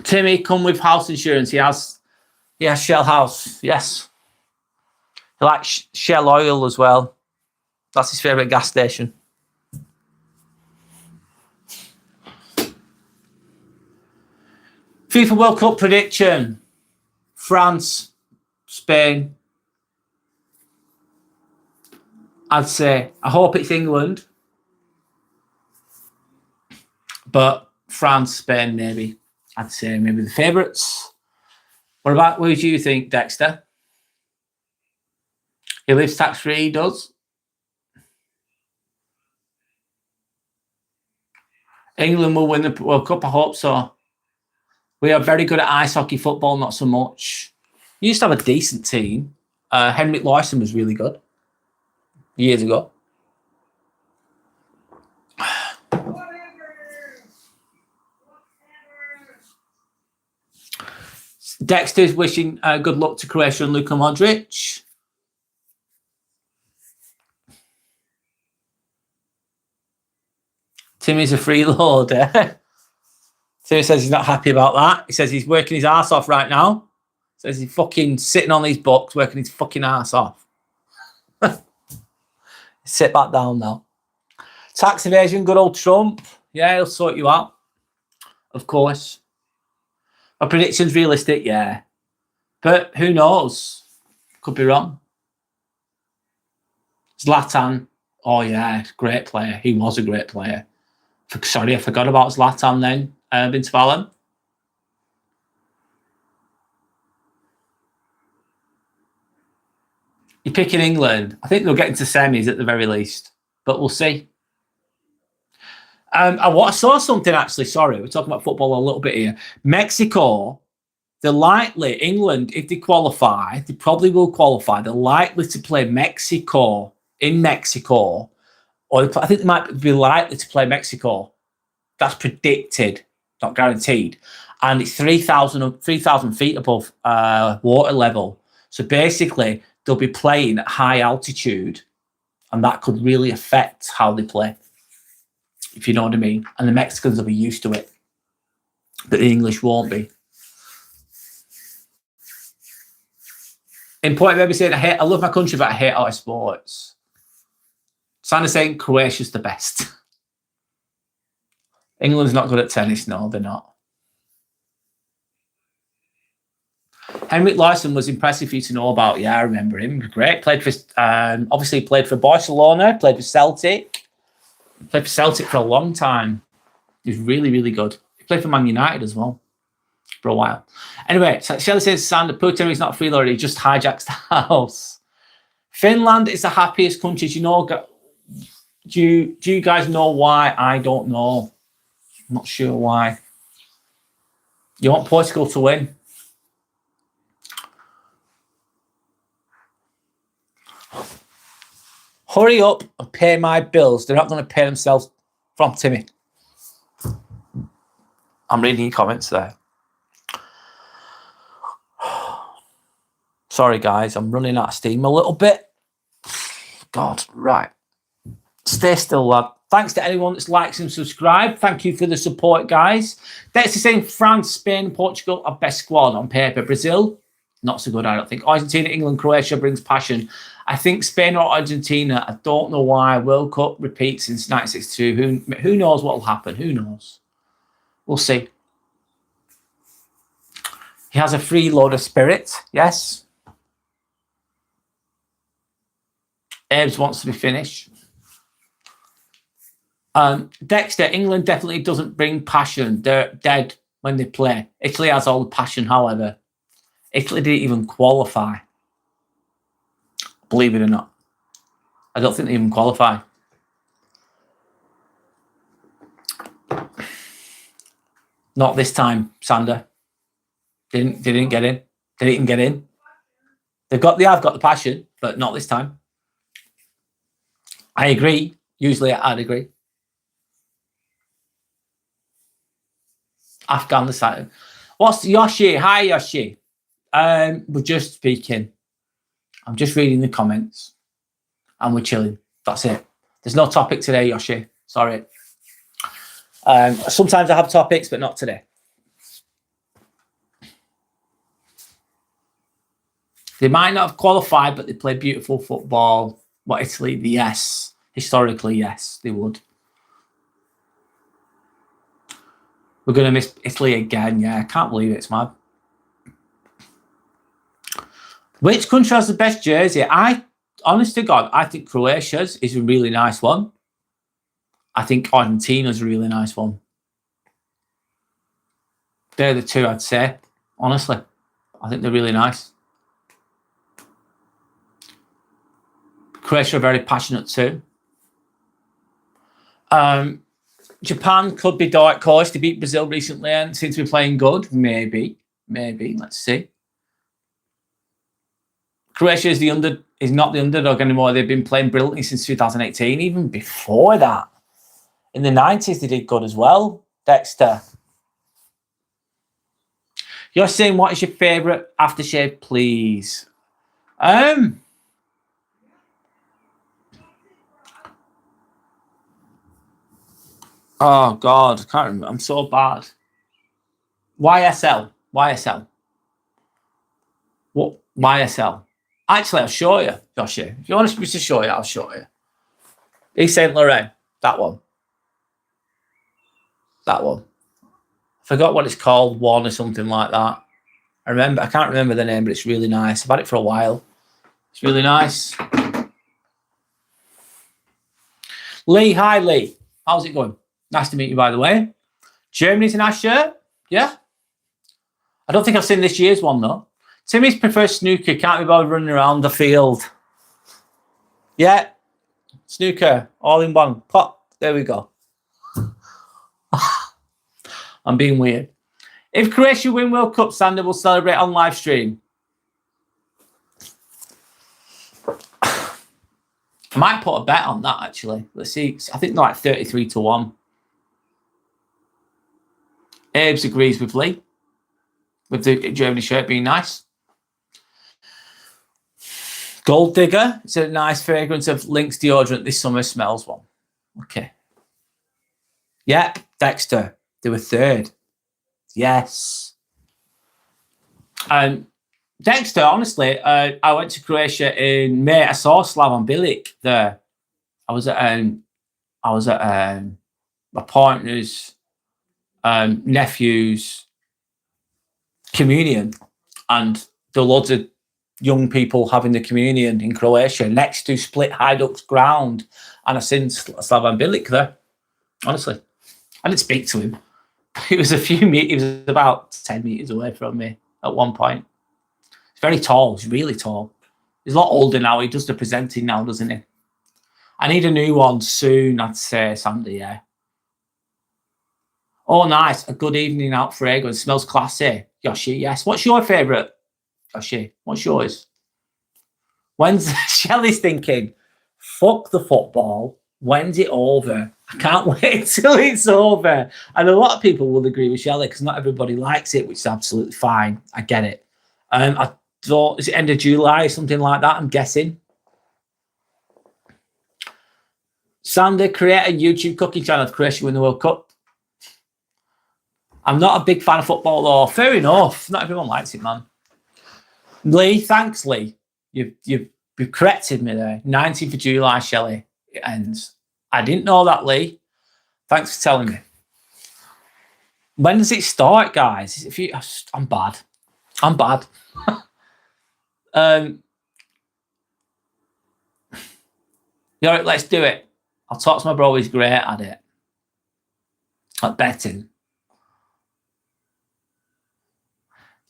Timmy, come with house insurance. He has Shell House, yes. He likes Shell Oil as well. That's his favourite gas station. FIFA World Cup prediction. France, Spain. I'd say, I hope it's England. But France, Spain, maybe. I'd say maybe the favourites. What do you think, Dexter? He lives tax-free, he does. England will win the World Cup, I hope so. We are very good at ice hockey, football, not so much. We used to have a decent team. Henrik Larsson was really good years ago. Dexter's wishing good luck to Croatia and Luka Modric. Timmy's a freeloader. Timmy says he's not happy about that. He says he's working his ass off right now. Says he's fucking sitting on these books, working his fucking ass off. Sit back down now. Tax evasion, good old Trump. Yeah, he'll sort you out. Of course. My prediction's realistic, yeah. But who knows? Could be wrong. Zlatan, Oh yeah, great player. He was a great player. Sorry, I forgot about Zlatan then. Vince. You're picking England. I think they'll get into semis at the very least, but we'll see. I saw something actually. Sorry, we're talking about football a little bit here. Mexico, they're likely, England, if they qualify, they probably will qualify. They're likely to play Mexico in Mexico, or I think they might be likely to play Mexico. That's predicted, not guaranteed. And it's 3,000 feet above water level. So basically, they'll be playing at high altitude, and that could really affect how they play, if you know what I mean. And the Mexicans will be used to it, but the English won't be. In point, maybe saying, I love my country, but I hate our sports. Sandra saying Croatia's the best. England's not good at tennis. No, they're not. Henrik Larsson was impressive for you to know about. Yeah, I remember him. He was great. Played for, obviously played for Barcelona, played for Celtic. Played for Celtic for a long time. He was really, really good. He played for Man United as well for a while. Anyway, so Shelley says, Sander, Putin is not a freeloader. He just hijacks the house. Finland is the happiest country. Do you know? Do you guys know why? I don't know. I'm not sure why. You want Portugal to win? Hurry up and pay my bills. They're not going to pay themselves. From Timmy. I'm reading your comments there. Sorry, guys. I'm running out of steam a little bit. God, right. Stay still, lad. Thanks to anyone that's liked and subscribed. Thank you for the support, guys. That's the same. France, Spain, Portugal are best squad on paper. Brazil, not so good, I don't think. Argentina, England, Croatia brings passion. I think Spain or Argentina, I don't know why. World Cup repeats since 1962. Who knows what will happen? Who knows? We'll see. He has a free load of spirit. Yes. Abe's wants to be finished. Dexter, England definitely doesn't bring passion. They're dead when they play. Italy has all the passion, however. Italy didn't even qualify. Believe it or not. I don't think they even qualify. Not this time, Sander. They didn't get in. They didn't get in. They have got the passion, but not this time. I agree. Usually I'd agree. Afghanistan. What's Yoshi? Hi, Yoshi. We're just speaking. I'm just reading the comments. And we're chilling. That's it. There's no topic today, Yoshi. Sorry. Sometimes I have topics, but not today. They might not have qualified, but they play beautiful football. What, Italy? Yes. Historically, yes, they would. We're going to miss Italy again. Yeah, I can't believe it. It's mad. Which country has the best jersey? Honest to God, I think Croatia's is a really nice one. I think Argentina's a really nice one. They're the two I'd say, honestly. I think they're really nice. Croatia are very passionate too. Japan could be dark horse. They beat Brazil recently and seem to be playing good. Maybe. Let's see. Croatia is not the underdog anymore. They've been playing brilliantly since 2018. Even before that, in the 90s, they did good as well. Dexter, you're saying what is your favourite aftershave, please? Oh God, I can't remember. I'm so bad. YSL. What YSL? Actually, I'll show you, Joshi. If you want me to show you, I'll show you. Yves Saint Laurent. That one. I forgot what it's called. One or something like that. I can't remember the name, but it's really nice. I've had it for a while. It's really nice. Lee, hi Lee. How's it going? Nice to meet you, by the way. Germany's a nice shirt. Yeah. I don't think I've seen this year's one though. Timmy's prefers snooker. Can't be bothered running around the field. Yeah. Snooker. All in one. Pop. There we go. I'm being weird. If Croatia win World Cup, Sander will celebrate on live stream. I might put a bet on that, actually. Let's see. I think they're like 33-1. Abe's agrees with Lee, with the Germany shirt being nice. Gold Digger. It's a nice fragrance of Lynx deodorant. This summer smells one. Okay. Yep. Dexter. They were third. Yes. Dexter, honestly, I went to Croatia in May. I saw Slavan Bilic there. I was at my partner's nephew's communion, and there were loads of young people having the communion in Croatia next to Split Hajduk's ground, and I seen Slavan Bilic there. Honestly, I didn't speak to him. It was he was about 10 meters away from me at one point. He's very tall. He's really tall. He's a lot older now. He does the presenting now, doesn't he? I need a new one soon, I'd say, Sandy, yeah. Oh, nice. A good evening out for Egon. Smells classy. Yoshi, yes. What's your favourite? Yoshi, what's yours? When's Shelley's thinking, fuck the football. When's it over? I can't wait till it's over. And a lot of people will agree with Shelley because not everybody likes it, which is absolutely fine. I get it. I thought, is it end of July, something like that? I'm guessing. Sander, create a YouTube cooking channel if Croatia win the World Cup. I'm not a big fan of football, though. Fair enough. Not everyone likes it, man. Lee, thanks, Lee. You've corrected me there. 19th of July, Shelley. It ends. I didn't know that, Lee. Thanks for telling me. When does it start, guys? I'm bad. I'm bad. Yeah, let's do it. I'll talk to my bro. He's great at it. At betting.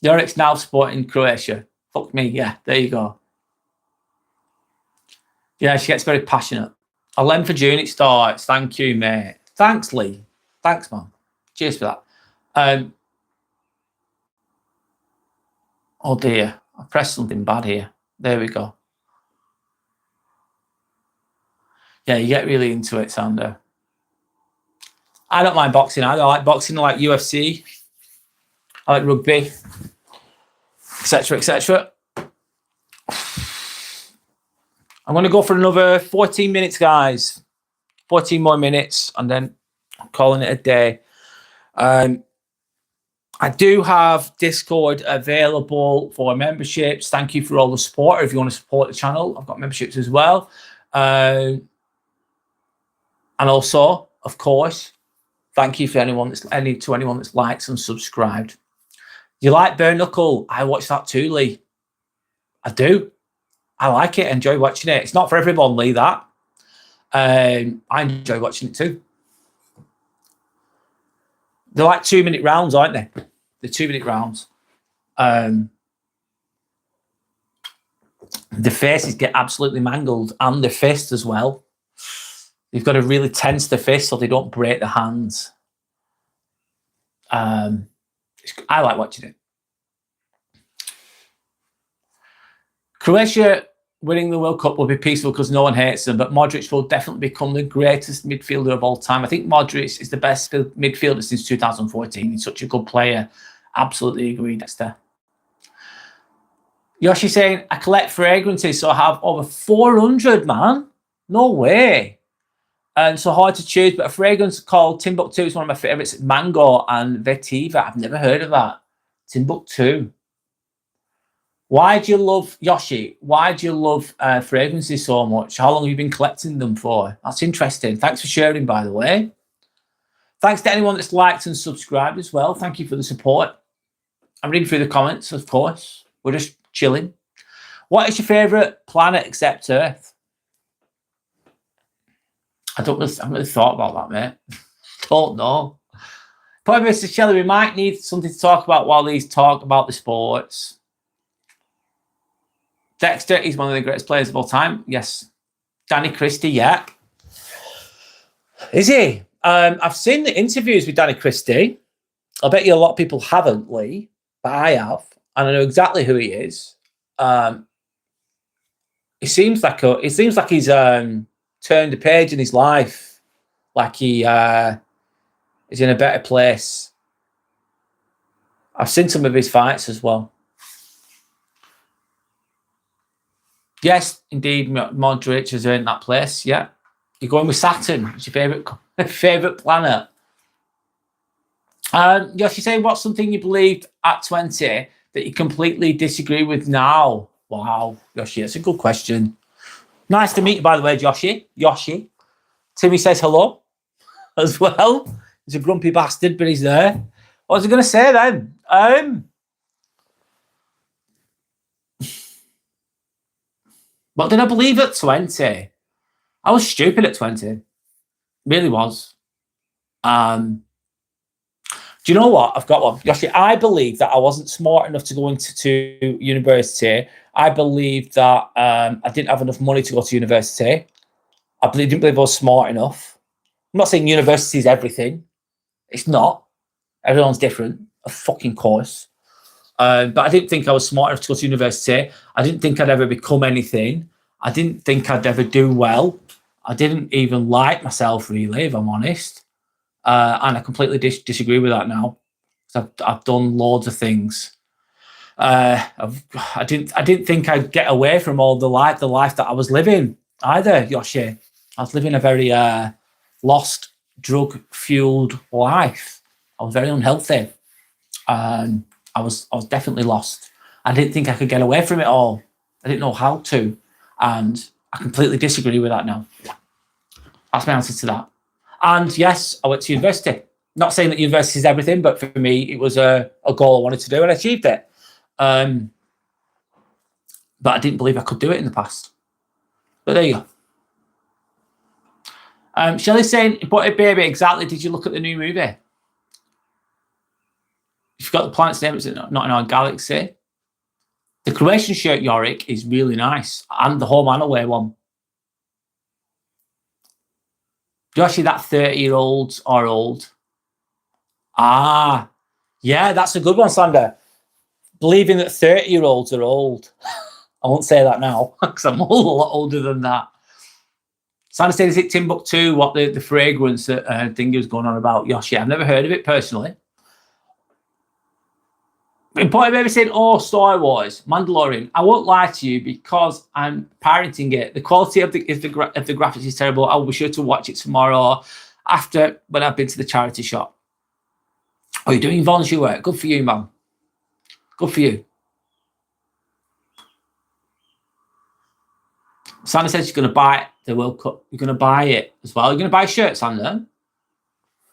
Yorik's now supporting Croatia. Fuck me. Yeah, there you go. Yeah, she gets very passionate. 11th of June it starts. Thank you, mate. Thanks, Lee. Thanks, man. Cheers for that. Oh, dear. I pressed something bad here. There we go. Yeah, you get really into it, Sander. I don't mind boxing either. I like boxing. I like UFC. I like rugby, etc., etc. I'm going to go for another 14 minutes, guys. 14 more minutes, and then I'm calling it a day. I do have Discord available for memberships. Thank you for all the support. If you want to support the channel, I've got memberships as well. And also, of course, thank you for anyone that's liked and subscribed. You like Bare Knuckle? I watch that too, Lee. I do. I like it. I enjoy watching it. It's not for everyone, Lee, that. I enjoy watching it too. They're like 2-minute rounds, aren't they? They're 2-minute rounds. The faces get absolutely mangled, and the fist as well. You've got to really tense the fist so they don't break the hands. I like watching it. Croatia winning the World Cup will be peaceful because no one hates them, but Modric will definitely become the greatest midfielder of all time. I think Modric is the best midfielder since 2014. He's such a good player. Absolutely agree, Dexter. Yoshi saying, I collect fragrances, so I have over 400, man. No way. And so hard to choose, but a fragrance called Timbuktu is one of my favorites. Mango and Vetiver. I've never heard of that. Timbuktu. Why do you love, Yoshi, why do you love fragrances so much? How long have you been collecting them for? That's interesting. Thanks for sharing, by the way. Thanks to anyone that's liked and subscribed as well. Thank you for the support. I'm reading through the comments, of course. We're just chilling. What is your favourite planet except Earth? I haven't really thought about that, mate. Don't know. Probably, Mr. Shelley, we might need something to talk about while these talk about the sports. Dexter is one of the greatest players of all time. Yes. Danny Christie, yeah. Is he? I've seen the interviews with Danny Christie. I bet you a lot of people haven't, Lee, but I have, and I know exactly who he is. It seems like he's turned a page in his life, like he is in a better place. I've seen some of his fights as well. Yes, indeed, Modric has earned that place. Yeah, you're going with Saturn. It's your favorite planet. Yoshi saying, what's something you believed at 20 that you completely disagree with now? Wow, Yoshi, that's a good question. Nice to meet you, by the way, Yoshi. Timmy says hello as well. He's a grumpy bastard, but he's there. What was I going to say then? What did I believe at 20? I was stupid at 20. Really was. Do you know what? I've got one. Yoshi, I believe that I wasn't smart enough to go into university. I believe that I didn't have enough money to go to university. I didn't believe I was smart enough. I'm not saying university is everything. It's not. Everyone's different. A fucking course. But I didn't think I was smart enough to go to university. I didn't think I'd ever become anything. I didn't think I'd ever do well. I didn't even like myself, really, if I'm honest. And I completely disagree with that now. I've done loads of things. I didn't think I'd get away from all the life that I was living either, Yoshi. I was living a very lost, drug-fueled life. I was very unhealthy. I was definitely lost. I didn't think I could get away from it all. I didn't know how to. And I completely disagree with that now. That's my answer to that. And yes, I went to university. Not saying that university is everything, but for me, it was a goal I wanted to do, and I achieved it. But I didn't believe I could do it in the past. But there you go. Shelley's saying, but baby, exactly, did you look at the new movie? If you've got the planet's name, it's not in our galaxy. The Croatian shirt, Yorick, is really nice. And the Home and Away one. Joshie, that 30-year-olds are old. Ah, yeah, that's a good one, Sander. Believing that 30-year-olds are old. I won't say that now because I'm a lot older than that. Sander said, is it Timbuktu, what the fragrance that Dingy was going on about? Yoshi, I've never heard of it personally. Important Baby said, oh, Star Wars, Mandalorian. I won't lie to you because I'm pirating it. The quality of the graphics is terrible. I'll be sure to watch it tomorrow after when I've been to the charity shop. Oh, you're doing volunteer work. Good for you, man. Good for you. Sander says she's going to buy the World Cup. You're going to buy it as well. You're going to buy a shirt, Sander?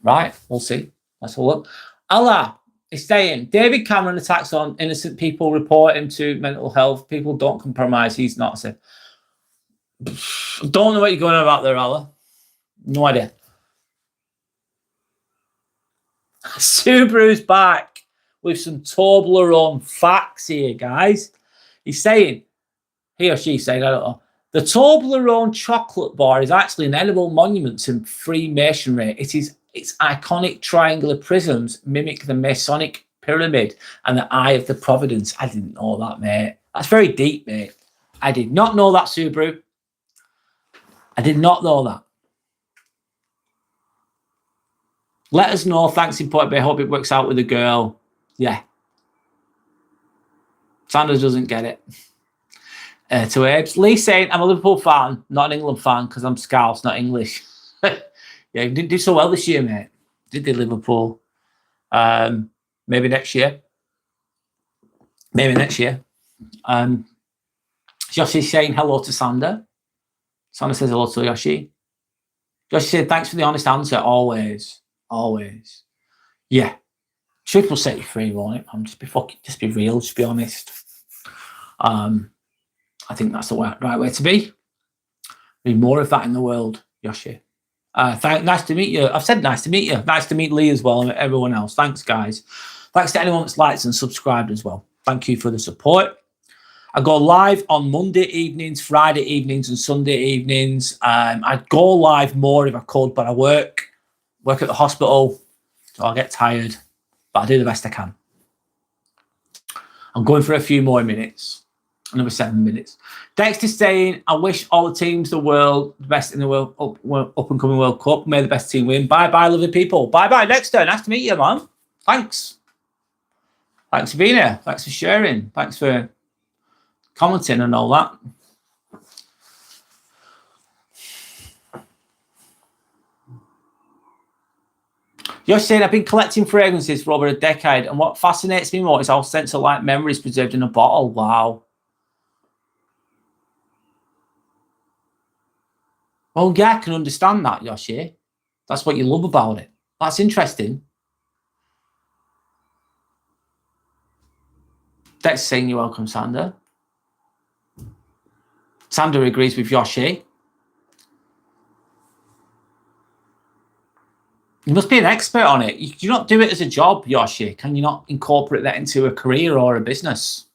Right, we'll see. Let's have a look. Allah. It's saying David Cameron attacks on innocent people, report him to mental health. People don't compromise. He's not safe. Don't know what you're going on about there, Allah. No idea. Subaru's back with some Toblerone facts here, guys. He's saying, he or she saying, I don't know. The Toblerone chocolate bar is actually an edible monument to Freemasonry. Its iconic triangular prisms mimic the Masonic pyramid and the Eye of the Providence. I didn't know that, mate. That's very deep, mate. I did not know that, Subaru. I did not know that. Let us know. Thanks, Important Bay. Hope it works out with the girl. Yeah. Sanders doesn't get it. To Abe's. Lee saying, I'm a Liverpool fan, not an England fan, because I'm Scouse, not English. Yeah, you didn't do so well this year, mate. Did they, Liverpool? Maybe next year. Maybe next year. Yoshi saying hello to Sander. Sander says hello to Yoshi. Yoshi said, thanks for the honest answer. Always. Always. Yeah. Truth will set you free, won't it? Just be real, just be honest. I think that's the right way to be. Need more of that in the world, Yoshi. Nice to meet you. I've said nice to meet you. Nice to meet Lee as well and everyone else. Thanks, guys. Thanks to anyone that's liked and subscribed as well. Thank you for the support. I go live on Monday evenings, Friday evenings, and Sunday evenings. I'd go live more if I could, but I work at the hospital, so I'll get tired. But I do the best I can. I'm going for a few more minutes. Another 7 minutes. Dexter's saying, I wish all the teams, the best in the world, up and coming World Cup. May the best team win. Bye-bye, lovely people. Bye-bye, Dexter. Nice to meet you, man. Thanks. Thanks for being here. Thanks for sharing. Thanks for commenting and all that. You're saying I've been collecting fragrances for over a decade, and what fascinates me more is how sense-like memories preserved in a bottle. Wow. Oh, yeah, I can understand that, Yoshi. That's what you love about it. That's interesting. That's saying you're welcome, Sander. Sander agrees with Yoshi. You must be an expert on it. You do not do it as a job, Yoshi. Can you not incorporate that into a career or a business?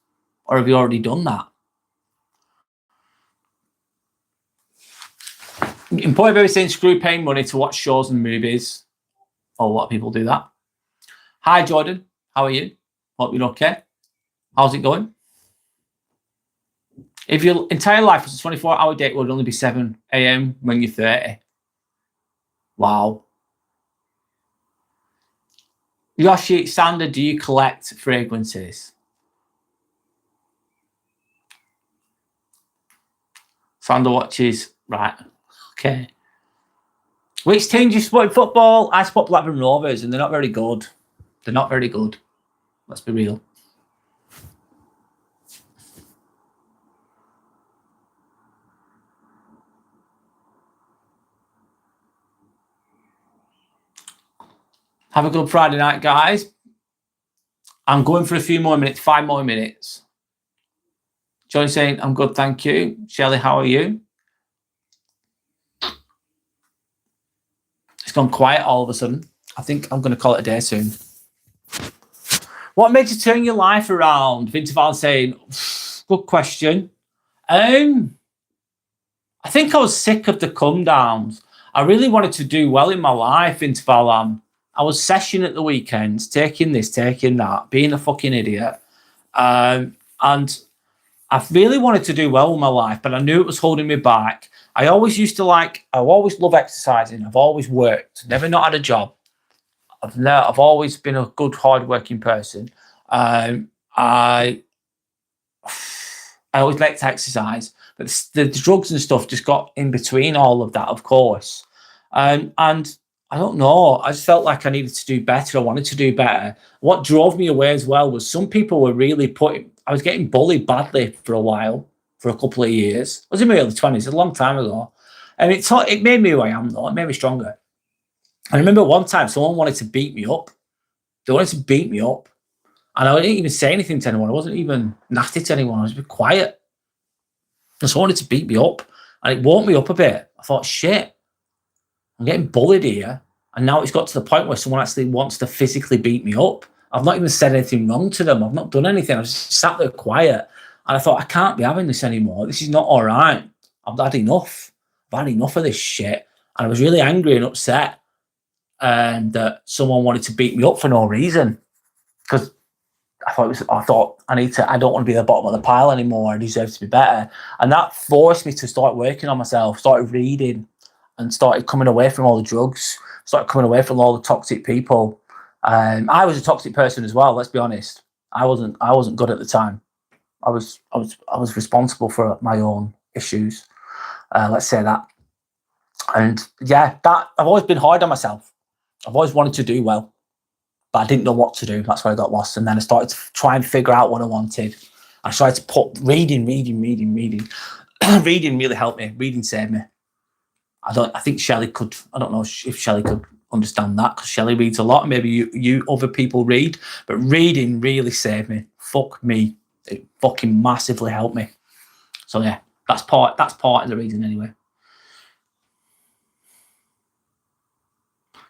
Or have you already done that? Employee baby saying screw paying money to watch shows and movies. Oh, a lot of people do that. Hi, Jordan. How are you? Hope you're okay. How's it going? If your entire life was a 24-hour day, it would only be 7 a.m. when you're 30. Wow. Yoshi, Sander, do you collect fragrances? Sander watches. Right. Okay. Which team do you support in football? I support Blackburn Rovers, and they're not very good. They're not very good. Let's be real. Have a good Friday night, guys. I'm going for a few more minutes, 5 more minutes. Johnny saying, I'm good, thank you. Shelley, how are you? It's gone quiet all of a sudden. I think I'm going to call it a day soon. What made you turn your life around? Vintaval saying, good question. I think I was sick of the come downs. I really wanted to do well in my life, Vintaval. I was sessioning at the weekends, taking this, taking that, being a fucking idiot. And I really wanted to do well with my life, but I knew it was holding me back. I always love exercising. I've always worked, never not had a job. I've always been a good, hard-working person. I always liked to exercise, but the drugs and stuff just got in between all of that, of course. And I don't know. I just felt like I needed to do better. I wanted to do better. What drove me away as well was some people were really I was getting bullied badly for a while, for a couple of years. I was in my early 20s, a long time ago. And it made me who I am, though. It made me stronger. I remember one time someone wanted to beat me up. They wanted to beat me up. And I didn't even say anything to anyone. I wasn't even nasty to anyone. I was a bit quiet. And someone wanted to beat me up. And it woke me up a bit. I thought, shit, I'm getting bullied here. And now it's got to the point where someone actually wants to physically beat me up. I've not even said anything wrong to them. I've not done anything. I've just sat there quiet. And I thought, I can't be having this anymore. This is not all right. I've had enough. I've had enough of this shit. And I was really angry and upset. And that someone wanted to beat me up for no reason. Because I don't want to be at the bottom of the pile anymore. I deserve to be better. And that forced me to start working on myself, started reading, and started coming away from all the drugs, started coming away from all the toxic people. I was a toxic person as well, let's be honest. I wasn't good at the time. I was responsible for my own issues. Let's say that. And yeah, that I've always been hard on myself. I've always wanted to do well, but I didn't know what to do. That's why I got lost. And then I started to try and figure out what I wanted. I started to put reading. Reading really helped me. Reading saved me. I think Shelley could. I don't know if Shelley could understand that, because Shelley reads a lot. Maybe you other people read, but reading really saved me. Fuck me, it fucking massively helped me. So yeah, that's part of the reason anyway.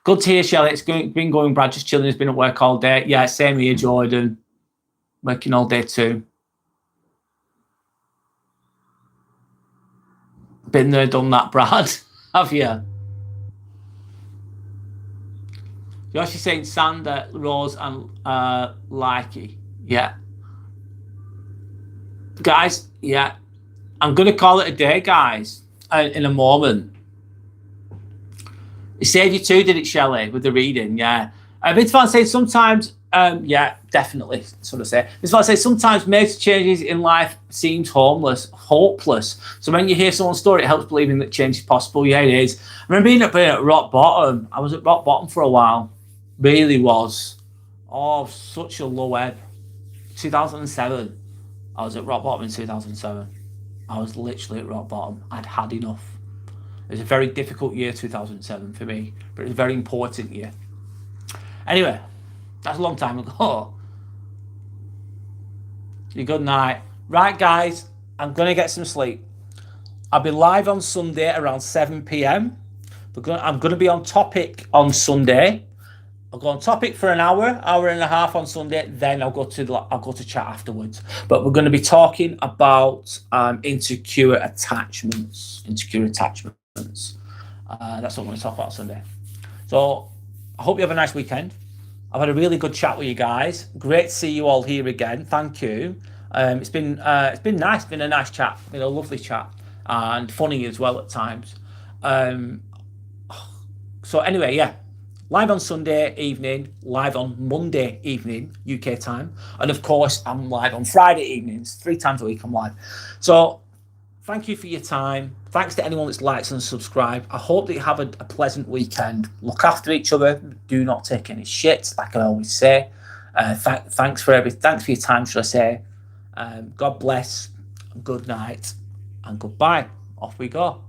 Good to hear, Shelley. It's been going, Brad. Just chilling. Has been at work all day. Yeah, same here, Jordan. Working all day too. Been there, done that, Brad. Have you? You're actually saying Sander, Rose, and Likey. Yeah. Guys, yeah. I'm going to call it a day, guys, in a moment. It saved you too, did it, Shelley, with the reading? Yeah. Vince Van says sometimes, yeah, definitely. That's what I say. Vince Van says sometimes major changes in life seems hopeless. So when you hear someone's story, it helps believing that change is possible. Yeah, it is. I remember being at rock bottom. I was at rock bottom for a while. Really was. Oh, such a low ebb. 2007. I was at rock bottom in 2007. I was literally at rock bottom. I'd had enough. It was a very difficult year, 2007, for me, but it was a very important year. Anyway, that's a long time ago. Good night. Right, guys, I'm going to get some sleep. I'll be live on Sunday around 7 p.m. I'm going to be on topic on Sunday. I'll go on topic for an hour and a half on Sunday. Then I'll go to chat afterwards. But we're going to be talking about insecure attachments. That's what we're going to talk about Sunday. So I hope you have a nice weekend. I've had a really good chat with you guys. Great to see you all here again. Thank you. It's been nice. It's been a nice chat. It's been a lovely chat and funny as well at times. So anyway, yeah. Live on Sunday evening, live on Monday evening, UK time. And of course, I'm live on Friday evenings. 3 times a week I'm live. So thank you for your time. Thanks to anyone that's liked and subscribed. I hope that you have a pleasant weekend. Look after each other. Do not take any shit, like I always say. Thanks for your time, should I say. God bless, good night, and goodbye. Off we go.